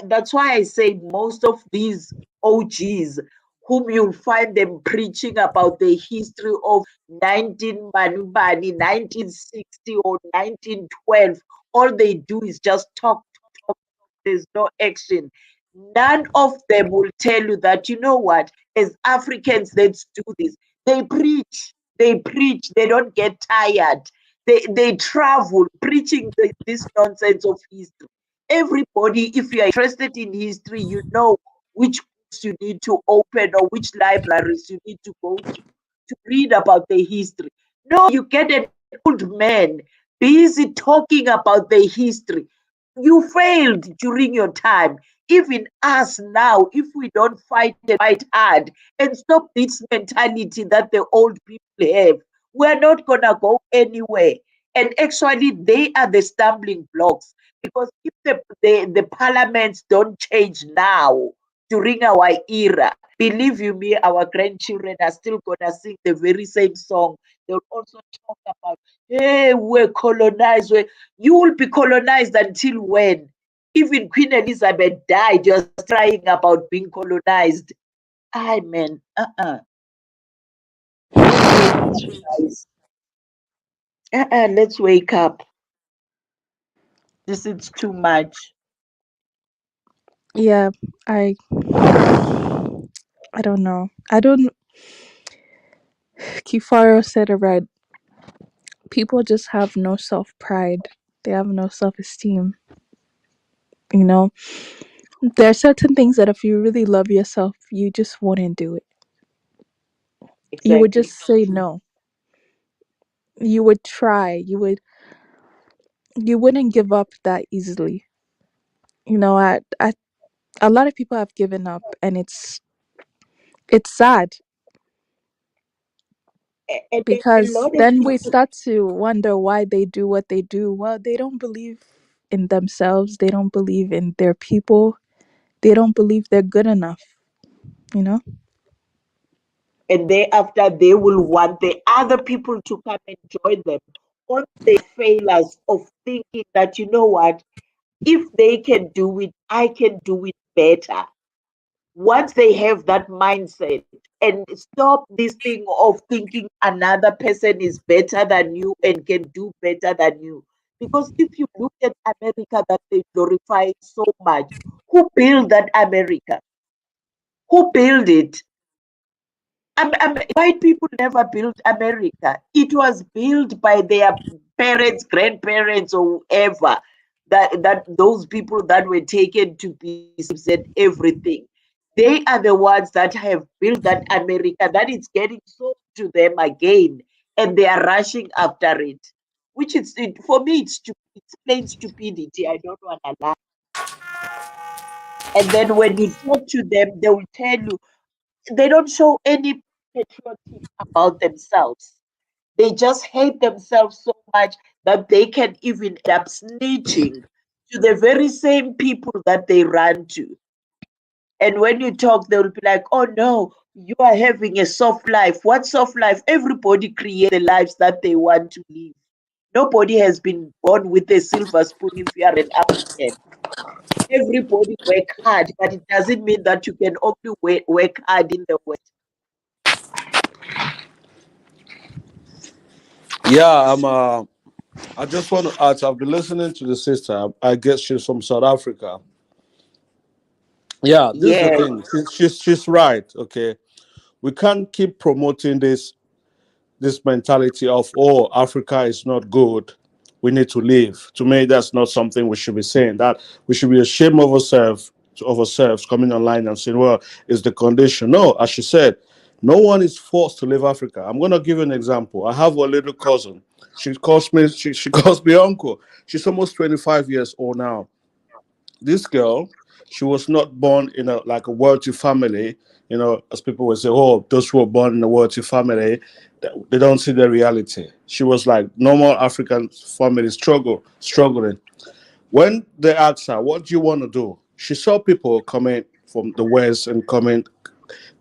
that's why I say most of these OGs whom you'll find them preaching about the history of 1960 or 1912, all they do is just talk, talk, there's no action. None of them will tell you that, you know what, as Africans, let's do this. They preach, they don't get tired. They travel preaching this nonsense of history. Everybody, if you are interested in history, you know which books you need to open or which libraries you need to go to read about the history. No, you get an old man busy talking about the history. You failed during your time. Even us now, if we don't fight and fight hard and stop this mentality that the old people have, we're not going to go anywhere. And actually, they are the stumbling blocks because if the parliaments don't change now during our era, believe you me, our grandchildren are still going to sing the very same song. They'll also talk about, hey, we're colonized. You will be colonized until when? Even Queen Elizabeth died, you're crying about being colonized. I man, let's wake up, guys. Let's wake up. This is too much. Yeah, I I don't know. I don't Kifaro said it right. People just have no self pride. They have no self esteem. You know, there are certain things that if you really love yourself, you just wouldn't do it. You would Exactly. just say no. You would try. You wouldn't give up that easily. You know, a lot of people have given up, and it's sad And a because lot of then we people, start to wonder why they do what they do. Well, they don't believe in themselves. They don't believe in their people. They don't believe they're good enough. You know. and thereafter they will want the other people to come and join them on their failures of thinking that, you know what, if they can do it, I can do it better. Once they have that mindset and stop this thing of thinking another person is better than you and can do better than you. Because if you look at America that they glorify so much, who built that America? Who built it? White people never built America. It was built by their parents, grandparents, or whoever. That those people that were taken to be slaves and everything. They are the ones that have built that America that is getting sold to them again, and they are rushing after it. Which for me, it's plain stupidity. I don't want to lie. And then when you talk to them, they will tell you they don't show any patriotism about themselves. They just hate themselves so much that they can even end up snitching to the very same people that they run to. And when you talk, they will be like, oh no, you are having a soft life. What soft life? Everybody creates the lives that they want to live. Nobody has been born with a silver spoon if you are an African. Everybody work hard, but it doesn't mean that you can only work hard in the West. Yeah, I just want to add. I've been listening to the sister. I guess she's from South Africa. Yeah, this is the Yeah. thing. She's right. Okay, we can't keep promoting this mentality of, oh, Africa is not good, we need to leave. To me, that's not something we should be saying. That we should be ashamed of ourselves coming online and saying, well, it's the condition. No, as she said, no one is forced to leave Africa. I'm going to give you an example. I have a little cousin. She calls me uncle. She's almost 25 years old now. This girl, she was not born in a like a wealthy family. You know, as people would say, oh, those who are born in a wealthy family, they don't see the reality. She was like normal African family struggling. When they asked her, what do you want to do? She saw people coming from the West and coming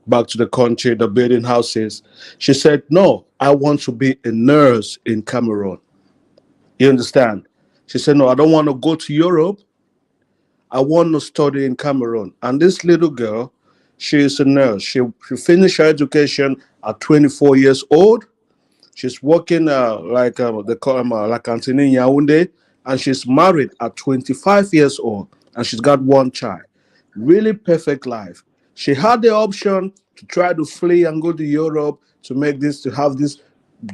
back to the country, the building houses. She said, no, I want to be a nurse in Cameroon. You understand? She said, no, I don't want to go to Europe. I want to study in Cameroon. And this little girl, she is a nurse. She finished her education at 24 years old. She's working like they call them like Antony in Yaoundé, and she's married at 25 years old, and she's got one child. Really perfect life. She had the option to try to flee and go to Europe to have this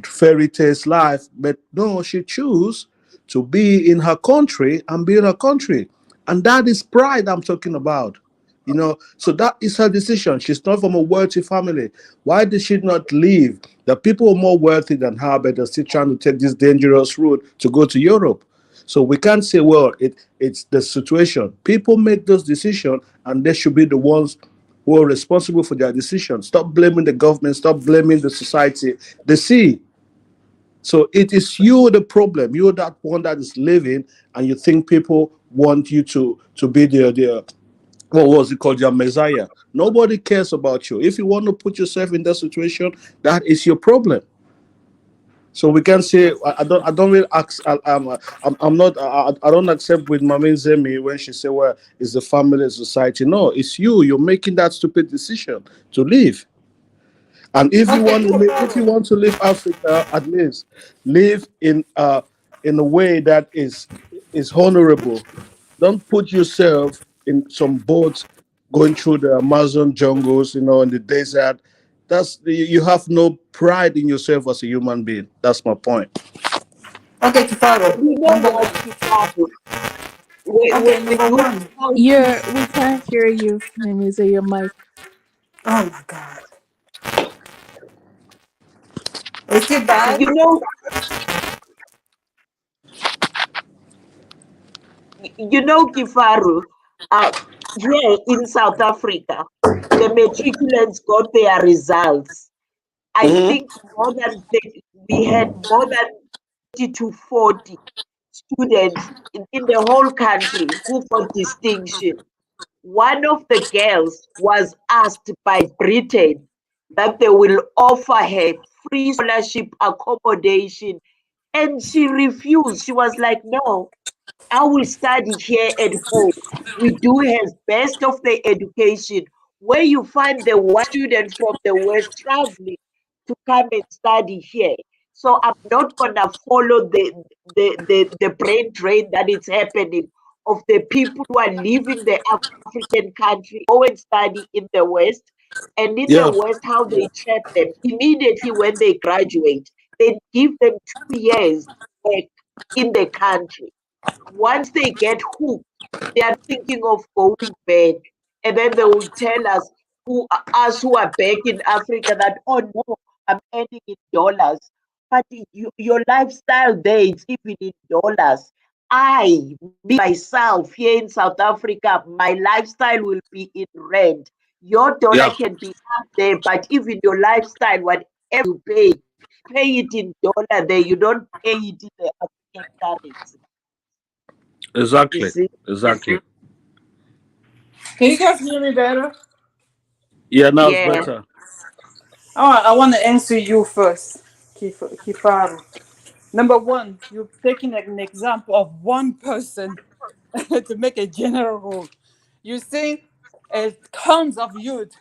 fairy tale life, but no, she chose to be in her country and be in her country, and that is pride I'm talking about. You know, so that is her decision. She's not from a wealthy family. Why did she not leave? The people are more wealthy than her, but they're still trying to take this dangerous route to go to Europe. So we can't say, well, it's the situation. People make those decisions, and they should be the ones who are responsible for their decisions. Stop blaming the government. Stop blaming the society. They see. So it is you the problem. You're that one that is living, and you think people want you to be their what was it called, your messiah. Nobody cares about you. If you want to put yourself in that situation, that is your problem. So we can say I don't really ask. I'm not. I don't accept with Mami Zemi when she say, "Well, it's the family, society." No, it's you. You're making that stupid decision to leave. And if you want to live, if you want to leave Africa, at least live in a way that is honorable. Don't put yourself in some boats going through the Amazon jungles, in the desert. You have no pride in yourself as a human being. That's my point. Okay, Kifaro. You know what, Chicago? Okay, When number you one. We can't hear you. Maybe it's your mic. Oh my God. Is it bad? you know Kifaru, uh, here in South Africa, the matriculants got their results. I Mhm. think we had more than 30 to 40 students in the whole country who got distinction. One of the girls was asked by Britain that they will offer her free scholarship accommodation, and she refused. She was like, no, I will study here at home. We do have best of the education where you find the one student from the West traveling to come and study here. So I'm not gonna follow the brain drain that is happening of the people who are leaving the African country, go and study in the West. And in the Yeah. West, how they trap them immediately when they graduate, they give them 2 years back in the country. Once they get hooked, they are thinking of going back. And then they will tell us who are back in Africa that, oh no, I'm earning in dollars. But your lifestyle there is even in dollars. me myself here in South Africa, my lifestyle will be in rand. Your dollar Yeah, can be up there, but even your lifestyle, whatever you pay it in dollar there. You don't pay it in the African currency. You exactly, see? exactly. Can you guys hear me better? Yeah, now it's Yeah. better. All right, I want to answer you first, Kifaru. Number one, you're taking an example of one person to make a general rule. You see, tons of youth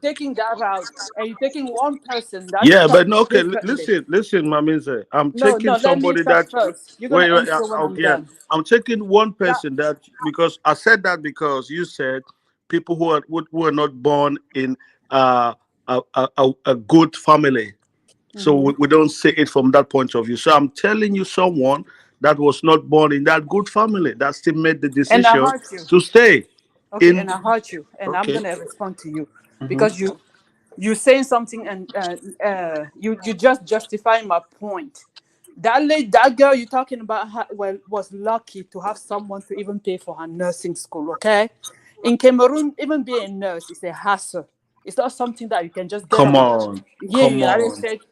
taking that route, and you're taking one person that Yeah, but thought no, okay, differently. listen, Mamize. I'm No, taking no, let me somebody talk that first. You're gonna wait, answer when I'm yeah, done. I'm taking one That person that because I said that because you said people who are not born in uh, a good family, so hmm we don't see it from that point of view. So I'm telling you, someone that was not born in that good family that still made the and I decision heard you. to stay Okay, in. and I heard you, and I'm Okay. gonna respond to you Hmm. because you saying something, and you just justifying my point. That girl you're talking about well, was lucky to have someone to even pay for her nursing school. Okay, in Cameroon, even being a nurse is a hassle. It's not something that you can just get Come on. on, Yeah, come United on, States.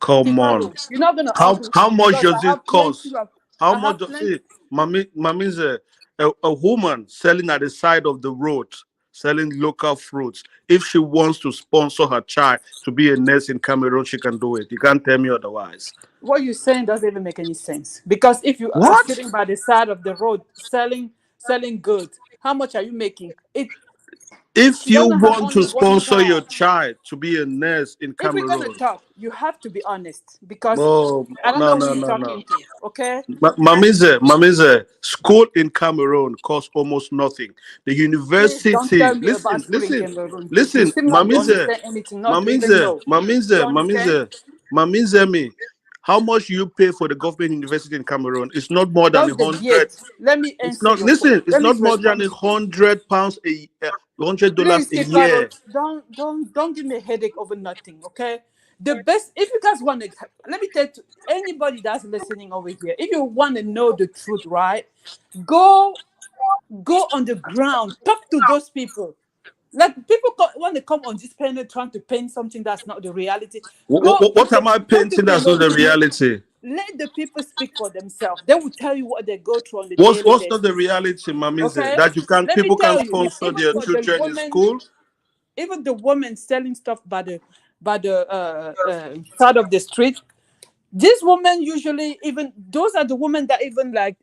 come on. Kifaru, you're not gonna How argue with how me much because does it cost? How I much have does plenty. it? Mami's a woman selling at the side of the road, selling local fruits. If she wants to sponsor her child to be a nurse in Cameroon, she can do it. You can't tell me otherwise. What you're saying doesn't even make any sense because if you are What? sitting by the side of the road selling goods, how much are you making? If She you doesn't have want to only one sponsor your job. child to be a nurse in If we're gonna Cameroon, talk, you have to be honest because oh I don't no know who no you're no no. talking to. Okay, Mamize, school in Cameroon costs almost nothing. The please don't tell university, me about listen, school in listen, Cameroon. You listen, seem not to Mamize, understand anything, not to even Mamize, know. You Mamize, understand? Mamize, Mamize me. How much you pay for the government university in Cameroon? It's not more than a Don't hundred. deviate. Let me It's answer not. your question. Listen, it's Let me not more than respond a to you. £100 $100 Please, a Kifaro, year. don't give me a headache over nothing, okay? The best, if you guys want to, let me tell you, anybody that's listening over here, if you want to know the truth, right? Go, go on the ground, talk to those people. Like people want to come on this panel trying to paint something that's not the reality. What am I Go to painting that's not the Cameroon. reality? Let the people speak for themselves. They will tell you what they go through on the daily What's not the basis. reality, Mamize? Okay, That let me people can tell you, sponsor their children in school? even the woman selling stuff by the side of the street. These women usually even those are the women that even like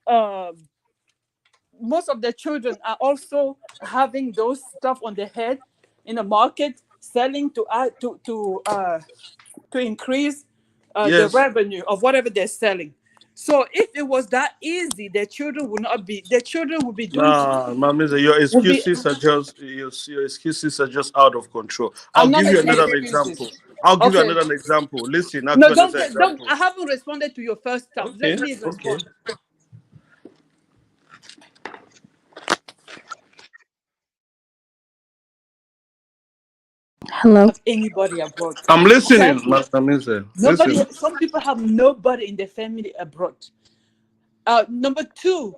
most of the children are also having those stuff on their head in the market, selling to increase the Yes. revenue of whatever they're selling. So if it was that easy, their children would be doing Nah, Mamize, your would be. excuses are just your excuses are just out of control. I'll I'm not give you making another example. excuses. I'll give you Okay. another example. Listen, I'll give No, you another don't. example. I haven't responded to your first stuff. Let Okay, me okay. respond. Hello. Have anybody abroad? I'm Okay. listening, Mamize. Nobody. Listen. Some people have nobody in their family abroad. Number two,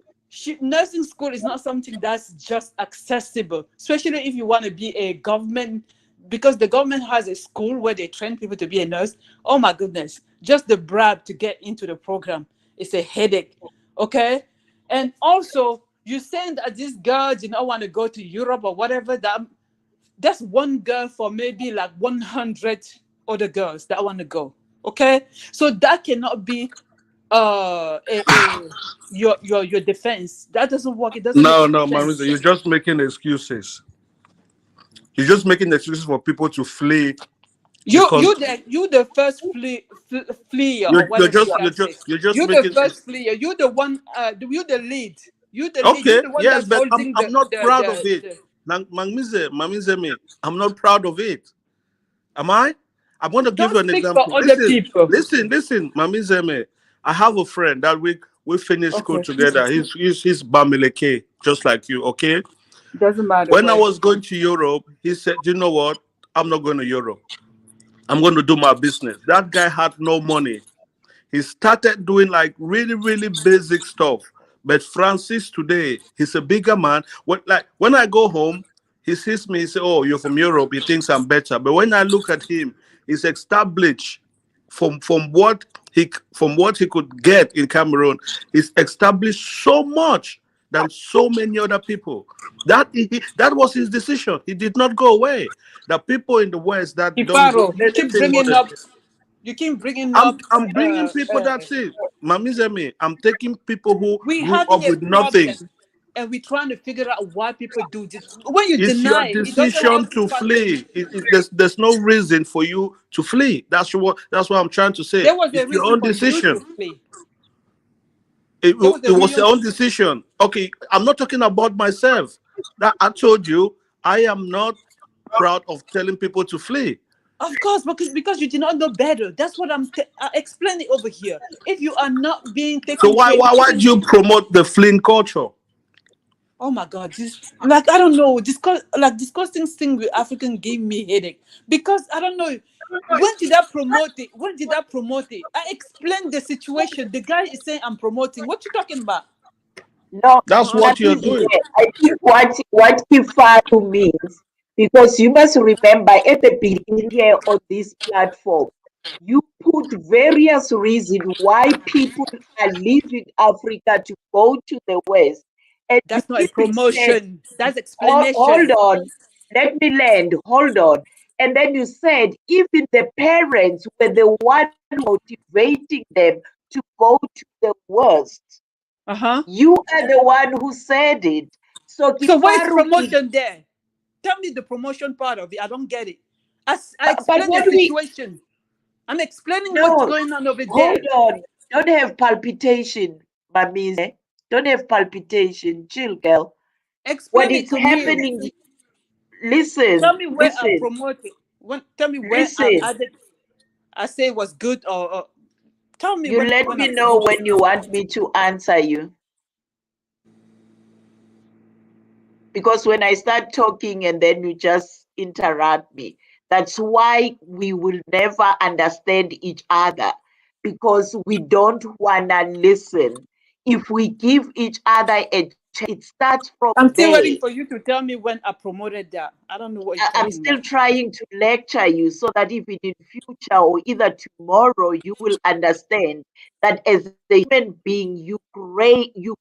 nursing school is not something that's just accessible, especially if you want to be a government, because the government has a school where they train people to be a nurse. Oh my goodness, just the bribe to get into the program is a headache. Okay, and also you saying that these girls, want to go to Europe or whatever. That's one girl for maybe like 100 other girls that want to go. Okay, so that cannot be your defense. That doesn't work. It doesn't make No, any no, Mamize, sense. you're just making excuses. You're just making excuses for people to flee you because you the you the first fleer or you're whatever you just guys say. you're just You the making. first fleer. You the one. You the lead. You the lead. You Okay, the one yes, that's but I'm holding I'm not proud of it. the. Mamize me, I'm not proud of it. Am I? I'm going to give Don't you an speak for example. other Listen, people. listen, Mamize me. I have a friend that we finished school Okay. together. He's Bamileke, just like you. Okay. Doesn't matter, When I bro. was going to Europe, he said, "You know what? I'm not going to Europe. I'm going to do my business." That guy had no money. He started doing like really, really basic stuff. But Francis today, he's a bigger man. When I go home, he sees me, he say, "Oh, you're from Europe." He thinks I'm better. But when I look at him, he's established from what he could get in Cameroon. He's established so much than so many other people. That was his decision. He did not go away. The people in the West that don't do Kifaro, anything more than you keep bringing up. I'm bringing people. That's it, Mamizemi. I'm taking people who We grew having up a with nothing. problem, and we're trying to figure out why people do this. When you It's your deny, it doesn't decision help you to fight them. flee. There's no reason for you to flee. That's what I'm trying to say. There was a It's your reason own for you to decision. flee. It, There was it a was reason. your own decision. Okay, I'm not talking about myself. That I told you, I am not proud of telling people to flee. Of course, because you did not know better. That's what I'm explaining over here. If you are not being So taken why care, why why do you promote the fleeing culture? oh my God, this like I don't know, discussing thing with African gave me headache because I don't know. When did I promote it? When did I promote it? I explained the situation. The guy is saying I'm promoting. What you talking about? No, That's what you're doing. I think what Kifaru means, because you must remember at the beginning here on this platform, you put various reasons why people are leaving Africa to go to the West. And you That's not a even said, promotion. That's hold explanation. on, let me land, hold on. And then you said even the parents were the one motivating them to go to the West. Uh-huh. You are the one who said it. So So where's Kifaru is, promotion there? Tell me the promotion part of it. I don't get it. I but explained the what we, situation. I'm explaining what's no, going on over hold there. on. Don't have palpitation, Mamise. Don't have palpitation. Chill, girl. What Explain it is to me. happening? Tell Listen, me where I listen, promoted. Tell me where I listen. added. I say it was good or tell me You let when I me know promoted. when you want me to answer you. Because when I start talking and then you just interrupt me, that's why we will never understand each other, because we don't want to listen. If we give each other a chance, it starts from I'm still there. waiting for you to tell me when I promoted that. I don't know what you're I'm talking still about. trying to lecture you so that if in future or either tomorrow you will understand that as a human being you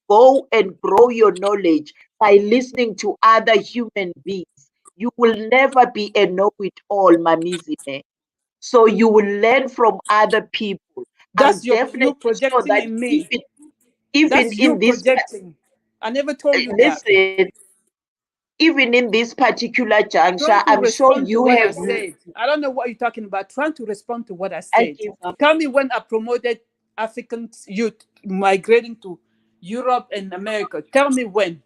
go and grow your knowledge by listening to other human beings. You will never be a know-it-all, Mamizime. So you will learn from other people. I'm That's you definitely sure projecting that in me. even That's you in this projecting. I never told you that. listen, even in this particular juncture, Trying to I'm sure respond to you what I have. said. I don't know what you're talking about. Trying to respond to what I I said. give up. Tell me when I promoted African youth migrating to Europe and America. Tell me when.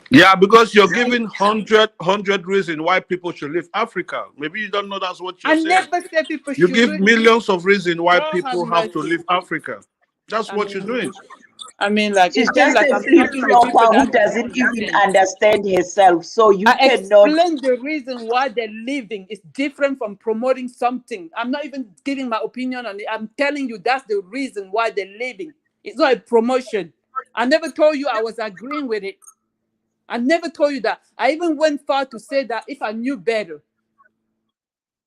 Yeah, because you're giving hundred reasons why people should leave Africa. Maybe you don't know that's what you're I saying. never said people You should. give millions of reasons why Lord have people have to mercy. leave Africa. That's I what you're doing. mean, like She's it seems just like a I'm flip talking with people flopper who that don't doesn't even understand. understand herself. So you I cannot. explained the reason why they're leaving. It's different from promoting something. I'm not even giving my opinion on it. I'm telling you that's the reason why they're leaving. It's not a promotion. I never told you I was agreeing with it. I never told you that. I even went far to say that if I knew better,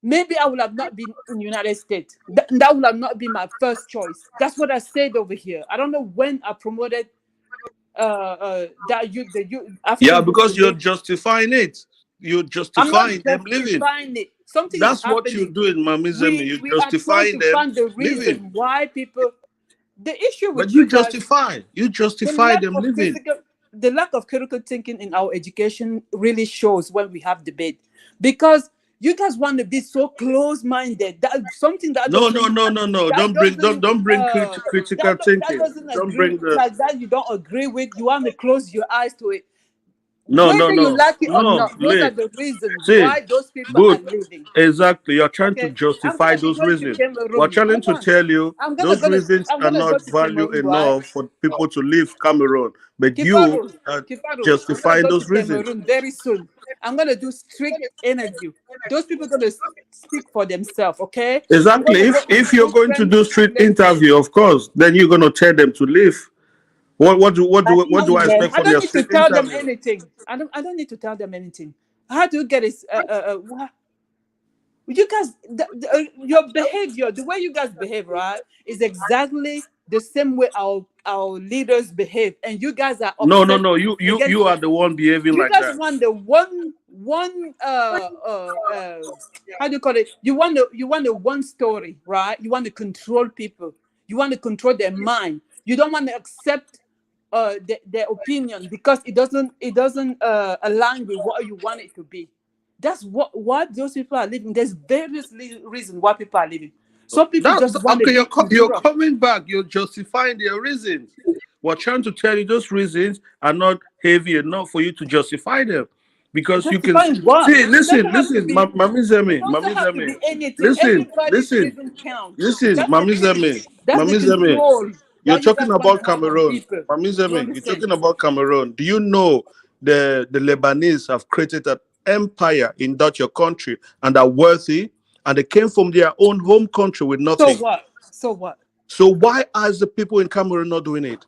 maybe I would have not been in the United States. That would have not been my first choice. That's what I said over here. I don't know when I promoted that the Yeah, African youth to because you're leave. justifying it. You're I'm not justifying them living. justifying it. Something is That's what you're happening. doing, Mamizemi. You're We are trying justifying to them find the living. reason why people. The issue But with you guys, you the justify lack them of living. critical thinking in our education really shows when we have debate, because you guys want to be so close-minded that something that No, doesn't no, no, no, no. that doesn't Don't bring critical that thinking. doesn't Don't agree, bring the like that you don't agree with, you want to close your eyes to it. no, no, Whether you no, like it or no. not, those are Lee. the reasons See, why those people are good. leaving. Exactly. You're trying to Okay, I'm justify gonna be those going to reasons. We're Cameroon. trying Hold to on, tell you those reasons I'm are gonna go not to value Cameroon, right? enough for people to leave Cameroon. But you Kifaru, are Kifaru, I'm gonna justifying go to those reasons. Cameroon very soon. I'm gonna do strict interview. Those people gonna speak for themselves, okay? I'm Exactly. gonna go If in you're going to different do street places. interview, of course, then you're gonna tell them to leave. what do I expect I from don't your need to tell them interview? anything. I don't need to tell them anything. How do you get it? You guys, your behavior, the way you guys behave, right, is exactly the same way our leaders behave, and you guys are No, no, upset no. You against. are the one behaving You like guys that. want the one how do you call it? You want the one story, right? You want to control people. You want to control their mind. You don't want to accept their opinion because it doesn't align with what you want it to be. That's what those people are living. There's various reasons why people are living. Some people just want to Okay. be in You're Europe. coming back. You're justifying their reasons. We're trying to tell you those reasons are not heavy enough for you to justify them, because you can Justifying what? see. It doesn't have to Listen, be. Mami It Zemi, doesn't Mami have to Zemi. be anything. Listen, Everybody's listen, reason counts. listen, That's the Mami thing. Zemi, That's the Mami Zemi. control You're that you talking guys want about to have on Cameroon. people. Mami You Zemi, you're understand? talking about Cameroon. Do you know the Lebanese have created an empire in that your country and are worthy, and they came from their own home country with So nothing. what? So what? So why are the people in Cameroon not doing it?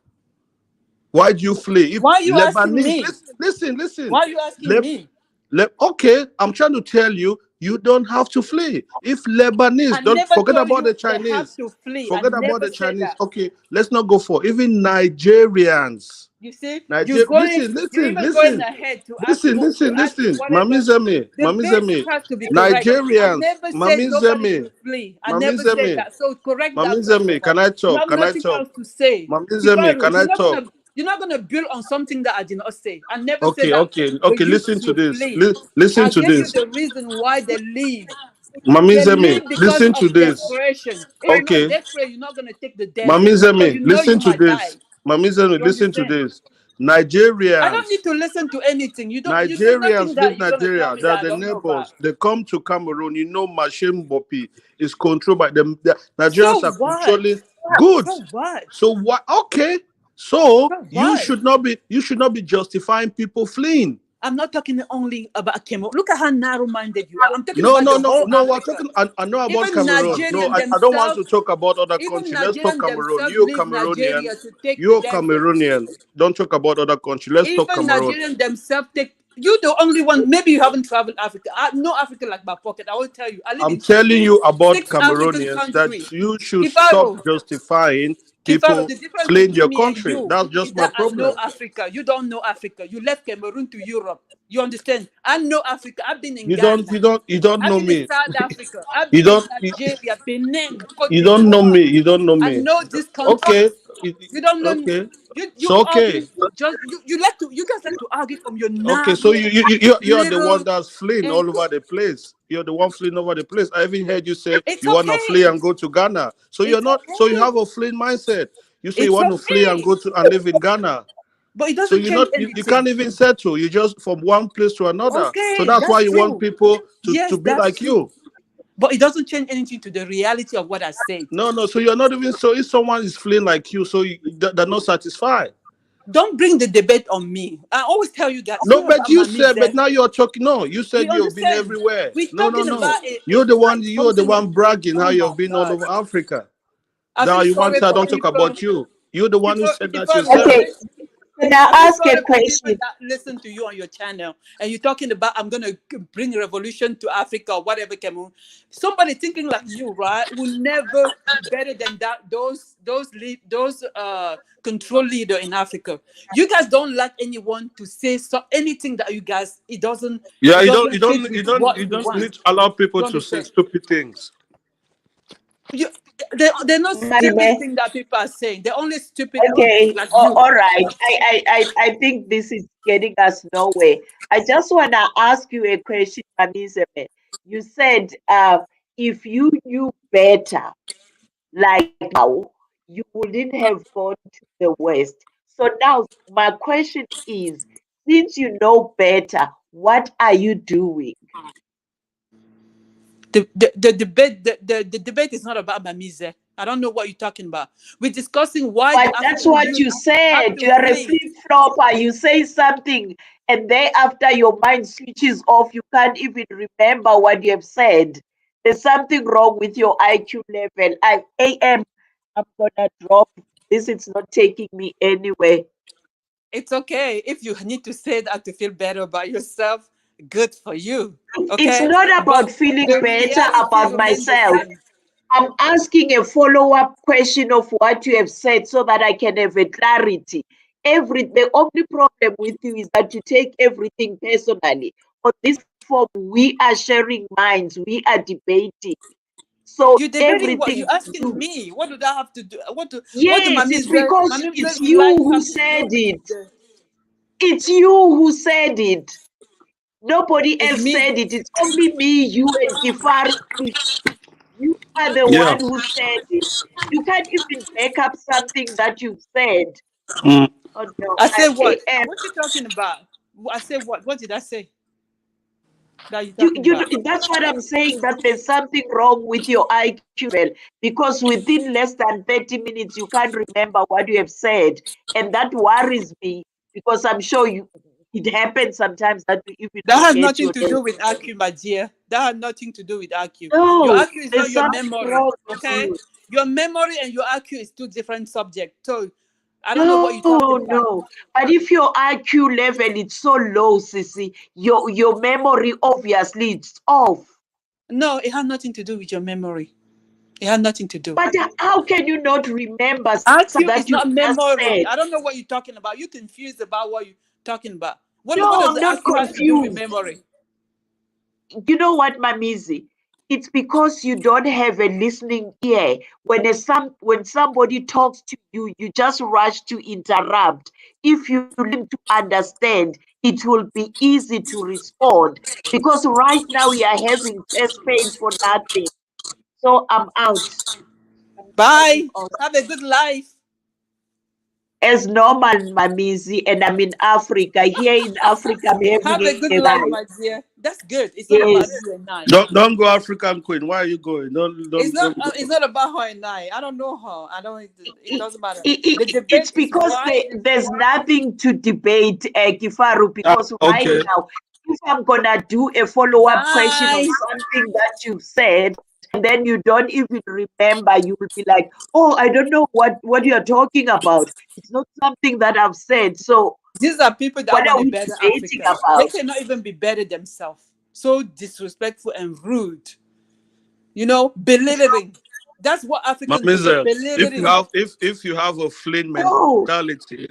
Why do you flee? If Why are you asking Lebanese, me? listen. Why are you asking me? Okay, I'm trying to tell you, you don't have to flee. If I Lebanese, don't never forget told about you the they have Chinese. to flee. I Forget about never the said Chinese. that. Okay, let's not go for even Nigerians. You see, you're Listen, even going listen, ahead to ask more, to ask Mami whatever. Zemi, The Mami basic Zemi, has to be correct. I Nigerians, never said Mami nobody Zemi, should flee. I Mami never said Zemi, that. So correct Mami that first of Zemi, all. can I You talk? have Can I nothing talk? else to say. Mami Zemi, Tifaru, can I talk? you're not gonna build on something that I did not say. I never said Okay, that the okay. youth Listen to should this. flee. Listen I to gave you this. the reason why they leave. Mami They Zemi, leave because listen of to this. desperation. If you're not Okay. desperate, you're not gonna take the Mami desert because Zemi, you know you listen to might this. die. Mami Zemi, You listen to understand? this. I don't need Nigerians, to listen to anything. There's nothing Nigerians that leave you're gonna tell Nigeria. me They are that I the don't know about. neighbors. They come to Cameroon. You know, Machine Bopi is controlled by them. The So Nigerians are what? controlling. Good. So what? So what? Okay. So So what? you should not be justifying people fleeing. I'm not talking only about Cameroon. Look at how narrow-minded you are. I'm talking No, about no, the no, whole no. We're Africa. talking. I know about Even Cameroon. No, Nigerian I don't want to themselves, talk about other even countries. Let's talk Nigerian Cameroon. themselves You leave Cameroonian, Nigeria to take the you desert. Cameroonian. Don't talk about other countries. Let's talk Even Cameroon. Nigerian themselves take. You're the only one. Maybe you haven't traveled Africa. I know Africa like my pocket. I will tell you. I live I'm in telling you about six African Cameroonians that countries. you should stop Kifaro, justifying Kifaro, people the difference fleeing between your me and country. you That's is just my that I know problem. Africa. You don't know Africa. You left Cameroon to Europe. You understand? I know Africa. I've been in Ghana. You don't I've know been in me. South Africa. I've You been in don't you, Nigeria, Benin, Cote you don't know d'Ivoire. me. You don't know I me. know these Okay. countries. You don't know. Okay. You So okay. argue just you guys like to argue from your Okay, so narrow you're the one little that's fleeing and all over the place. You're the one fleeing over the place. I even heard you say it's you want to flee okay. and go to Ghana. So you're It's not. So you okay. have a fleeing mindset. You say you It's want to flee and okay. go to and live in Ghana. But it So doesn't you're change not. You anything. can't even settle. You just from one place to another. So Okay, that's why that's you want true. people to Yes, be that's like true. you. But it doesn't change anything to the reality of what I said. No, no. So you're not even. So if someone is fleeing like you, so they're not satisfied. Don't bring the debate on me. I always tell you guys, it's No, not but about you my said, but music. now you're talking. No, you You said you've been understand? everywhere. We're No, no, talking no. about like You're the something. one bragging how Oh my you've been all God! over Africa. I Now feel you want to sorry say I for don't talk people. about you. You're the one who said that Kifaru, yourself. Okay, can I I feel ask a sorry for people question? that listen to you on your channel and you're talking about I'm gonna bring revolution to Africa or whatever Cameroon. Somebody thinking like you, right, will never be better than that. Those control leader in Africa. You guys don't like anyone to say anything that you guys Yeah, it doesn't fit with what you you don't want. need to allow people You to say understand? stupid things. You, they're not stupid Maribe, thing that people are saying. They're only stupid okay, like you. all right. I think this is getting us nowhere. I just want to ask you a question, Mamiseme. You said if you knew better, like now, you wouldn't have gone to the West. So now my question is, since you know better, what are you doing? The debate is not about Mamize. I don't know what you're talking about. We're discussing why But do that's African what youth you have said. to You are a flee. flip-flopper. You say something, and then after your mind switches off, you can't even remember what you have said. There's something wrong with your IQ level. I'm gonna drop this. It's not taking me anywhere. It's okay. If you need to say that to feel better about yourself, good for you. It's Okay? not about But feeling the better reality about remains the myself. same. I'm asking a follow-up question of what you have said so that I can have a clarity. The only problem with you is that you take everything personally. On this form, we are sharing minds, we are debating. So You debating what everything you to asking you. me? What do I have to do? What do Yes, Mami it's say? because Mami it's says you life who have to said do with it. the It's you who said it. Nobody it's else me. said it. It's only me, you, and Kifari. You are the Yeah. one who said it. You can't even back up something that you've said. Mm. Oh no, I say what? I am. What you talking about? I say what? What did I say that you You, talking you know, about? that's what I'm saying, that there's something wrong with your IQ level, because within less than 30 minutes, you can't remember what you have said. And that worries me, because I'm sure it happens sometimes that you even That has forget nothing your to name. do with IQ, my dear. That has nothing to do with IQ. Your No, IQ is not there's your something memory, wrong with okay? you. Your memory and your IQ is two different subjects. So I don't know what you're No, talking about. no. But if your IQ level is so low, Sissy, your memory obviously it's off. No, it has nothing to do with your memory. It has nothing to do. But how can you not remember something IQ that is you not just memory. said? I don't know what you're talking about. You're confused about what you're talking about. What No, does I'm the not IQ have to do with confused. memory? You know what, Mamizi? It's because you don't have a listening ear. When somebody talks to you, you just rush to interrupt. If you learn to understand, it will be easy to respond. Because right now we are having chest pains for nothing. So I'm out. I'm signing Bye. off. Have a good life. As normal, Mamizi, and I'm in Africa. Here in Africa, I'm Have a having good a life, life. my dear. That's good. It's not about Yes. you and I. Don't go African Queen. Why are you going? It's not. Don't go. It's not about her and I. I don't know her. I don't. It it, doesn't matter. The it's debate is because why. there's nothing to debate, Kifaru, because right Okay. now, if I'm gonna do a follow-up question on Bye. something that you've said, and then you don't even remember, you will be like, oh, I don't know what you're talking about. It's not something that I've said. So These are people that what want are to we better debating Africa. They about? cannot even be better themselves. So disrespectful and rude. You know, belittling. That's what Africans do. They Mamizel, belittling. if you have a fleeing Oh, mentality,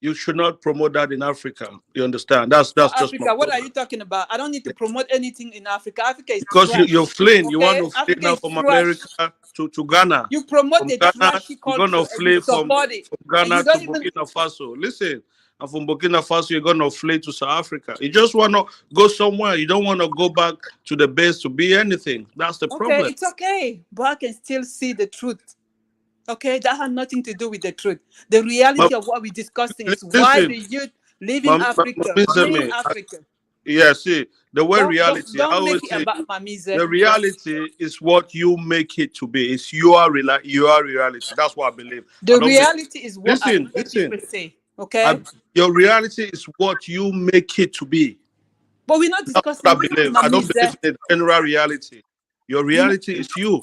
you should not promote that in Africa. You understand? For That's just my Africa, what are problem. you talking about? I don't need to promote anything in Africa. Africa is Because you're trash. fleeing. You want Okay? to flee Africa now is from trash. America to Ghana. You promote From a Ghana, trashy you're culture gonna and you flee support it. from And you Ghana to don't even Burkina Faso. Listen, and from Burkina Faso, you're gonna flee to South Africa. You just wanna go somewhere. You don't wanna go back to the base to be anything. That's the okay, problem. it's okay. But I can still see the truth. Okay, that has nothing to do with the truth. The Ma- reality of what we're discussing is why Listen, the youth leaving Africa, fleeing me. Africa. Yeah, see, the way reality, I Don't always make it say, about Mamize. the reality is what you make it to be. It's your reality. That's what I believe. I The don't believe. reality is what I Listen, hear listen. people say. Okay, Your reality is what you make it to be. but we're not That's what discussing I believe. I don't Mamize. believe in a general reality. Your We're not, reality is you.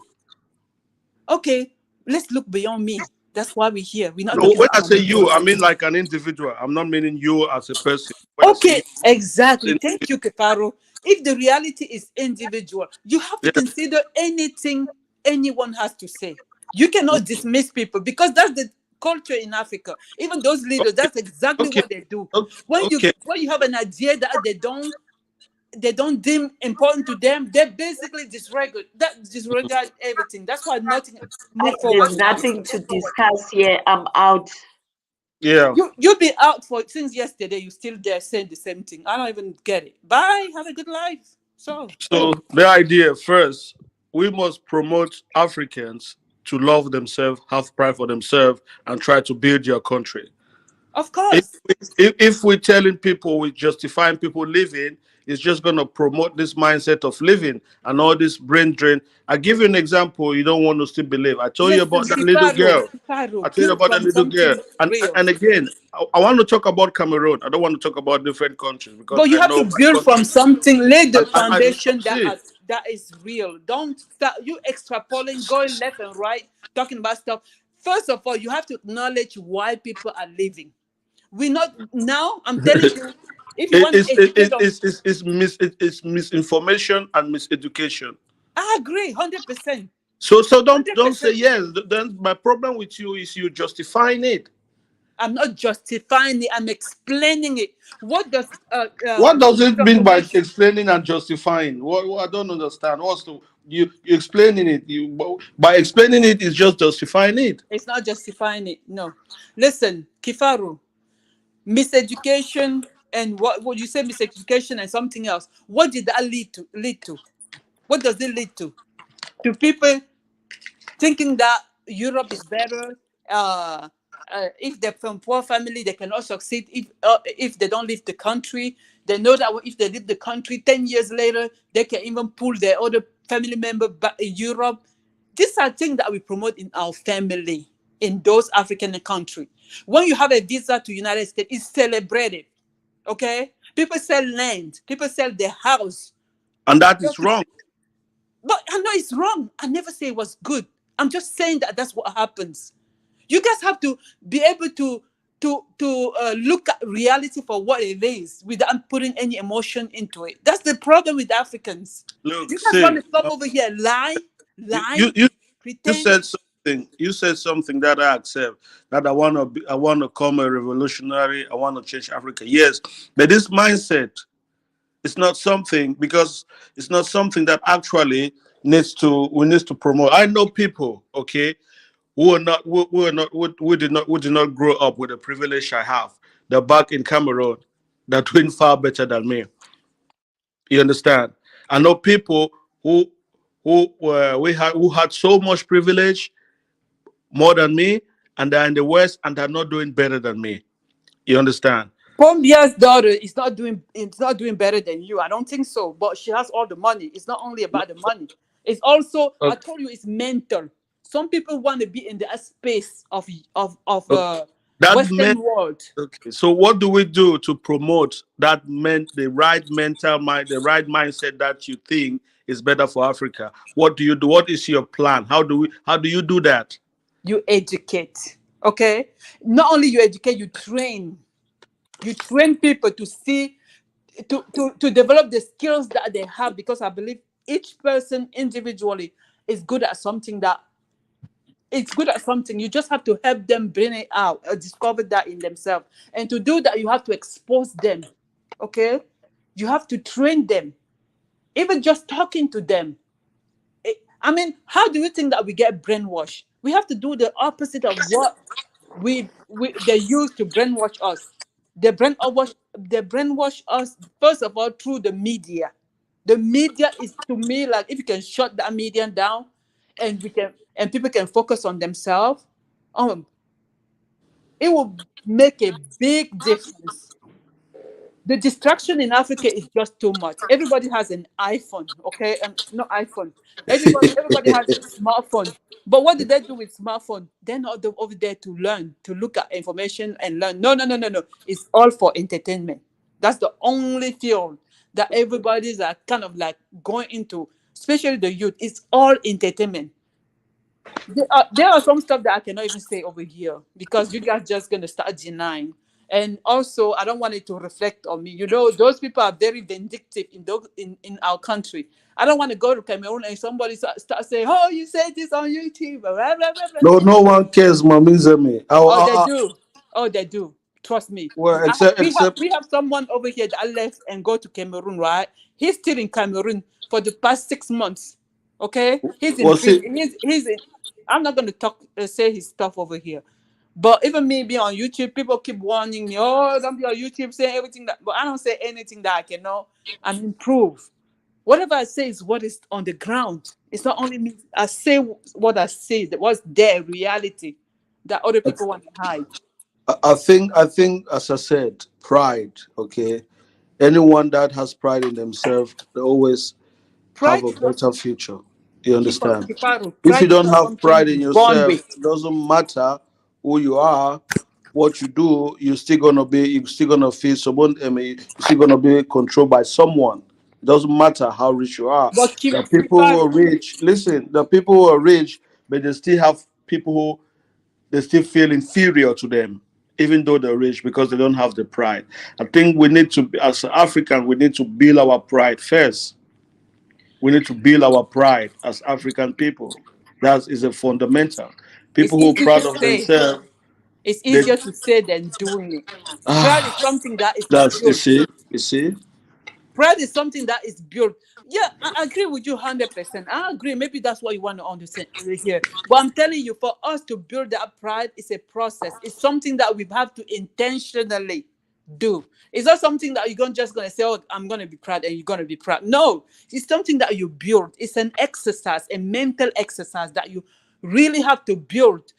okay, let's look beyond me. That's why we're here. We're not No, talking when about I say Mamize. you, I mean like an individual. I'm not meaning you as a person. When I say you, Okay, exactly. I'm Thank you, Keparo. If the reality is individual, you have to saying, consider anything anyone has to say. You cannot dismiss people because that's the culture in Africa. Even those yeah. leaders, that's exactly Okay, what they do. okay, When you okay. when you have an idea that they don't deem important to them, they basically disregard everything. That's why nothing move forward there's in Africa. nothing to discuss here. I'm out. Yeah. You've been out for since yesterday. You still there saying the same thing. I don't even get it. Bye. Have a good life. So So the idea first, we must promote Africans to love themselves, have pride for themselves, and try to build your country. of If, course. if we're telling people, we're justifying people living, it's just going to promote this mindset of living and all this brain drain. I give you an example you don't want to still believe. I told you about Listen, that little Kifaro, girl. I told you build about that from little girl. something And real. and again, I want to talk about Cameroon. I don't want to talk about different countries because But you I have know to my build country. from something, lay the I foundation see. that is real. Don't start you extrapolating, going left and right, talking about stuff. First of all, you have to acknowledge why people are leaving. We not now. I'm telling you, if you want to educate us, It's misinformation and miseducation. I agree, 100%, So don't say 100%. yes. Then my problem with you is you justifying it. I'm not justifying it. I'm explaining it. What does What does it mean by transformation? explaining and justifying? What I don't understand. What's the you explaining it? You by explaining it is just justifying it. It's not justifying it. No, listen, Kifaru, miseducation and what would you say? Miseducation and something else. What did that lead to? Lead to? What does it lead to? To people thinking that Europe is better. If they're from poor family, they cannot succeed. If they don't leave the country, they know that if they leave the country, 10 years later, they can even pull their other family member back in Europe. These are things that we promote in our family in those African countries. When you have a visa to United States, it's celebrated. Okay, people sell land, people sell their house. And that is wrong. But I know it's wrong. I never say it was good. I'm just saying that that's what happens. You guys have to be able to look at reality for what it is without putting any emotion into it. That's the problem with Africans. Look, You guys want see, to come over here, lie, you you you pretend. said something. You said something that I accept. That I want to come a revolutionary. I want to change Africa. Yes, but this mindset is not something because it's not something that actually needs to promote. I know people, okay, who did not grow up with the privilege I have. They're back in Cameroon. They're doing far better than me. You understand? I know people who had so much privilege more than me, and they're in the West and they're not doing better than me. You understand? Pombia's daughter is not doing it's not doing better than you. I don't think so. But she has all the money. It's not only about the money. It's also I Okay. told you it's mental. Some people want to be in the space of Okay. That Western meant world. okay. So what do we do to promote that meant the right mental mind, the right mindset that you think is better for Africa? What do you do? What is your plan? How do you do that? You educate. Okay? Not only you educate, you train. You train people to see to develop the skills that they have because I believe each person individually is good at something that it's good at something. You just have to help them bring it out, discover that in themselves. And to do that, you have to expose them. Okay? You have to train them. Even just talking to them. I mean, how do you think that we get brainwashed? We have to do the opposite of what we they use to brainwash us. They brainwash us first of all through the media. The media is to me like if you can shut that media down and we can and people can focus on themselves, um, it will make a big difference. The distraction in Africa is just too much. Everybody has an iPhone, okay? Not iPhone. Everybody has a smartphone. But what did they do with smartphone? They're not over there to learn, to look at information and learn. No, no, no, no, no. It's all for entertainment. That's the only field that everybody's are kind of like going into, especially the youth. It's all entertainment. There are some stuff that I cannot even say over here because you guys just gonna start denying. And also, I don't want it to reflect on me. You know, those people are very vindictive in our country. I don't want to go to Cameroon and somebody start saying, "Oh, you said this on YouTube." Blah, blah, blah, blah, No, blah. no one cares, Mami Zemi. Oh, they do. Oh, they do. Trust me. Well, We have except we have someone over here that left and go to Cameroon, right? He's still in Cameroon for the past 6 months. Okay, he's in was it prison. He's in. I'm not gonna talk say his stuff over here, but even me being on YouTube, people keep warning me. Oh, don't be on YouTube saying everything that. But I don't say anything that I cannot and improve. Whatever I say is what is on the ground. It's not only me. I say what I say. That was their reality that other people want to hide. I think as I said, pride, okay? Anyone that has pride in themselves, they always have Pride a is not better future. You understand? Kifaru. If you Pride is don't not have something pride you in born yourself, with. it doesn't matter who you are, what you do, you're still gonna feel someone, I mean, you're still gonna be controlled by someone. It doesn't matter how rich you are. But The people who Kifaru, are rich, listen, the people who are rich, but they still have people They still feel inferior to them, even though they're rich, because they don't have the pride. I think we need to, as African, we need to build our pride first. We need to build our pride as African people. That is a fundamental. It's People who are easy to proud of say. themselves, It's they easier to say than doing it. Pride is ah, something that is that's built. you see. Pride is something that is built. Yeah, I agree with you 100%. I agree. Maybe that's what you want to understand here. But I'm telling you, for us to build that pride, it's a process. It's something that we have to intentionally do. It's not something that you're just gonna say, "Oh, I'm gonna be proud," and you're gonna be proud. No, it's something that you build. It's an exercise, a mental exercise that you really have to build,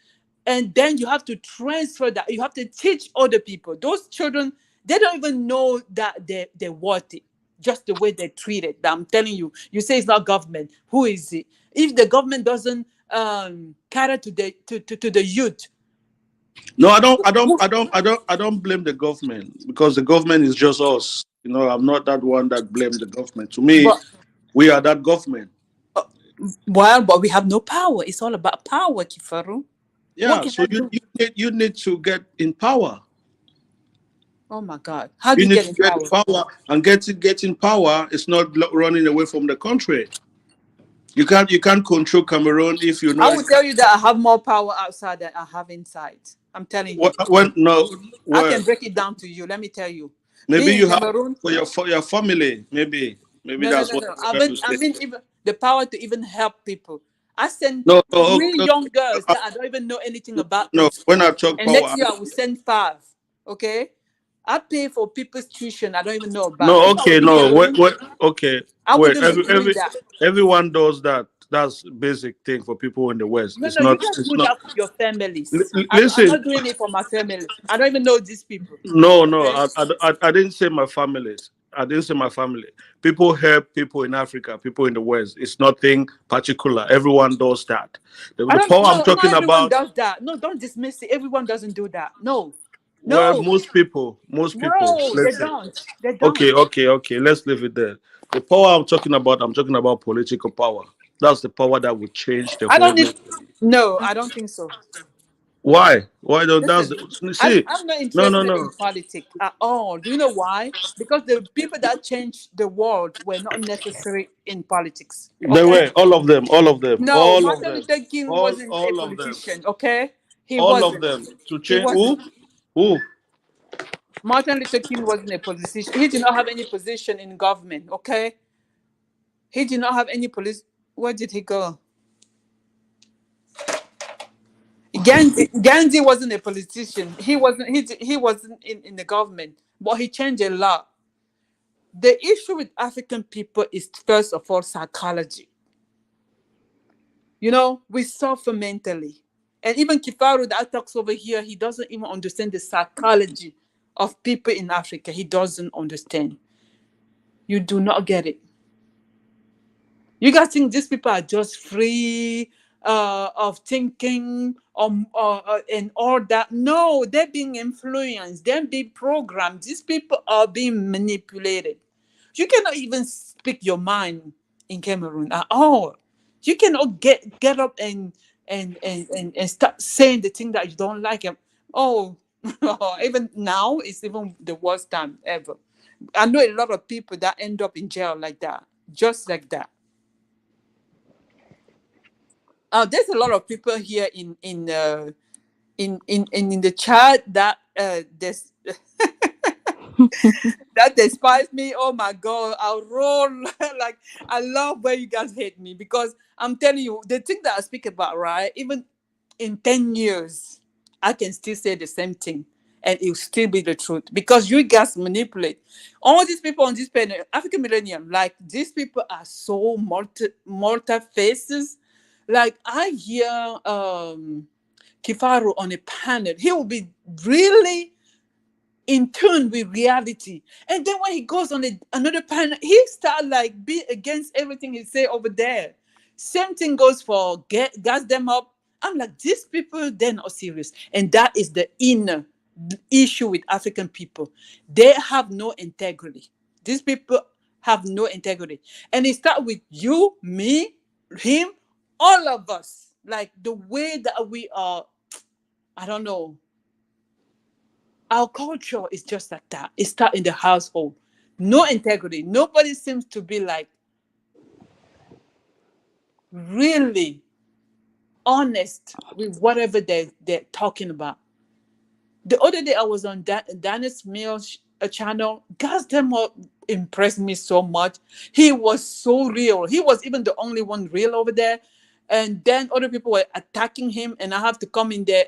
and then you have to transfer that. You have to teach other people. Those children, they don't even know that they're worth it, just the way they're treated. I'm telling you, you say it's not government. Who is it? If the government doesn't cater to the youth, No, I don't blame the government, because the government is just us. I'm not that one that blame the government. To me, but we are that government. but we have no power. It's all about power, Kifaru. What Yeah, can so I do? you need to get in power. Oh my God, how do You you need get to in get power? power, and getting power is not running away from the country. You can't control Cameroon if you I know will tell you that I have more power outside than I have inside. I'm telling you. when no I well can break it down to you. Let me tell you. maybe Being in you have Cameroon, for your family, maybe no, no, that's no, what no. I'm trying to I say. mean, even the power to even help people. I send No, no, three no, young girls uh, that I don't even know anything about no. in When school, I talk and power, next year I will send five. Okay, I pay for people's tuition I don't even know about. no, If I was okay, in no, Cameroon, okay, I wait. wouldn't be doing that. Everyone does that. That's basic thing for people in the West. No, It's no, you not. guys It's do not. that for your families. I'm Listen, not doing it for my family. I don't even know these people. no, Okay. I didn't say my families. I didn't say my family. People help people in Africa, people in the West. It's nothing particular. Everyone does that. I The don't power I'm no, not talking everyone about, does that. No, don't dismiss it. Everyone doesn't do that. No. well, No. most people, No, they let's say, don't. They don't. okay. Let's leave it there. The power I'm talking about political power. That's the power that will change the I whole don't need nation. no, I don't think so. Why? Why don't that's Listen, the, see? I'm not No, interested in no. politics at all. Do you know why? Because the people that changed the world were not necessary in politics. They Okay? were all of them, No, all of Martin them, Luther King wasn't a all of them, politician. Okay? He all of wasn't. them to He change wasn't. who? Martin Luther King wasn't a politician. He did not have any position in government. Okay? He did not have any police. Where did he go? Gandhi wasn't a politician. He wasn't. He wasn't in the government, but he changed a lot. The issue with African people is first of all psychology. We suffer mentally, and even Kifaru that talks over here, he doesn't even understand the psychology of people in Africa. He doesn't understand. You do not get it. You guys think these people are just free of thinking and all that? No, they're being influenced. They're being programmed. These people are being manipulated. You cannot even speak your mind in Cameroon at all. You cannot get up and start saying the thing that you don't like. Oh, even now it's even the worst time ever. I know a lot of people that end up in jail like that, just like that. There's a lot of people here in the chat that that despise me. Oh my God, I'll roll like I love where you guys hate me because I'm telling you the thing that I speak about, right? Even in 10 years, I can still say the same thing and it will still be the truth because you guys manipulate all these people on this panel. African millennium, like these people are so multi faces. Like I hear Kifaru on a panel, he will be really in tune with reality. And then when he goes on another panel, he start like be against everything he say over there. Same thing goes for gas them up. I'm like, these people, they're not serious. And that is the inner issue with African people. They have no integrity. These people have no integrity. And it start with you, me, him, all of us. Like the way that we are I don't know. Our culture is just like that. It starts in the household. No integrity. Nobody seems to be like really honest with whatever they're talking about. The other day I was on Dennis Mills channel. Guys, them all impressed me so much. He was so real. He was even the only one real over there. And then other people were attacking him, and I have to come in there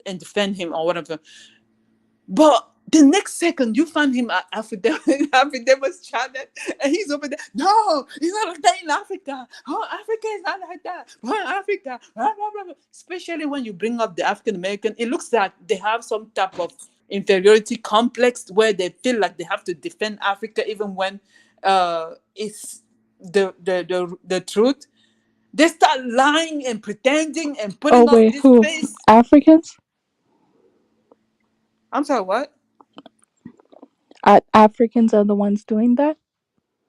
and defend him or whatever. But the next second, you find him at Afridemus channel, and he's over there. No, he's not like that in Africa. Oh, Africa is not like that. Oh, Africa. Blah, blah, blah, blah. Especially when you bring up the African American, it looks like they have some type of inferiority complex where they feel like they have to defend Africa, even when it's the truth. They start lying and pretending and Oh, putting on wait, this who? face. Africans? I'm sorry, what? Africans are the ones doing that?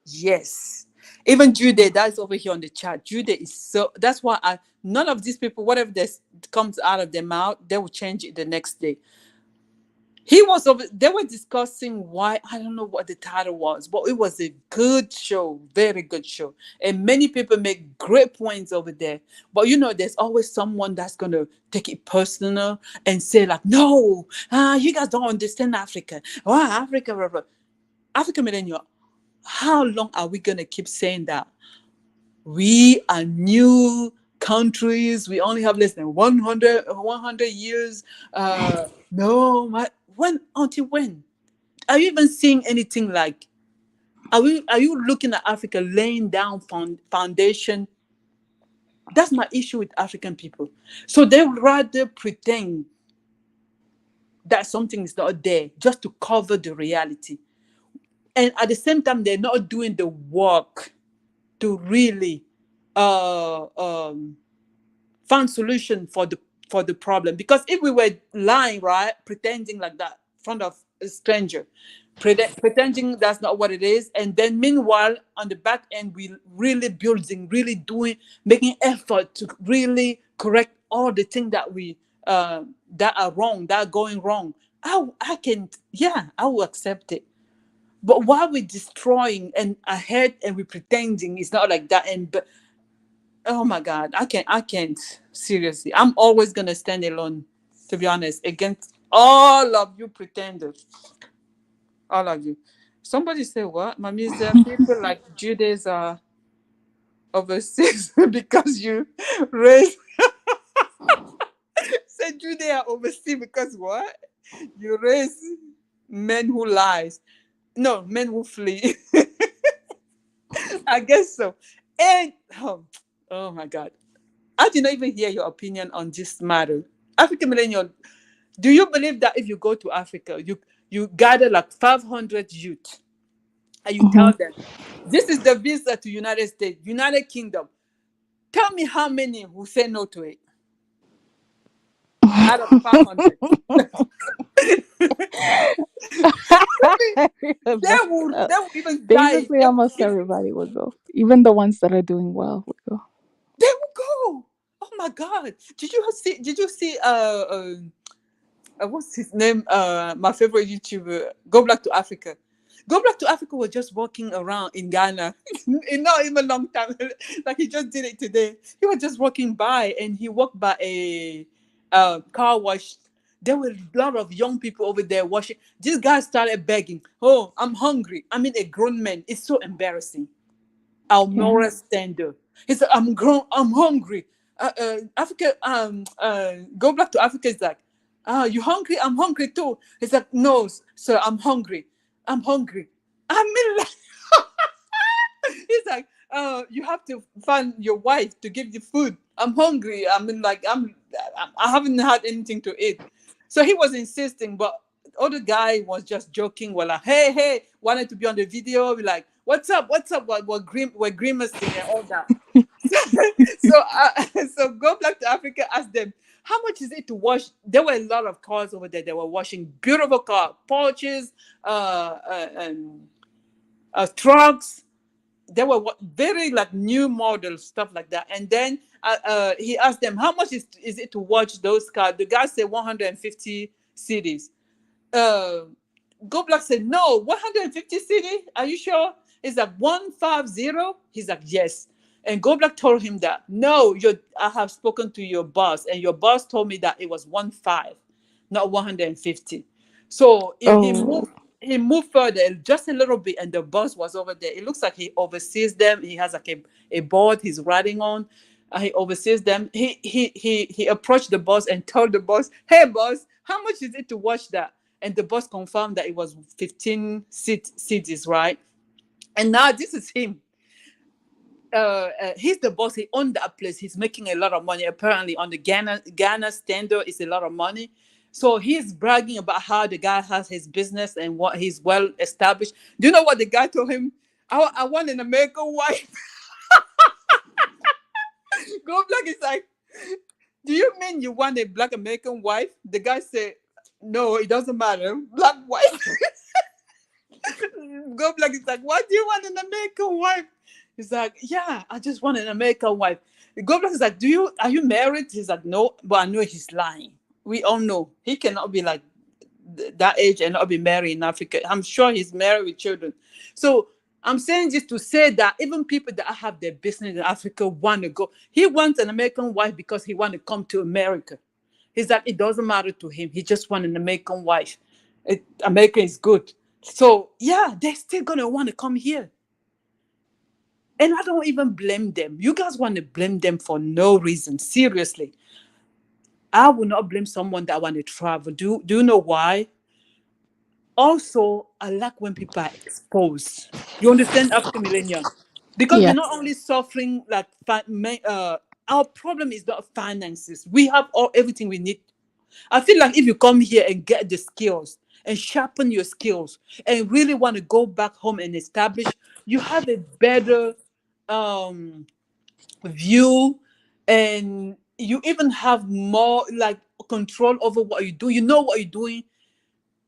Yes. Even Jude, that's over here on the chat. Jude is so, that's why none of these people, whatever this comes out of their mouth, they will change it the next day. He was over, they were discussing why, I don't know what the title was, but it was a good show, very good show. And many people make great points over there. But there's always someone that's going to take it personal and say, like, no, you guys don't understand Africa. Oh, Africa, blah, blah. Africa millennial. How long are we going to keep saying that? We are new countries. We only have less than 100 years. No, until when? Are you even seeing anything like, are you looking at Africa laying down foundation? That's my issue with African people. So they would rather pretend that something is not there just to cover the reality. And at the same time, they're not doing the work to really uh, um, find solution for the problem. Because if we were lying, right, pretending like that in front of a stranger, pretending that's not what it is, and then meanwhile on the back end we really building, really doing, making effort to really correct all the things that we that are wrong, that are going wrong. I can, yeah, I will accept it. But while we're destroying and ahead and we're pretending it's not like that, but oh my God, I can't seriously. I'm always gonna stand alone, to be honest, against all of you pretenders, all of you. Somebody say what? Mommy said people like Judas are overseas because you raise. Said Judas are overseas because what? You raise men who lies. No, men who flee. I guess so. And oh my God. I did not even hear your opinion on this matter. African millennial, do you believe that if you go to Africa, you gather like 500 youth and you Mm-hmm. tell them, this is the visa to United States, United Kingdom. Tell me how many will say no to it out of 500. They will even die. Basically, almost everybody would go. Even the ones that are doing well would go. They will go. Oh my God! Did you see? What's his name? My favorite YouTuber, Go Black to Africa. Go Black to Africa was just walking around in Ghana, in not even a long time. Like he just did it today. He was just walking by, and he walked by a car wash. There were a lot of young people over there washing. This guy started begging, "Oh, I'm hungry." I mean, a grown man. It's so embarrassing. Our moral standard. He said, "I'm grown. I'm hungry." Africa. Go Black to Africa is like, you hungry? I'm hungry too. He's like, no, sir, I'm hungry. I'm hungry. I mean, like, he's like, you have to find your wife to give you food. I'm hungry. I mean, like, I haven't had anything to eat. So he was insisting, but other guy was just joking. Well, like, hey, wanted to be on the video. We're like, what's up? We're grimacing and all that. So Go Black to Africa, ask them, how much is it to wash? There were a lot of cars over there. They were washing beautiful car, Porsches, and trucks. They were very like new model stuff like that. And then he asked them, how much is it to watch those cars? The guy said 150 cities. uh Go Black said, no, 150 city, are you sure? He's like, 150. He's like, yes. And Go Black told him that, no, I have spoken to your boss, and your boss told me that it was 15, not 150. So Oh. he moved further just a little bit, and the boss was over there. It looks like he oversees them. He has like a board he's writing on. He oversees them. He approached the boss and told the boss, hey boss, how much is it to watch that? And the boss confirmed that it was 15 cities, right? And now this is him. He's the boss. He owned that place. He's making a lot of money. Apparently, on the Ghana standard, it's a lot of money. So he's bragging about how the guy has his business and what he's well established. Do you know what the guy told him? I want an American wife. Go Black is like, do you mean you want a Black American wife? The guy said, no, it doesn't matter. Black wife. Go Black is like, why do you want an American wife? He's like, yeah, I just want an American wife. Go Black is like, are you married? He's like, no, but I know he's lying. We all know he cannot be like that age and not be married in Africa. I'm sure he's married with children. So I'm saying this to say that even people that have their business in Africa want to go. He wants an American wife because he wants to come to America. He's like, it doesn't matter to him. He just wants an American wife. America is good. So yeah, they're still gonna want to come here. And I don't even blame them. You guys want to blame them for no reason. Seriously. I will not blame someone that want to travel. Do you know why? Also, I like when people are exposed. You understand, African millennium? Because we're Yes. not only suffering like our problem is not finances. We have everything we need. I feel like if you come here and get the skills and sharpen your skills and really want to go back home and establish, you have a better view, and you even have more like control over what you do. You know what you're doing,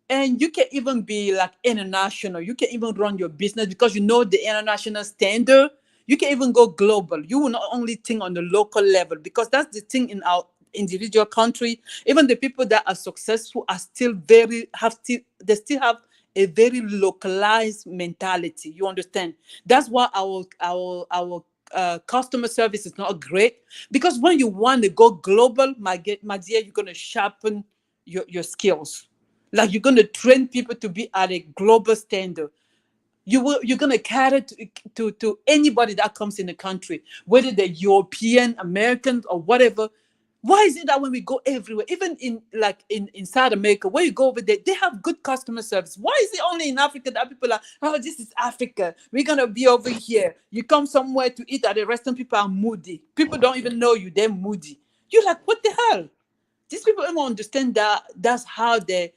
and you can even be like international. You can even run your business because you know the international standard. You can even go global. You will not only think on the local level, because that's the thing in our individual country. Even the people that are successful are still they still have a very localized mentality. You understand? That's why our customer service is not great, because when you want to go global, my dear, you're going to sharpen your skills. Like, you're going to train people to be at a global standard. You're going to cater to anybody that comes in the country, whether they're European, Americans, or whatever. Why is it that when we go everywhere, even in South America, where you go over there, they have good customer service? Why is it only in Africa that people are, oh, this is Africa, we're going to be over here? You come somewhere to eat at a restaurant, people are moody. People don't even know you, they're moody. You're like, what the hell? These people don't understand that that's how their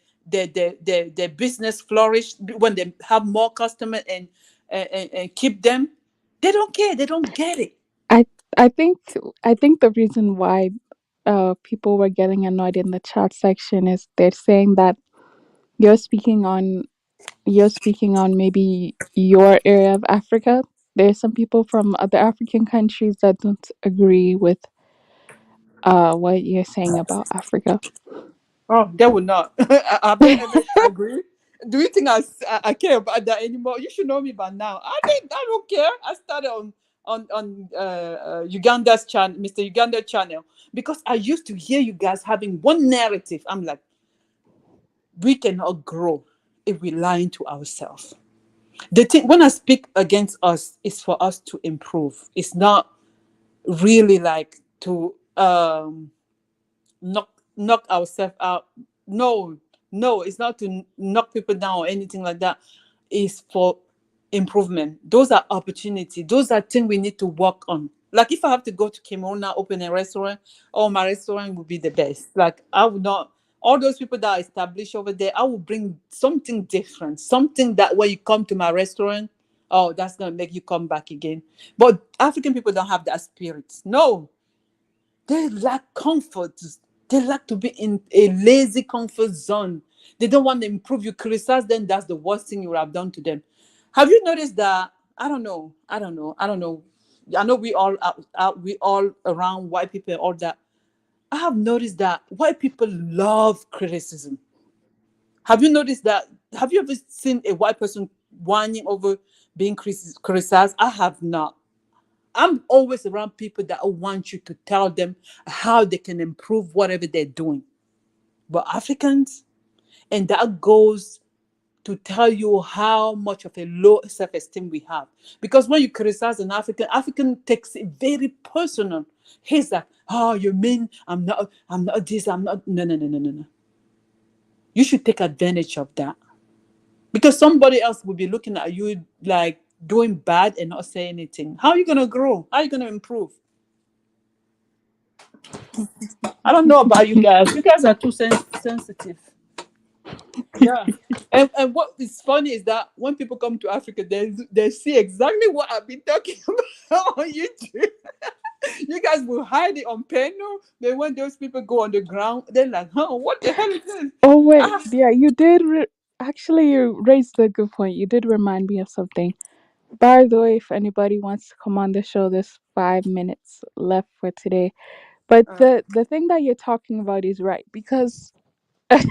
business flourish when they have more customers and keep them. They don't care. They don't get it. I I think I think the reason why people were getting annoyed in the chat section is they're saying that you're speaking on maybe your area of Africa. There's some people from other African countries that don't agree with what you're saying about Africa. Oh, they will not. Have they ever agree? Do you think I care about that anymore? You should know me by now. I don't care. I started on Uganda's channel, Mr. Uganda channel, because I used to hear you guys having one narrative. I'm like, we cannot grow if we lying to ourselves. The thing when I speak against us is for us to improve. It's not really like to knock ourselves out. No, no, it's not to knock people down or anything like that. It's for improvement. Those are opportunities. Those are things we need to work on. Like, if I have to go to Cameroon now, open a restaurant, oh, my restaurant would be the best. Like, I would not, all those people that are established over there, I will bring something different, something that when you come to my restaurant, oh, that's going to make you come back again. But African people don't have that spirit. No, they lack comfort. They like to be in a lazy comfort zone. They don't want to improve. You criticize them, that's the worst thing you would have done to them. Have you noticed that I don't know. I don't know. I don't know. I know we all we all around white people all that. I have noticed that white people love criticism. Have you noticed that? Have you ever seen a white person whining over being criticized? I have not. I'm always around people that want you to tell them how they can improve whatever they're doing. But Africans, and that goes to tell you how much of a low self-esteem we have. Because when you criticize an African, African takes it very personal. He's like, "Oh, you mean I'm not this, I'm not." No, no, no, no, no, no. You should take advantage of that because somebody else will be looking at you like doing bad and not say anything. How are you gonna grow? How are you gonna improve? I don't know about you guys. You guys are too sensitive. Yeah. And what is funny is that when people come to Africa, they see exactly what I've been talking about on YouTube. You guys will hide it on panel. Then when those people go on the ground, they're like, "Huh, what the hell is this?" Oh wait, Ah, yeah, you did. Actually, you raised a good point. You did remind me of something. By the way, if anybody wants to come on the show, there's 5 minutes left for today. But uh, the thing that you're talking about is right because I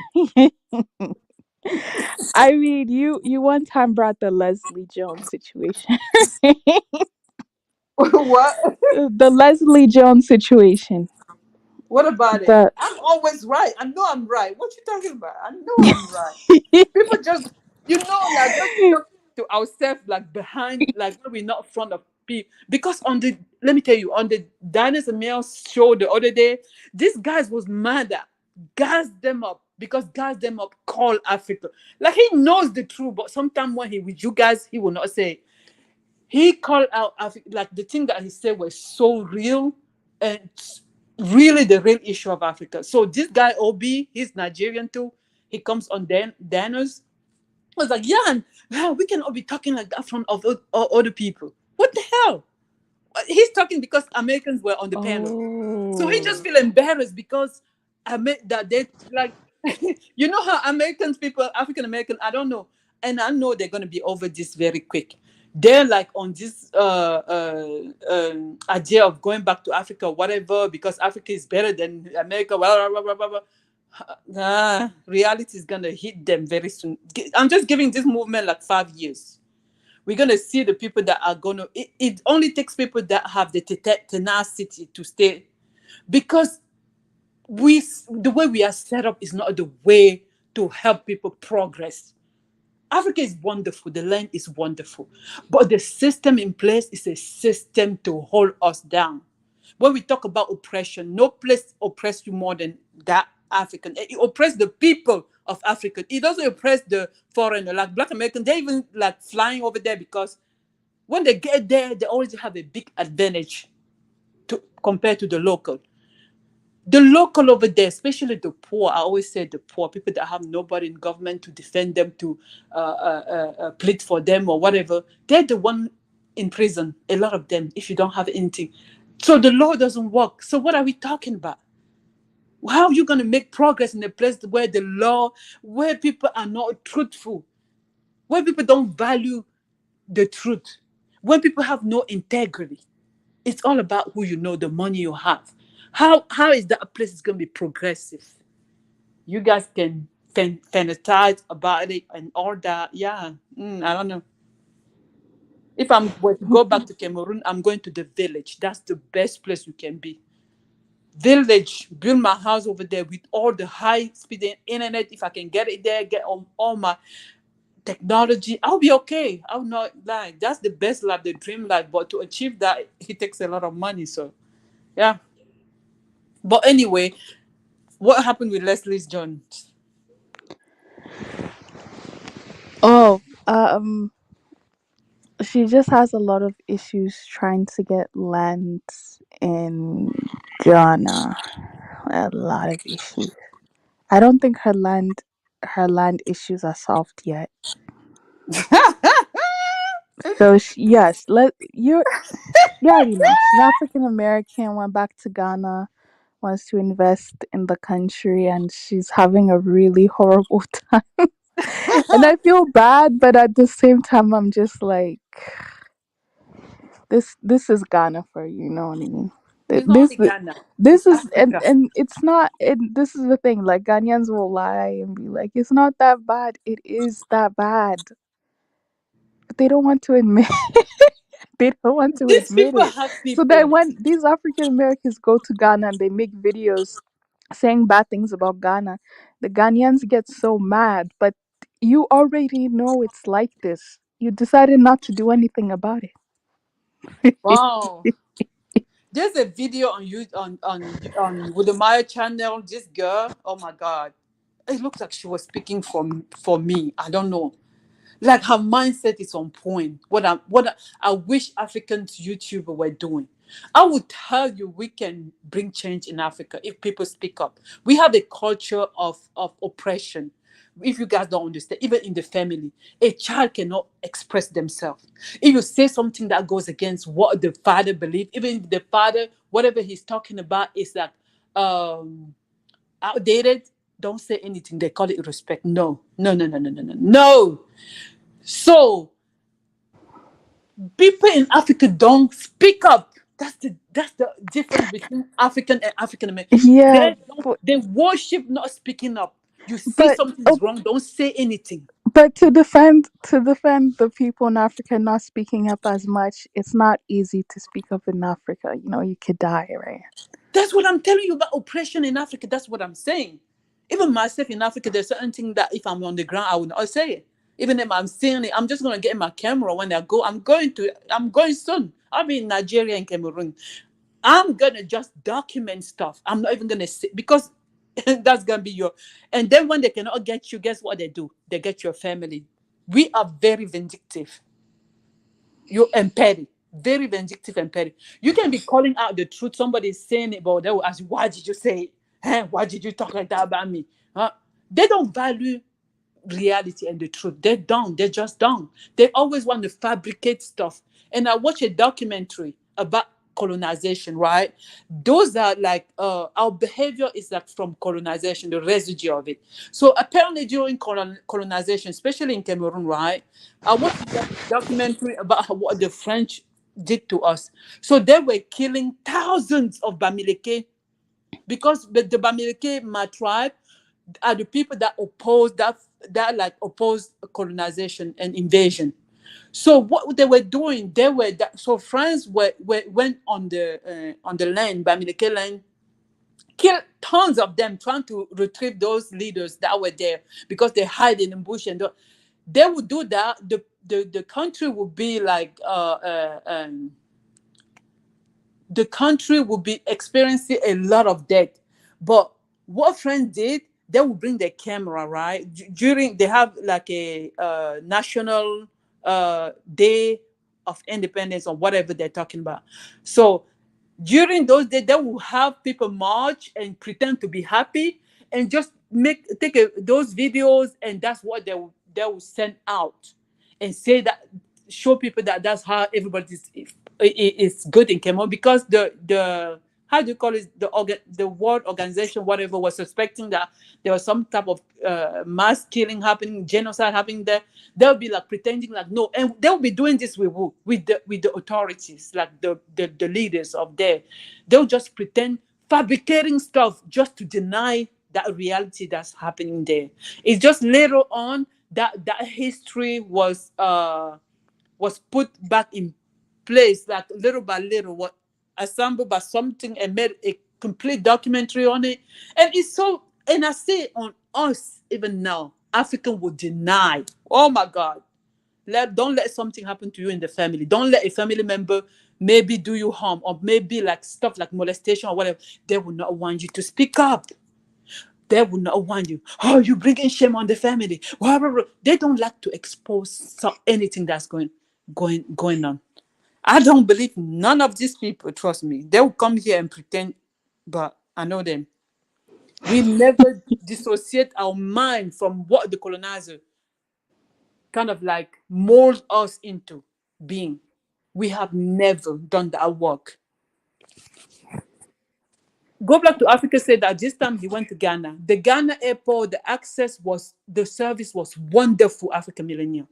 mean, you one time brought the Leslie Jones situation. what? The Leslie Jones situation. What about it? The I'm always right. I know I'm right. What you talking about? I know I'm right. People just, like when we talk to ourselves, like behind, like when we're not in front of people. Because let me tell you, on the Diners and Meals show the other day, this guys was mad at, gassed them up because gas them up call Africa. Like he knows the truth, but sometimes when he with you guys, he will not say. He called out Africa, like the thing that he said was so real and really the real issue of Africa. So this guy Obi, he's Nigerian too. He comes on Danos. I was like, yeah, we cannot be talking like that from of other people. What the hell? He's talking because Americans were on the panel. So he just oh feel embarrassed because I meant that they like you know how Americans people, African American, I don't know. And I know they're gonna be over this very quick. They're like on this idea of going back to Africa, whatever, because Africa is better than America. Blah, blah, blah, blah, blah. Reality is gonna hit them very soon. I'm just giving this movement like 5 years. We're gonna see the people that are gonna. It only takes people that have the tenacity to stay, because the way we are set up is not the way to help people progress. Africa is wonderful, the land is wonderful, but the system in place is a system to hold us down. When we talk about oppression, no place oppress you more than that African. It oppress the people of Africa. It doesn't oppress the foreigner, like Black American. They even like flying over there because when they get there, they always have a big advantage compared to the local. The local over there, especially the poor, I always say the poor, people that have nobody in government to defend them, to plead for them or whatever, they're the one in prison, a lot of them, if you don't have anything. So the law doesn't work. So what are we talking about? How are you going to make progress in a place where the law, where people are not truthful, where people don't value the truth, when people have no integrity? It's all about who you know, the money you have. How is that place is going to be progressive? You guys can fantasize about it and all that. Yeah, I don't know. If I'm were to go back to Cameroon, I'm going to the village. That's the best place you can be. Village, build my house over there with all the high speed internet. If I can get it there, get all my technology, I'll be okay. I'll not lie. That's the best life, the dream life. But to achieve that, it takes a lot of money. So, yeah. But anyway, what happened with Leslie Jones? oh she just has a lot of issues trying to get land in Ghana. A lot of issues. I don't think her land issues are solved yet. So yes, you already know she's African American. Went back to Ghana, wants to invest in the country, and she's having a really horrible time. And I feel bad, but at the same time, I'm just like, This is Ghana for you. You know what I mean? It's not This only Ghana, this it's is Africa. and it's not. And this is the thing. Like Ghanaians will lie and be like, "It's not that bad." It is that bad, but they don't want to admit. They don't want to These admit people it. have So then people. when these African Americans go to Ghana and they make videos saying bad things about Ghana, the Ghanaians get so mad. But you already know it's like this. You decided not to do anything about it. Wow. There's a video on you on with the Maya channel. This girl, oh my god, it looks like she was speaking for me. I don't know. Like her mindset is on point. I wish African YouTuber were doing. I would tell you we can bring change in Africa if people speak up. We have a culture of oppression. If you guys don't understand, even in the family, a child cannot express themselves. If you say something that goes against what the father believes, even if the father, whatever he's talking about, is like outdated, don't say anything. They call it respect. No, no, no, no, no, no, no, no. So people in Africa don't speak up. That's the difference between African and African American. Yeah, They worship not speaking up. You see but something is wrong, don't say anything. but to defend the people in Africa not speaking up as much, it's not easy to speak up in Africa. You know, you could die, right? That's what I'm telling you about oppression in Africa. That's what I'm saying. Even myself in Africa, there's certain things that if I'm on the ground, I would not say it. Even if I'm seeing it, I'm just gonna get my camera when I go. I'm going soon. I'll be in Nigeria and Cameroon. I'm gonna just document stuff. I'm not even gonna say because that's gonna be your. And then when they cannot get you, guess what they do? They get your family. We are very vindictive. You're and petty, very vindictive and petty. You can be calling out the truth. Somebody's saying it, but they will ask you, "Why did you say it? Huh? Why did you talk like that about me?" Huh? They don't value reality and the truth. They're dumb. They're just dumb. They always want to fabricate stuff. And I watch a documentary about colonization, right? Those are like our behavior is like from colonization, the residue of it. So apparently during colonization, especially in Cameroon, right? I watched a documentary about what the French did to us. So they were killing thousands of Bamileke because the Bamileke, my tribe, are the people that oppose that like oppose colonization and invasion. So what they were doing, they were that, so France went on the land, Bamileke land, killed tons of them, trying to retrieve those leaders that were there because they hide in the bush and they would do that. The country would be like the country will be experiencing a lot of death. But what friends did, they will bring their camera, right? During they have like a national day of independence or whatever they're talking about. So during those days, they will have people march and pretend to be happy and just those videos, and that's what they will send out and say that show people that that's how is good in Cameroon because the how do you call it the world organization whatever was suspecting that there was some type of mass killing happening, genocide happening there. They'll be like pretending like no, and they'll be doing this with who? With the authorities, like the leaders of there. They'll just pretend fabricating stuff just to deny that reality that's happening there. It's just later on that history was put back in place, like little by little, what assembled by something and made a complete documentary on it. And it's so, and I say on us even now, African will deny. Oh my God. Don't let something happen to you in the family. Don't let a family member maybe do you harm or maybe like stuff like molestation or whatever. They will not want you to speak up. They will not want you. Oh, you bringing shame on the family. They don't like to expose anything that's going on. I don't believe none of these people. Trust me, they will come here and pretend, but I know them. We never dissociate our mind from what the colonizer kind of like mold us into being. We have never done that work. Go back to Africa said that this time he went to Ghana. The Ghana airport, the service was wonderful, African millennium.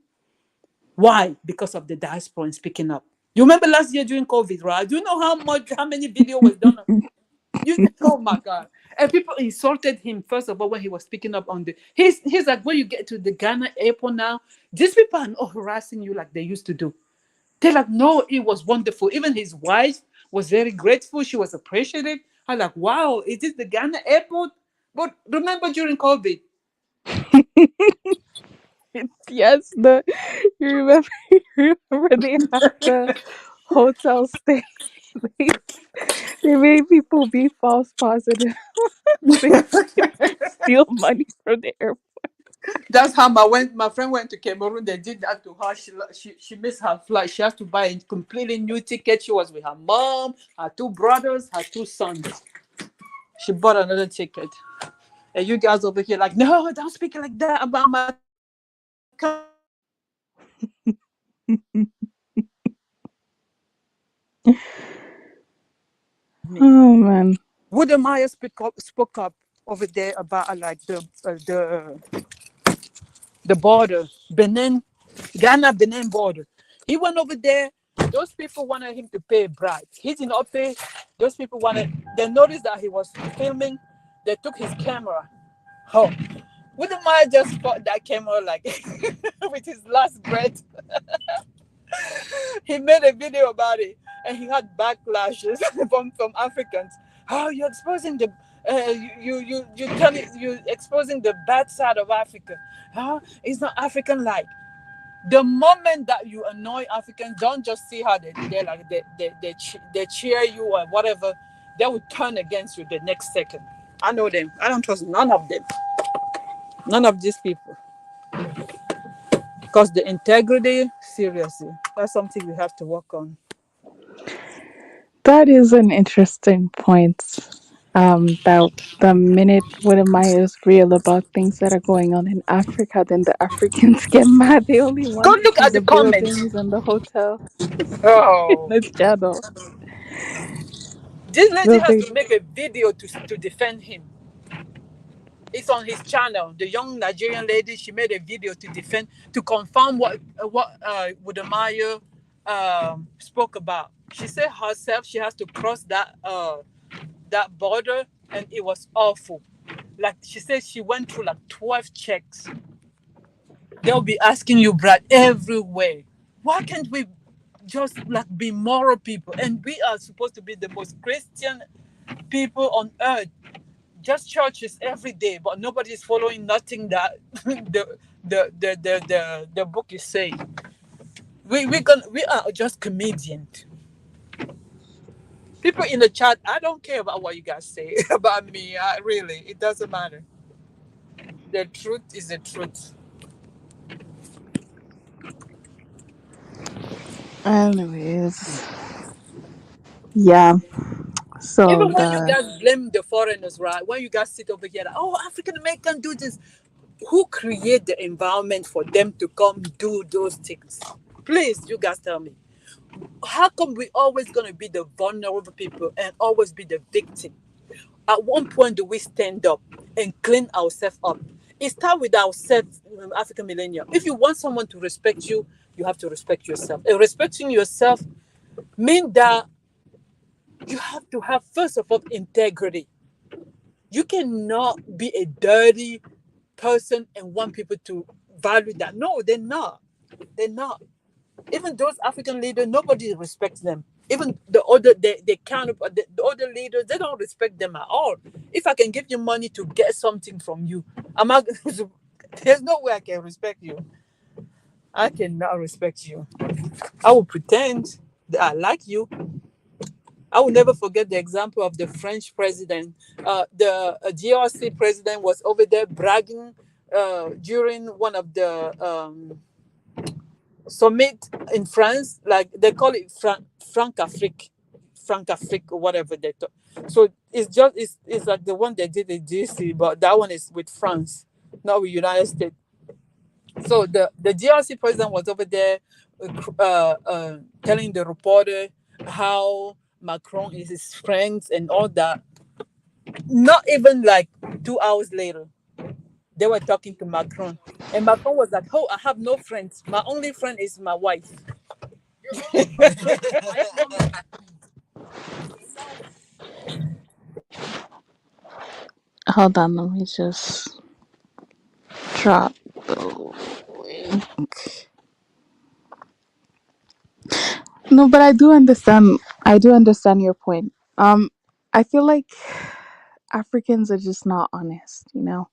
Why? Because of the diaspora and speaking up. You remember last year during COVID, right? Do you know how many video was done? Oh my God. And people insulted him first of all when he was speaking up on the he's like, when you get to the Ghana airport now, these people are not harassing you like they used to do. They're like, no, it was wonderful. Even his wife was very grateful. She was appreciative. I'm like, wow, is this the Ghana airport? But remember during COVID, Yes, you remember you remember they had the hotel stay. They, they made people be false positive so you can steal money from the airport. that's how my friend went to Cameroon. They did that to her. She missed her flight. She has to buy a completely new ticket. She was with her mom, her two brothers, her two sons. She bought another ticket. And you guys over here like, no, don't speak like that about my Oh man. Wooden Meyer spoke up over there about like the border, Benin, Ghana Benin border. He went over there. Those people wanted him to pay a bribe. He did not pay. Those people wanted. They noticed that he was filming. They took his camera. Oh, Wooden Meyer just fought that camera like with his last breath. He made a video about it, and he had backlashes from Africans. How you're exposing the you exposing the bad side of Africa. Huh? It's not African like. The moment that you annoy Africans, don't just see how they cheer you or whatever. They will turn against you the next second. I know them. I don't trust none of them. None of these people. Because the integrity, seriously, that's something we have to work on. That is an interesting point. That the minute Wodemaya is real about things that are going on in Africa, then the Africans get mad. They only Go want to look see at the the comments. buildings and the hotel in Oh, the channel. this lady They'll has be to make a video to defend him. It's on his channel. The young Nigerian lady, she made a video to defend, to confirm what Wudamaya spoke about. She said herself she has to cross that border, and it was awful. Like she said, she went through like 12 checks. They'll be asking you, Brad, everywhere. Why can't we just like be moral people? And we are supposed to be the most Christian people on earth. Just churches every day, but nobody's following nothing that the book is saying. We are just comedians. People in the chat, I don't care about what you guys say about me. Really, it doesn't matter. The truth is the truth. anyways. Yeah. So Even when you the guys blame the foreigners, right? When you guys sit over here, like, oh, African American do this. Who create the environment for them to come do those things? Please, you guys tell me. How come we always gonna be the vulnerable people and always be the victim? At one point, do we stand up and clean ourselves up? It starts with ourselves, African millennium. If you want someone to respect you, you have to respect yourself. And respecting yourself means that you have to have, first of all, integrity. You cannot be a dirty person and want people to value that. No, they're not. They're not. Even those African leaders, nobody respects them. Even the counter, the other leaders, they don't respect them at all. If I can give you money to get something from you, I'm not. There's no way I can respect you. I cannot respect you. I will pretend that I like you. I will never forget the example of the French president. The GRC president was over there bragging during one of the summit in France, like they call it Frank Afrique or whatever they talk. So it's like the one they did in DC, but that one is with France, not with United States. So the GRC president was over there telling the reporter how Macron is his friends and all that. Not even like 2 hours later, they were talking to Macron. And Macron was like, oh, I have no friends. My only friend is my wife. Hold on, let me just drop the link. No, but I do understand. I do understand your point. I feel like Africans are just not honest, you know?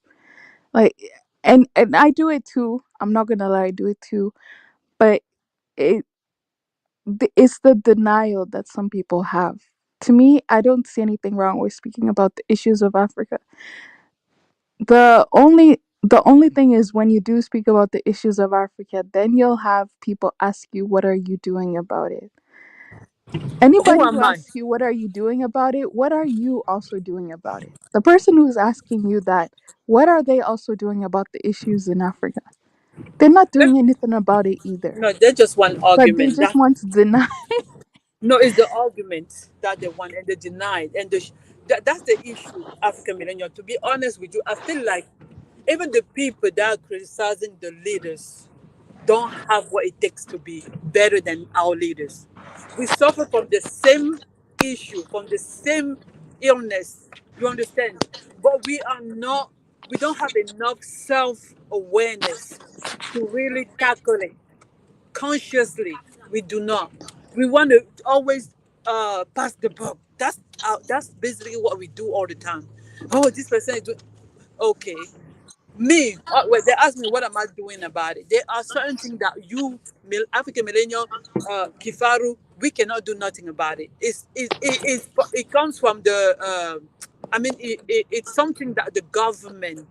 Like, and I do it too. I'm not gonna lie, I do it too. But it it's the denial that some people have. To me, I don't see anything wrong with speaking about the issues of Africa. The only thing is when you do speak about the issues of Africa, then you'll have people ask you, what are you doing about it? Who Anybody who am I? asks you, what are you doing about it? What are you also doing about it? The person who's asking you that, what are they also doing about the issues in Africa? They're not doing anything about it either. No, they just one But they argument. just want to deny. No, it's the argument that they want and they denied, and that's the issue. African millennial. To be honest with you, I feel like even the people that are criticizing the leaders don't have what it takes to be better than our leaders. We suffer from the same issue, from the same illness. You understand? But we are not. We don't have enough self awareness to really tackle it consciously. We do not. We want to always pass the buck. That's basically what we do all the time. Oh, this person is doing okay. Me, when they ask me what am I doing about it, there are certain things that African millennial, Kifaru, we cannot do nothing about it. It comes from the. I mean, it's something that the government.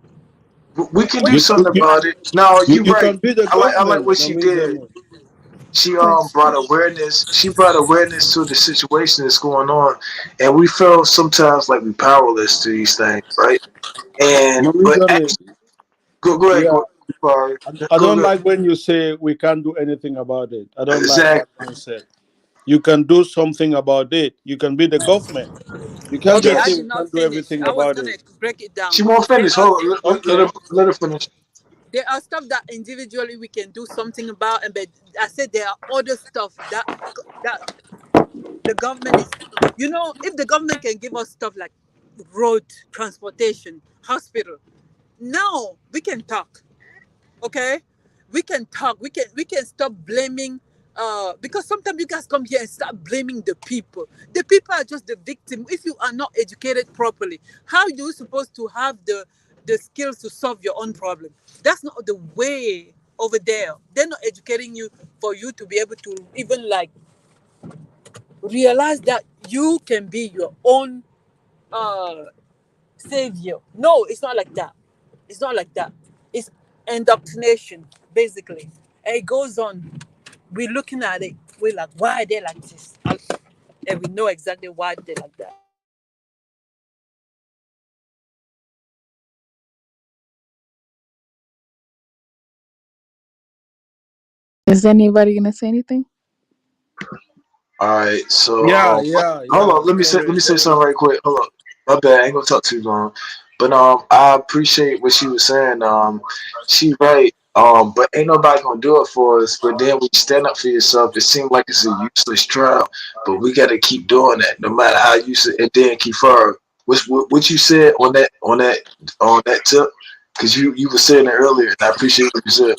We can When do something about it. No, you're You right. can be the I like government, what she did. Mamizemo. She Yes. brought awareness. She brought awareness to the situation that's going on, and we feel sometimes like we powerless to these things, right? But Mamizemo, actually, go ahead, yeah, go sorry. I Go don't go like when you say we can't do anything about it. I don't like exactly. that mindset. You can do something about it. You can be the government. You can't Okay, just I say Yes, we did not can't do finish. everything I was about gonna it. break it she down. won't There finish. are Hold, Okay. let her finish. there are stuff that individually we can do something about, and but I said there are other stuff that the government is. You know, if the government can give us stuff like road transportation, hospital, now we can talk. Okay, we can talk. We can stop blaming. Because sometimes you guys come here and start blaming the people. The people are just the victim. If you are not educated properly, how are you supposed to have the skills to solve your own problem? That's not the way over there. They're not educating you for you to be able to even like realize that you can be your own uh savior. No, it's not like that. It's not like that. It's indoctrination, basically. And it goes on. We're looking at it. We're like, why are they like this? And we know exactly why they're like that. Is anybody gonna say anything? All right, so Yeah, hold yeah. on. Let Sorry, me say sorry. something right quick. Hold on. My bad. I ain't gonna talk too long. But I appreciate what she was saying. She right. But ain't nobody gonna do it for us. But then when you stand up for yourself, it seems like it's a useless trial. But we gotta keep doing that, no matter how you say. And then keep her. What you said on that tip? Because you were saying it earlier, and I appreciate what you said.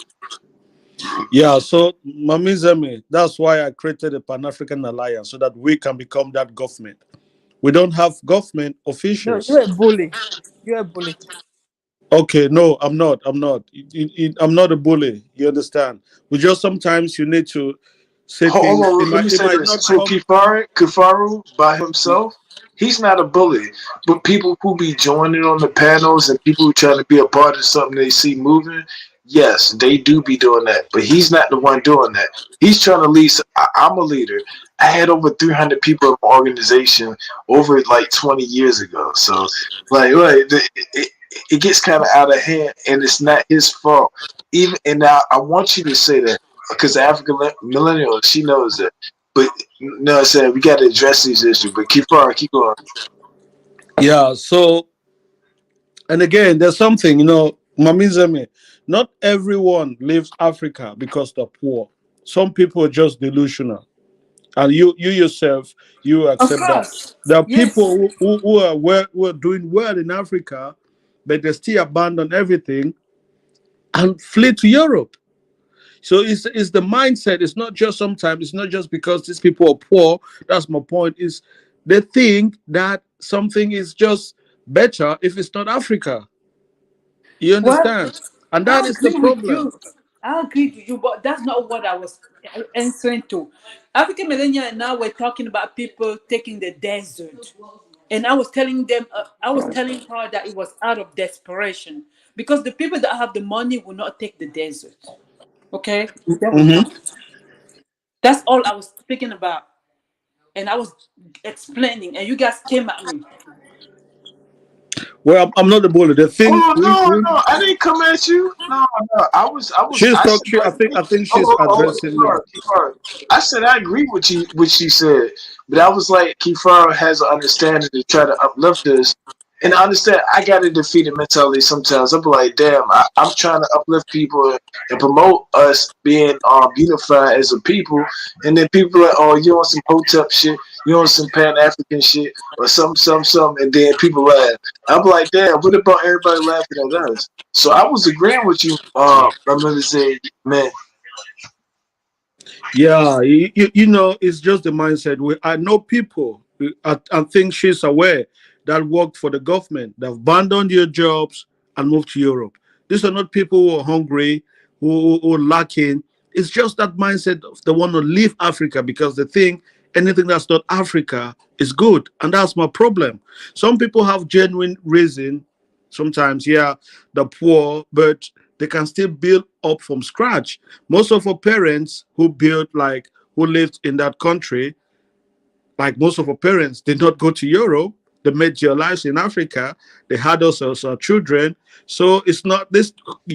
Yeah, so Mamizeme, that's why I created a Pan African Alliance so that we can become that government. We don't have government No, officials. you're a bully. You're a bully. Okay, no, I'm not. I'm not. I'm not a bully. You understand? We just sometimes you need to say Hold things. on, let me It say might this. not So come. Kifaru by himself, he's not a bully. But people who be joining on the panels and people who trying to be a part of something they see moving, yes, they do be doing that. But he's not the one doing that. He's trying to lead. I'm a leader. I had over 300 people in my organization over like 20 years ago. So, it gets kind of out of hand, and it's not his fault. Even and now, I want you to say that because the African millennial, she knows that. But no, I said we got to address these issues. But keep going. Yeah. So, and again, there's something Mamizeme. Not everyone leaves Africa because they're poor. Some people are just delusional. And you yourself, you Of accept that course. there are Yes. people who are doing well in Africa, but they still abandon everything and flee to Europe. So it's the mindset. It's not just sometimes. It's not just because these people are poor. That's my point. Is they think that something is just better if it's not Africa. You Well, understand? And that I is the agree with problem. you. I agree with you, but that's not what I was answering to. African millennial and now we're talking about people taking the desert. And I was telling them, I was telling her that it was out of desperation because the people that have the money will not take the desert. Okay? They will Mhm. not. That's all I was speaking about. And I was explaining, and you guys came at me. Well, I'm not the bully. The thing Oh no, we no, I didn't come at you. No, no, she's I said talking. I agree. I think she's Oh, addressing me. Kifar. I said I agree with you, what she said, but I was like, Kifar has an understanding to try to uplift us, and I understand. I got a defeated mentality sometimes. I'm like, damn, I'm trying to uplift people and promote us being unified as a people, and then people are like, oh, you on some hotep shit, you on some Pan African shit, or something, and then people laugh. I'm like, damn, what about everybody laughing at us? So I was agreeing with you, my mother said, man. Yeah, you know, it's just the mindset. I know people, I think she's aware, that worked for the government, that have abandoned their jobs and moved to Europe. These are not people who are hungry, who are lacking. It's just that mindset of they want to leave Africa because they think anything that's not Africa is good. And that's my problem. Some people have genuine reason, sometimes, yeah, the poor, but they can still build up from scratch. Most of our parents who built, like, who lived in that country, like most of our parents did not go to Europe. They made their lives in Africa. They had us as our children. So it's not this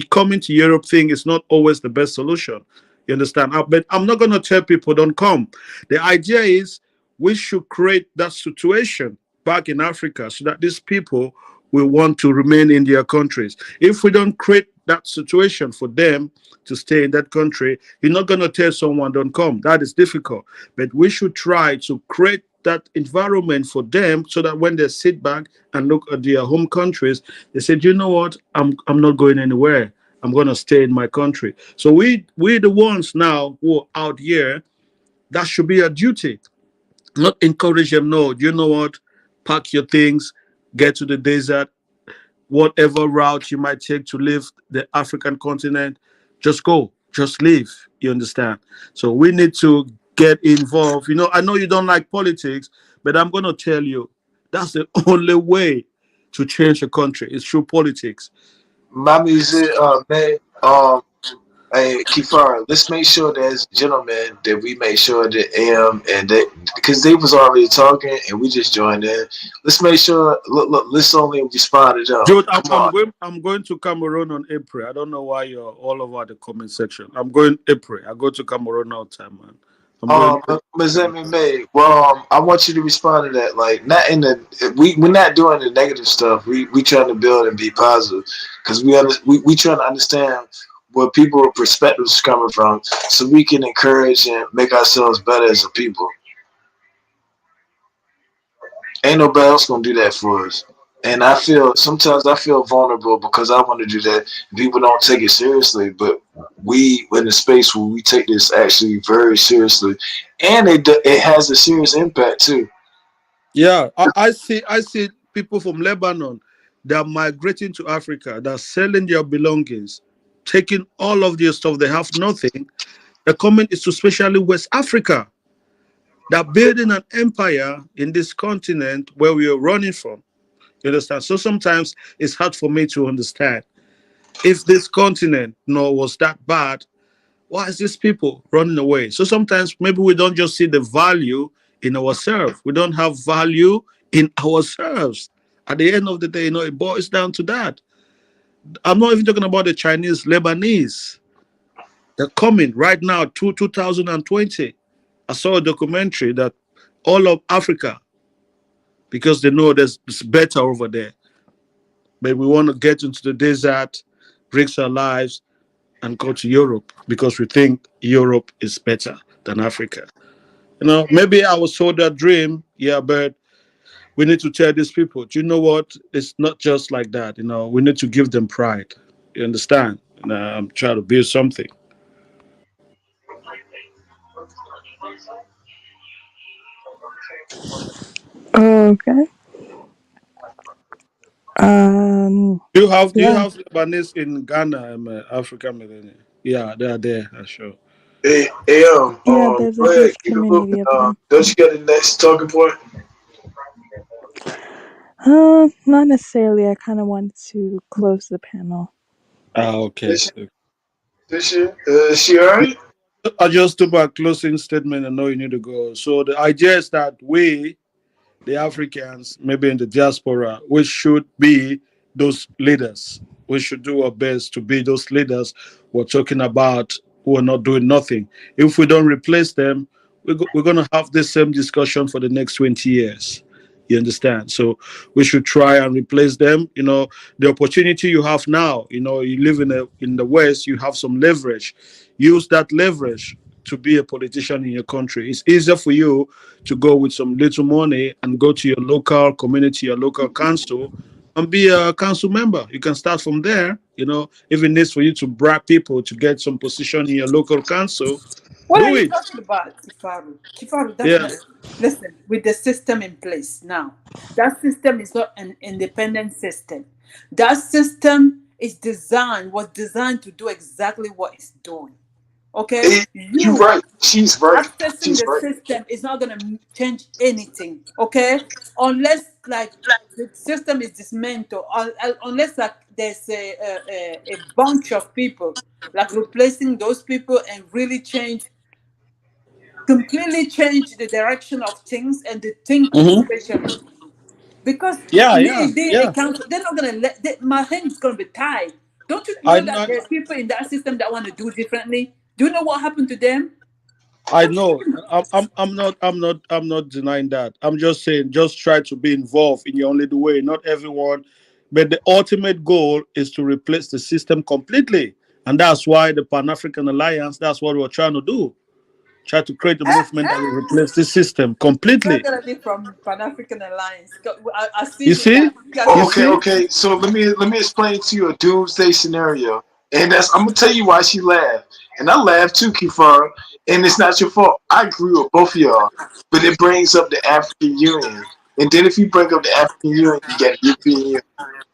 coming to Europe thing is not always the best solution. You understand? But I'm not going to tell people don't come. The idea is we should create that situation back in Africa so that these people will want to remain in their countries. If we don't create that situation for them to stay in that country, you're not going to tell someone don't come. That is difficult. But we should try to create that environment for them so that when they sit back and look at their home countries, they said, you know what, I'm not going anywhere. I'm going to stay in my country. So we the ones now who are out here, that should be a duty. Not encourage them. No, you know what? Pack your things, get to the desert, whatever route you might take to leave the African continent, just go, just leave. You understand? So we need to get involved. You know, I know you don't like politics, but I'm going to tell you that's the only way to change a country is through politics. Mommy said, man, hey, Kifar, let's make sure that as gentlemen that we make sure that and that because they was already talking and we just joined in. Let's make sure. Look, let's only respond to them. Jude, Come on. I'm going to Cameroon on April. I don't know why you're all over the comment section. I'm going April. I go to Cameroon all the time, man. I'm going. Ms. May, well, I want you to respond to that. Like, not in the we're not doing the negative stuff. We trying to build and be positive because we trying to understand where people perspectives coming from, so we can encourage and make ourselves better as a people. Ain't nobody else gonna do that for us. And I feel sometimes I feel vulnerable because I want to do that. People don't take it seriously, but we in a space where we take this actually very seriously, and it has a serious impact too. Yeah, I see people from Lebanon that are migrating to Africa, that are selling their belongings, taking all of their stuff. They have nothing. The comment is to especially West Africa. They're building an empire in this continent where we are running from. You understand? So sometimes it's hard for me to understand. If this continent, was that bad, why is these people running away? So sometimes maybe we don't just see the value in ourselves. We don't have value in ourselves. At the end of the day, it boils down to that. I'm not even talking about the Chinese, Lebanese. They're coming right now to 2020. I saw a documentary that all of Africa, because they know it's better over there, but we want to get into the desert, risk our lives, and go to Europe because we think Europe is better than Africa. Maybe I was sold that dream, yeah, but we need to tell these people, do you know what? It's not just like that. We need to give them pride. You understand? I'm trying to build something. Okay. Um. Yeah. Do you have Lebanese in Ghana, African millennial? Yeah, they are there, I'm sure. Hey, Yeah. There's a go ahead, huge keep it moving. community of them. Don't you get the next talking point? Not necessarily. I kind of wanted to close the panel. Okay. Is she alright? I just took my closing statement. I know you need to go. So the idea is that we, the Africans, maybe in the diaspora, we should be those leaders. We should do our best to be those leaders we're talking about who are not doing nothing. If we don't replace them, we're going to have the same discussion for the next 20 years. You understand? So we should try and replace them. The opportunity you have now, you live in the West, you have some leverage. Use that leverage to be a politician in your country. It's easier for you to go with some little money and go to your local community, your local council, and be a council member. You can start from there. If it needs for you to bribe people to get some position in your local council, What are do you it. talking about, Kifaru? Kifaru, that's Yeah. not. Listen, with the system in place now, that system is not an independent system. That system was designed to do exactly what it's doing. Okay? Hey, you You right. She's right. accessing She's the right. system is not going to change anything. Okay? Unless, like, the system is dismantled, unless, like, there's a bunch of people, like, replacing those people and really completely change the direction of things and the thinking, Hmm. especially because Yeah, yeah, me being a yeah. council, they're not gonna my hands gonna be tied. Don't you I know that know. there's people in that system that want to do differently? Do you know what happened to them? I know. I'm not denying that. I'm just saying, just try to be involved in your own little way. Not everyone, but the ultimate goal is to replace the system completely, and that's why the Pan African Alliance. That's what we're trying to do. Try to create a movement that will replace the system It's not completely. gonna be from Pan African Alliance. I You seen it see? now. You guys You gonna Okay, see? okay. So let me explain to you a doomsday scenario, and I'm gonna tell you why she laughed, and I laughed too, Kifara. And it's not your fault. I agree with both of y'all, but it brings up the African Union, and then if you bring up the African Union, you get the European Union,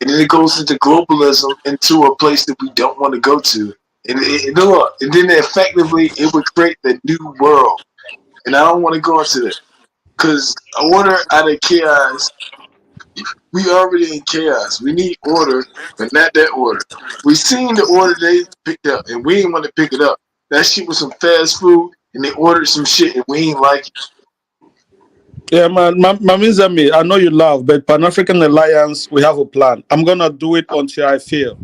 and then it goes into globalism into a place that we don't want to go to, and then effectively it would create the new world, and I don't want to go into that because order out of chaos, we already in chaos. We need order, but not that order. We seen the order they picked up, and we didn't want to pick it up. That shit was some fast food, and they ordered some shit, and we ain't like it. Yeah, man. Mamizami, I know you laugh, but Pan African Alliance, we have a plan. I'm gonna do it until I fail.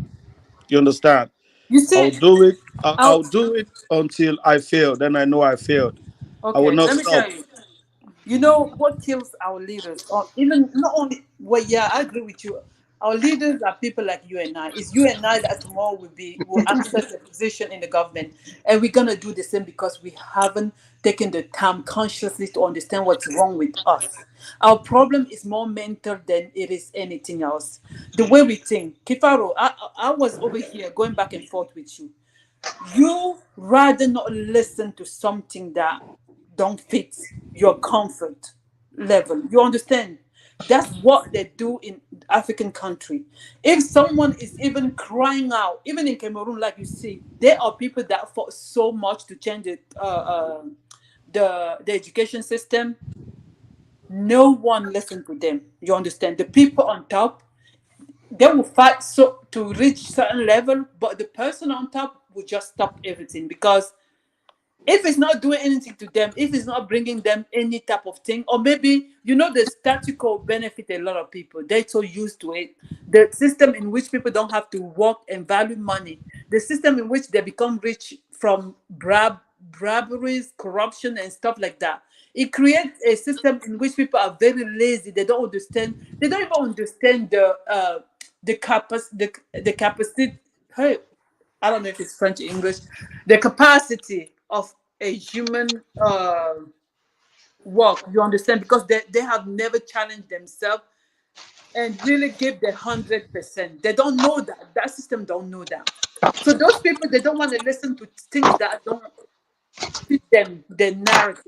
You understand? You see, I'll do it. I'll I'll, do it until I fail. Then I know I failed. I will okay. not Let me stop. tell you. You know what kills our leaders, or even not only. Well, yeah, I agree with you. Our leaders are people like you and I. It's you and I that tomorrow will access a position in the government, and we're gonna do the same because we haven't taken the time consciously to understand what's wrong with us. Our problem is more mental than it is anything else. The way we think, Kifaro, I was over here going back and forth with you. You rather not listen to something that don't fit your comfort level. You understand? That's what they do in African country. If someone is even crying out, even in Cameroon, like you see, there are people that fought so much to change the education system. No one listened to them. You understand? The people on top, they will fight so to reach certain level, but the person on top will just stop everything because if it's not doing anything to them, if it's not bringing them any type of thing, or maybe the status quo benefit a lot of people. They're so used to it. The system in which people don't have to work and value money, the system in which they become rich from briberies, corruption, and stuff like that. It creates a system in which people are very lazy. They don't understand. They don't even understand the capacity. Hey, I don't know if it's French or English. The capacity of a human work. You understand? Because they have never challenged themselves and really give the 100%. They don't know that. That system don't know that. So those people, they don't want to listen to things that don't fit them, the narrative.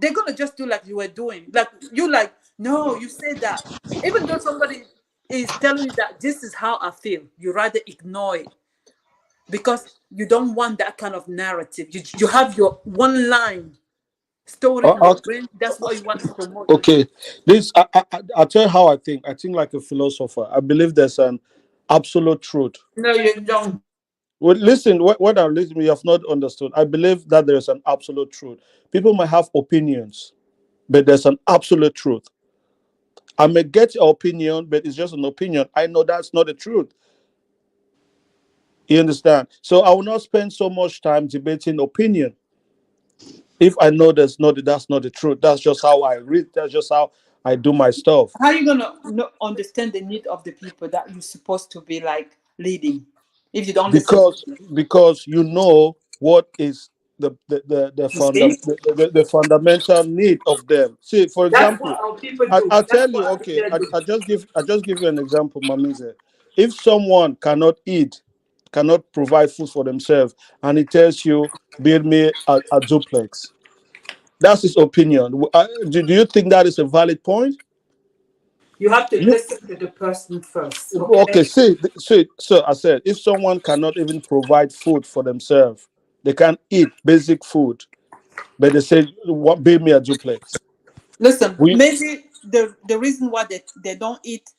They're gonna just do like you were doing. Like you like, no, you say that. Even though somebody is telling you that this is how I feel, you rather ignore it because you don't want that kind of narrative. You have your one line story in your brain. That's what you want to promote to Okay, this I'll tell you how I think. I think like a philosopher. I believe there's an absolute truth. no, you don't. Well, listen, what I'm listening, you have not understood. I believe that there is an absolute truth. People might have opinions, but there's an absolute truth. I may get your opinion, but it's just an opinion. I know that's not the truth. You understand? So I will not spend so much time debating opinion if I know that's not the truth. That's just how I read. That's just how I do my stuff. How are you gonna understand the need of the people that you're supposed to be like leading if you don't listen to because them? because you know what is You see, the fundamental need of them. See, for that's what example, our people I, do. I'll That's tell you. what I Okay, prefer do. I just give you an example, Mamize. If someone cannot eat, cannot provide food for themselves, and he tells you, "Build me a duplex," that's his opinion. Do you think that is a valid point? You have to You listen to the person first, Okay, okay? see, so I said, if someone cannot even provide food for themselves, they can't eat basic food, but they say, "What, build me a duplex." Listen, We maybe the reason why they don't eat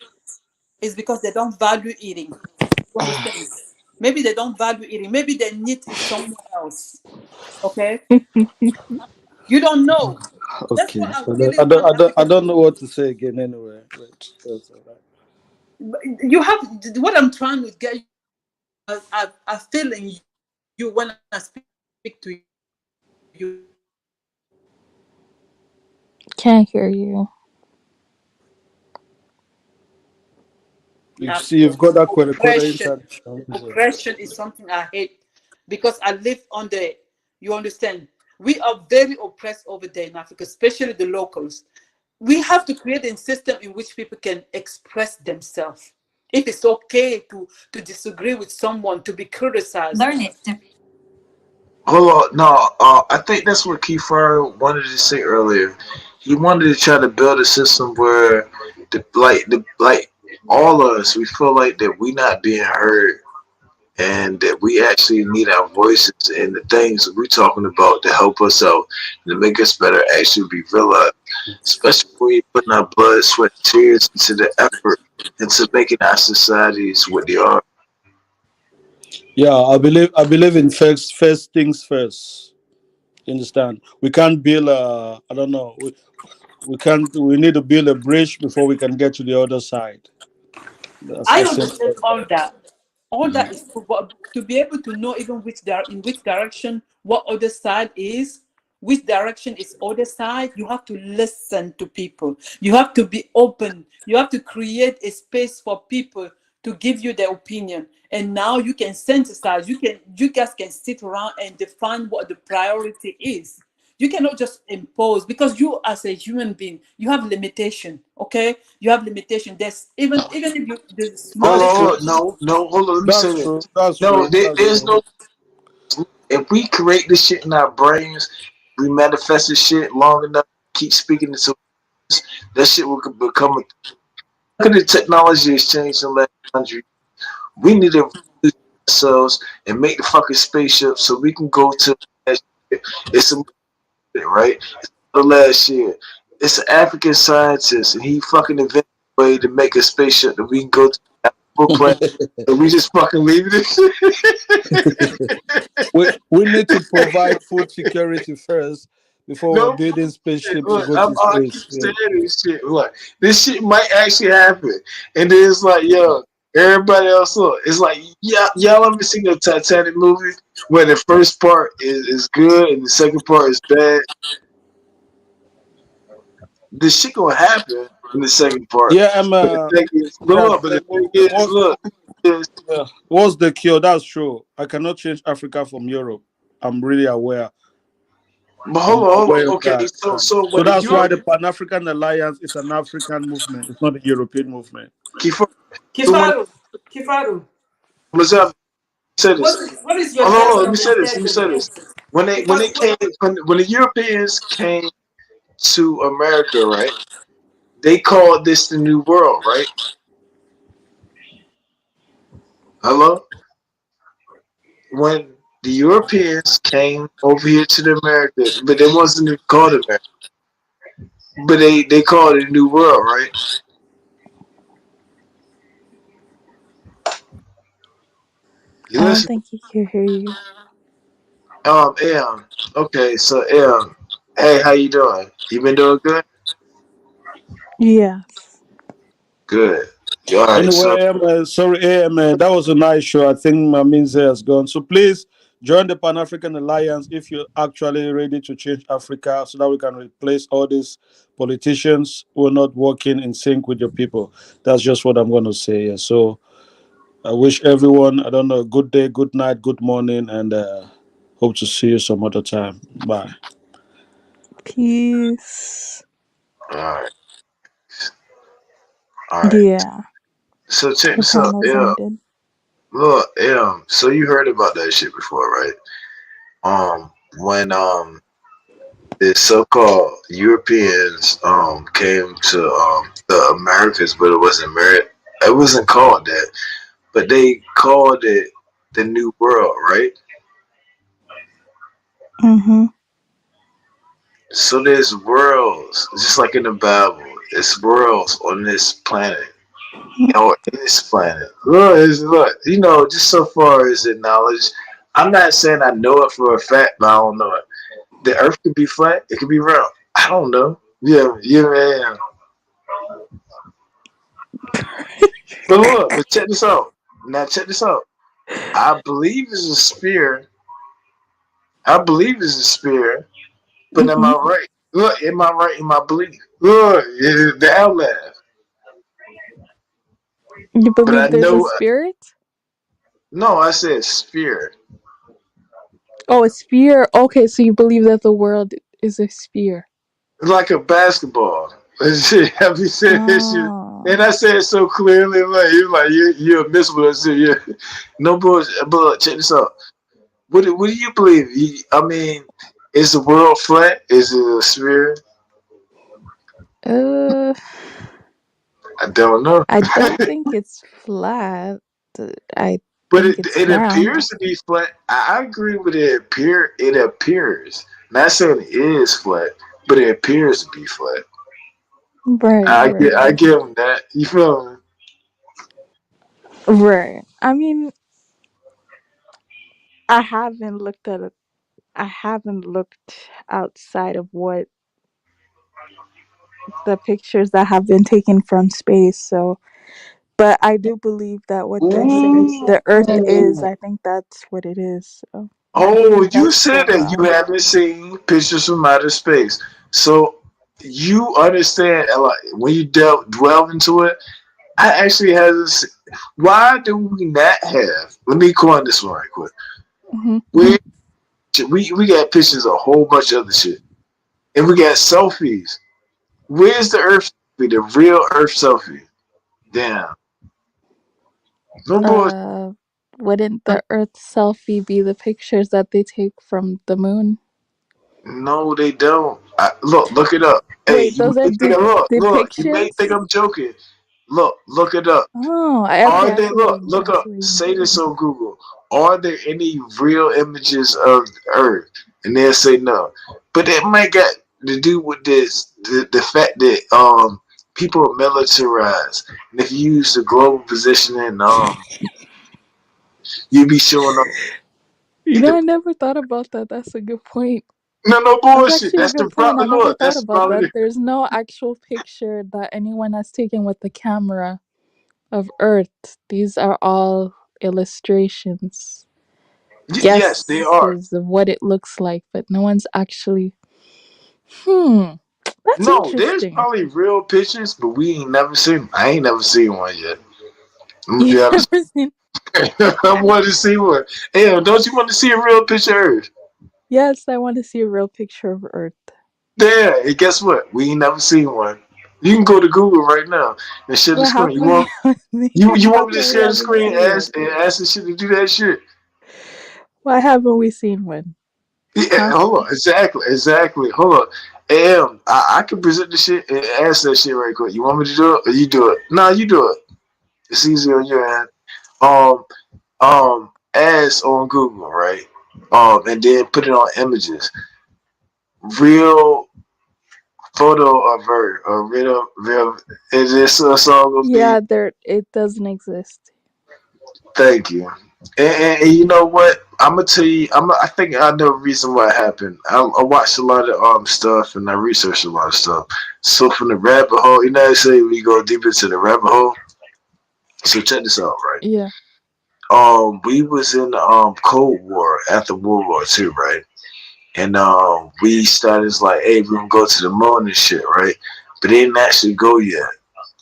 is because they don't value eating. You understand? Maybe they don't value eating. Maybe their need is somewhere else. Okay? You don't know. That's okay. what I I don't, really I don't, want I don't, I Africa to don't know do. what to say again anyway. But that's all right. You have what I'm trying to get you. I feel in you when I speak to you. Can't hear you. You In see, you've Africa, got that quarter oppression, inside. oppression is something I hate because I live on the. You understand? We are very oppressed over there in Africa, especially the locals. We have to create a system in which people can express themselves. If it's okay to disagree with someone, to be criticized. Learn it. Hold on, no, I think that's what Kiefer wanted to say earlier. He wanted to try to build a system where like all of us, we feel like that we not being heard and that we actually need our voices and the things that we're talking about to help us out and to make us better actually be realized. Especially when we putting our blood, sweat, tears into the effort into making our societies what they are. Yeah, I believe in first things first. You understand? We can't build a. I don't know. We can't. We need to build a bridge before we can get to the other side. That's I as simple understand as all that. that. All that is true, but to be able to know even in which direction what other side is, which direction is other side, you have to listen to people. You have to be open. You have to create a space for people to give you their opinion. And now you can synthesize. You guys can sit around and define what the priority is. You cannot just impose because you as a human being you have limitation. Okay, you have limitation. There's even if you the Hold That's on, smallest true. hold on, no, no, hold on. Let me say That's this. true. That's No, true. That's there's true. no. If we create this shit in our brains, we manifest this shit long enough. Keep speaking it to us, that shit will become a. Look at the technology has changed in the last 100. We need to evolve ourselves and make the fucking spaceship so we can go to. It's a right. It's the last year. It's an African scientist, and he fucking invented a way to make a spaceship that we can go to another planet. And we just fucking leave this shit. We need to provide food security first before we're No building bullshit. spaceship to Look, go to I keep space. Yeah. saying this shit. Look, this shit might actually happen, and then it's like, yo, everybody else look. It's like, yeah, y'all ever seen the Titanic movie where the first part is good and the second part is bad? This shit gonna happen in the second part. Yeah, But the thing is, but that, look, but the that thing is, what's look, is yeah, what's the cure? That's true. I cannot change Africa from Europe. I'm really aware. But I'm hold on. aware of Okay, that. so So when the that's why Europe the Pan African Alliance is an African movement. It's not a European movement. Kifaru, so when Kifaru, Kifaru, what's up? Say what this. is, what is your Hold on, hold best on, let me say this. Let me say understanding? this. When they Because came when the Europeans came to America, right? They called this the New World, right? Hello? When the Europeans came over here to the America, but they wasn't even called America. But they called it a New World, right? You I don't listen. think he can hear you. M. Okay, so M. Hey, how you doing? You been doing good? Yes. Good. All right. So Anyway, sorry, man, that was a nice show. I think my means has gone. So please join the Pan African Alliance if you're actually ready to change Africa so that we can replace all these politicians who are not working in sync with your people. That's just what I'm going to say. Yeah. So I wish everyone, I don't know, a good day, good night, good morning, and hope to see you some other time. Bye. Peace. all right, all right. Yeah. So check Her this out. panel's Yeah, ended. look, so you heard about that shit before, right? When the so-called Europeans came to the Americas, but it wasn't it wasn't called that, but they called it the New World, right? Mm-hmm. So there's worlds, just like in the Bible, it's worlds on this planet. Or in this planet. Look, just so far as the knowledge, I'm not saying I know it for a fact, but I don't know it. The earth could be flat, it could be round. I don't know. Yeah. But look, but check this out. Now check this out. I believe it's a sphere. I believe it's a sphere, but am Mm-hmm. I right? Look, am I right in my belief? Look, the outlier. You But I believe there's a know, spirit? no, I said sphere. Oh, a sphere. Okay, so you believe that the world is a sphere. Like a basketball. Have you said this shit? Oh. And I said it so clearly, like you're a miserable. Yeah, no bullshit. But look, check this out. What do you believe? I mean, is the world flat? Is it a sphere? Uh, I don't know. I don't think it's flat. I But think it's it round. appears to be flat. I agree with it. It appears. Not saying it is flat, but it appears to be flat. Right, right, I give them that. You feel me? right. I mean, I haven't looked at it. I haven't looked outside of what the pictures that have been taken from space. So, but I do believe that what they say the Earth is. Ooh. I think that's what it is. So I Oh, believe you that's the said that you realm. haven't seen pictures from outer space. So you understand, like, when you delve into it, I actually has. Why do we not have? Let me coin this one right quick. Hmm. We got pictures of a whole bunch of other shit, and we got selfies. Where's the Earth selfie? The real Earth selfie? Damn, no bullshit. Uh, wouldn't the Earth selfie be the pictures that they take from the moon? No, they don't. Look it up. Hey, Wait, you those are may think look. You may think depictions? I'm joking. Look it up. Oh, okay, Are I there see what you mean. look I up, see what you mean. say this on Google. Are there any real images of the Earth? And they'll say no. But it might got to do with the fact that people are militarized. And if you use the global positioning, you be showing up. You know, I never thought about that. That's a good point. No That's bullshit. actually a That's the good point. I problem. never Look, thought that's the about that. problem. There's no actual picture that anyone has taken with the camera of Earth. These are all illustrations, Yes, they are. guesses of what it looks like, but no one's actually. Hmm, that's No, there's interesting. probably real pictures, but we ain't never seen. I ain't never seen one yet. I'm gonna be You've honest. never seen. I want to see one. Hey, don't you want to see a real picture of Earth? Yes, I want to see a real picture of Earth. There, and guess what? We ain't never seen one. You can go to Google right now and share the But how screen. can we You how want me to can we share the haven't screen seen one? and ask the shit to do that shit? Why haven't we seen one? Yeah, Huh? hold on. Exactly. Hold on. I can present the shit and ask that shit right quick. You want me to do it or you do it? Nah, you do it. It's easier on your end. Um, ask on Google, right? And then put it on images. Real photo of her, or real. Is this a song gonna be? Yeah, there it doesn't exist. Thank you. And you know what? I'm gonna tell you. I think I know the reason why it happened. I watched a lot of stuff and I researched a lot of stuff. So from the rabbit hole, you know, they say we go deep into the rabbit hole. So check this out, right? Yeah. We was in the Cold War after World War II, right? And we started like, hey, we're gonna go to the moon and shit, right? But they didn't actually go yet.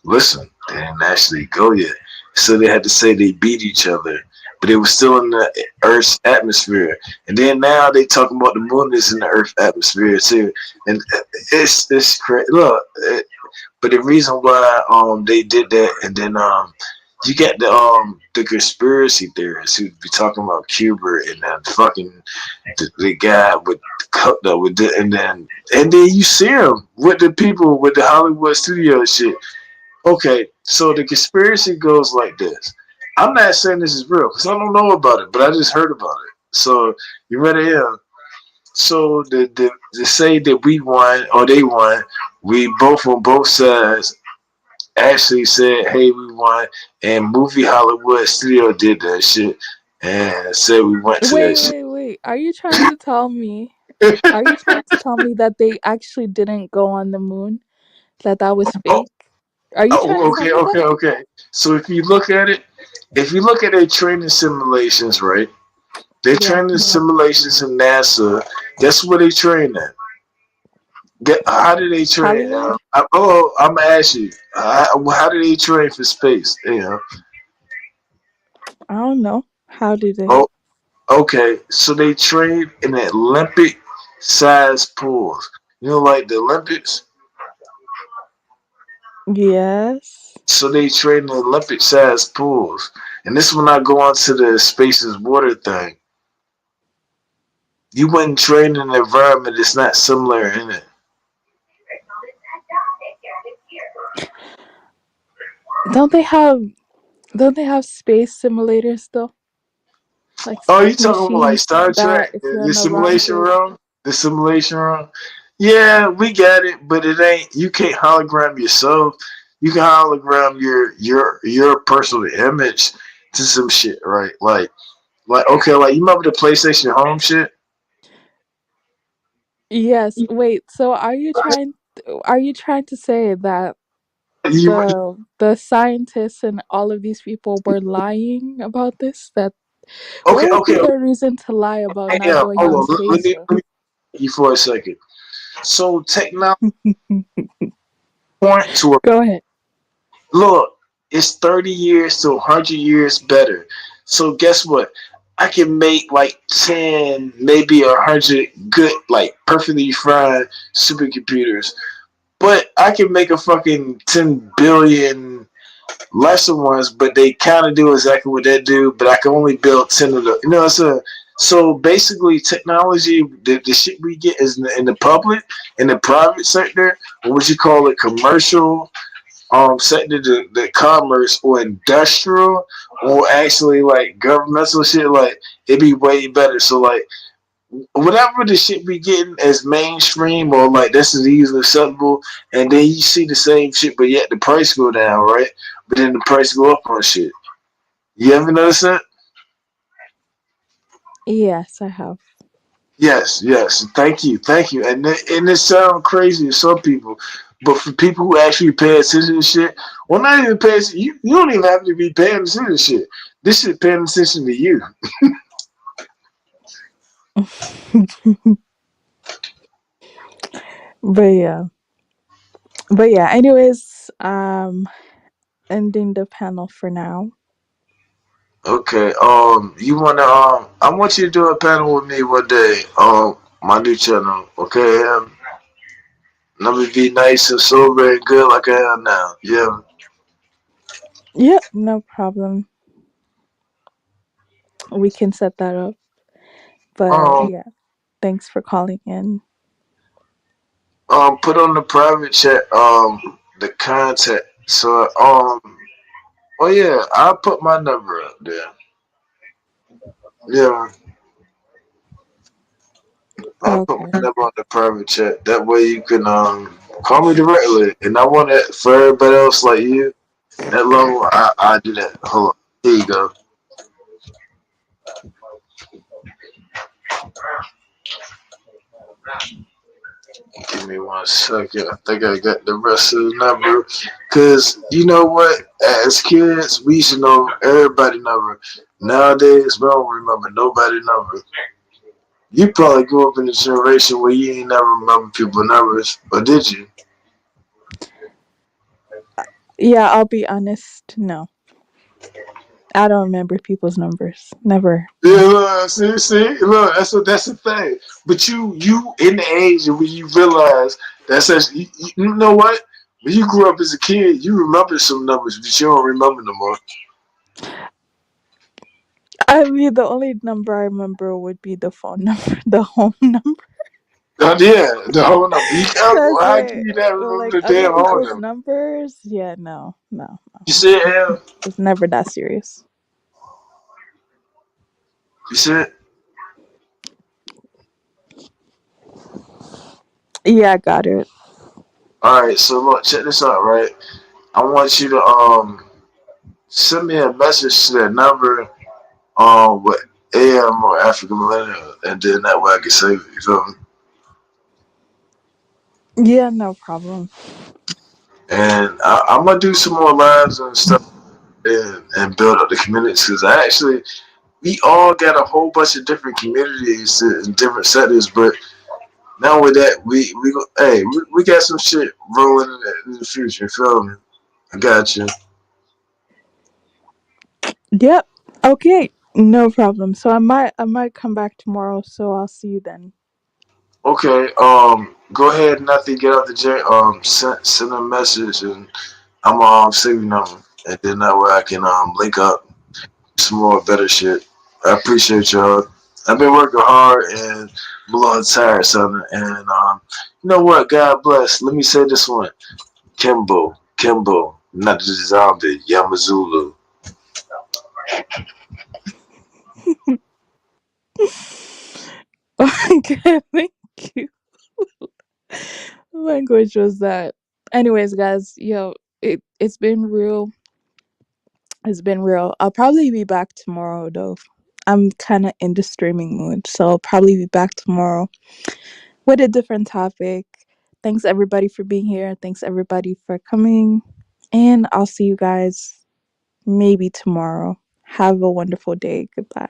Listen, they didn't actually go yet. So they had to say they beat each other, but it was still in the Earth's atmosphere. And then now they talking about the moon is in the Earth atmosphere too. And it's crazy. Look, but the reason why they did that, and then you get the conspiracy theorists who be talking about Cuba and then fucking the guy with with the, and then you see him with the people with the Hollywood studio shit. Okay, so the conspiracy goes like this. I'm not saying this is real because I don't know about it, but I just heard about it. So you ready? Yeah. So the say that we won or they won, we both on both sides actually said, "Hey, we won," and Movie Hollywood Studio did that shit and said we went to that Wait, shit. wait, wait. Are you trying to tell me? Are you trying to tell me that they actually didn't go on the moon? That was Oh, fake? Are you trying oh, to tell me that? okay. So if you look at their training simulations, right? They Yeah. train in simulations in NASA. Guess where they train at? How do they train? Hollywood? I'm gonna ask you. How do they train for space? You know. I don't know. How do they? Oh, okay. So they train in Olympic size pools. You know, like the Olympics. Yes. So they train in Olympic size pools. And this when I go on to the spaces water thing. You wouldn't train in an environment that's not similar in it. Don't they have don't they have space simulators though? Like Oh, you space talking about like machines Star that Trek, if you're the in the wrong simulation place. room? The simulation room? Yeah, we got it, but it ain't. You can't hologram yourself. You can hologram your personal image to some shit, right? Like okay, like you remember the PlayStation Home shit? Yes. Wait, so are you trying to say that You the scientists and all of these people were lying about this? That what okay? would be Okay, their reason to lie about not yeah. going Hold on on. space Let me you for a second. So technology though? point to a Go ahead. look. It's 30 years to 100 years better. So guess what? I can make like 10, maybe 100 good, like perfectly fine supercomputers. But I can make a fucking 10 billion lesser ones, but they kind of do exactly what they do, but I can only build 10 of them. You know what I'm saying? So basically, technology, the shit we get is in the public, in the private sector, or what you call it, commercial sector, the commerce or industrial, or actually like governmental shit, like it'd be way better. So like whatever the shit we getting as mainstream or like this is easily acceptable, and then you see the same shit, but yet the price go down, right? But then the price go up on shit. You ever notice that? Yes, I have. Yes. Thank you. And it sounds crazy to some people, but for people who actually pay attention to shit, well, not even pay attention. You don't even have to be paying attention to shit. This shit paying attention to you. But yeah. But yeah, anyways, ending the panel for now. Okay. You wanna I want you to do a panel with me one day. My new channel. Okay. Let me be nice and sober and good like I am now. Yeah. Yep, no problem. We can set that up. But Um. yeah, thanks for calling in. Put on the private chat. The contact. So. Oh yeah. I'll put my number up there. Yeah. I'll put my Okay. number on the private chat. That way you can call me directly. And I want it for everybody else like you. That level, I do that. Hold on. Here you go. Give me 1 second. I think I got the rest of the number. Cause you know what? As kids, we used to know everybody number. Nowadays, we don't remember nobody number. You probably grew up in a generation where you ain't never remember people numbers, or did you? Yeah, I'll be honest. No, I don't remember people's numbers. Never. Yeah, look, look, that's the thing. But you in the age where you realize that's actually, you know what? When you grew up as a kid, you remember some numbers, but you don't remember no more. I mean, the only number I remember would be the phone number, the home number. Oh yeah, the whole number. That's How can it. you not But remember like the other damn whole people's number? numbers, yeah, no, no, You see it, Em? it's never that serious. You see it? Yeah, I got it. All right, so look, check this out, right? I want you to send me a message to that number with AM or African Millennial, and then that way I can save it. You feel me? Yeah, no problem. And I'm gonna do some more lives and stuff and build up the communities because I actually we all got a whole bunch of different communities in different settings, but now with that we got some shit rolling in the future. You feel me? I got you. Yep. Okay. No problem. So I might come back tomorrow. So I'll see you then. Okay. Go ahead and nothing get out the jet. Send a message and I'm save your number, and then that way I can link up some more better shit. I appreciate y'all. I've been working hard and I'm a little tired, son. And you know what? God bless. Let me say this one. Kimbo, not the zombie, Yamazulu. Okay. Thank you. What language was that? Anyways, guys, it's been real. It's been real. I'll probably be back tomorrow though. I'm kind of in the streaming mood, so I'll probably be back tomorrow with a different topic. Thanks everybody for being here. Thanks everybody for coming. And I'll see you guys maybe tomorrow. Have a wonderful day. Goodbye.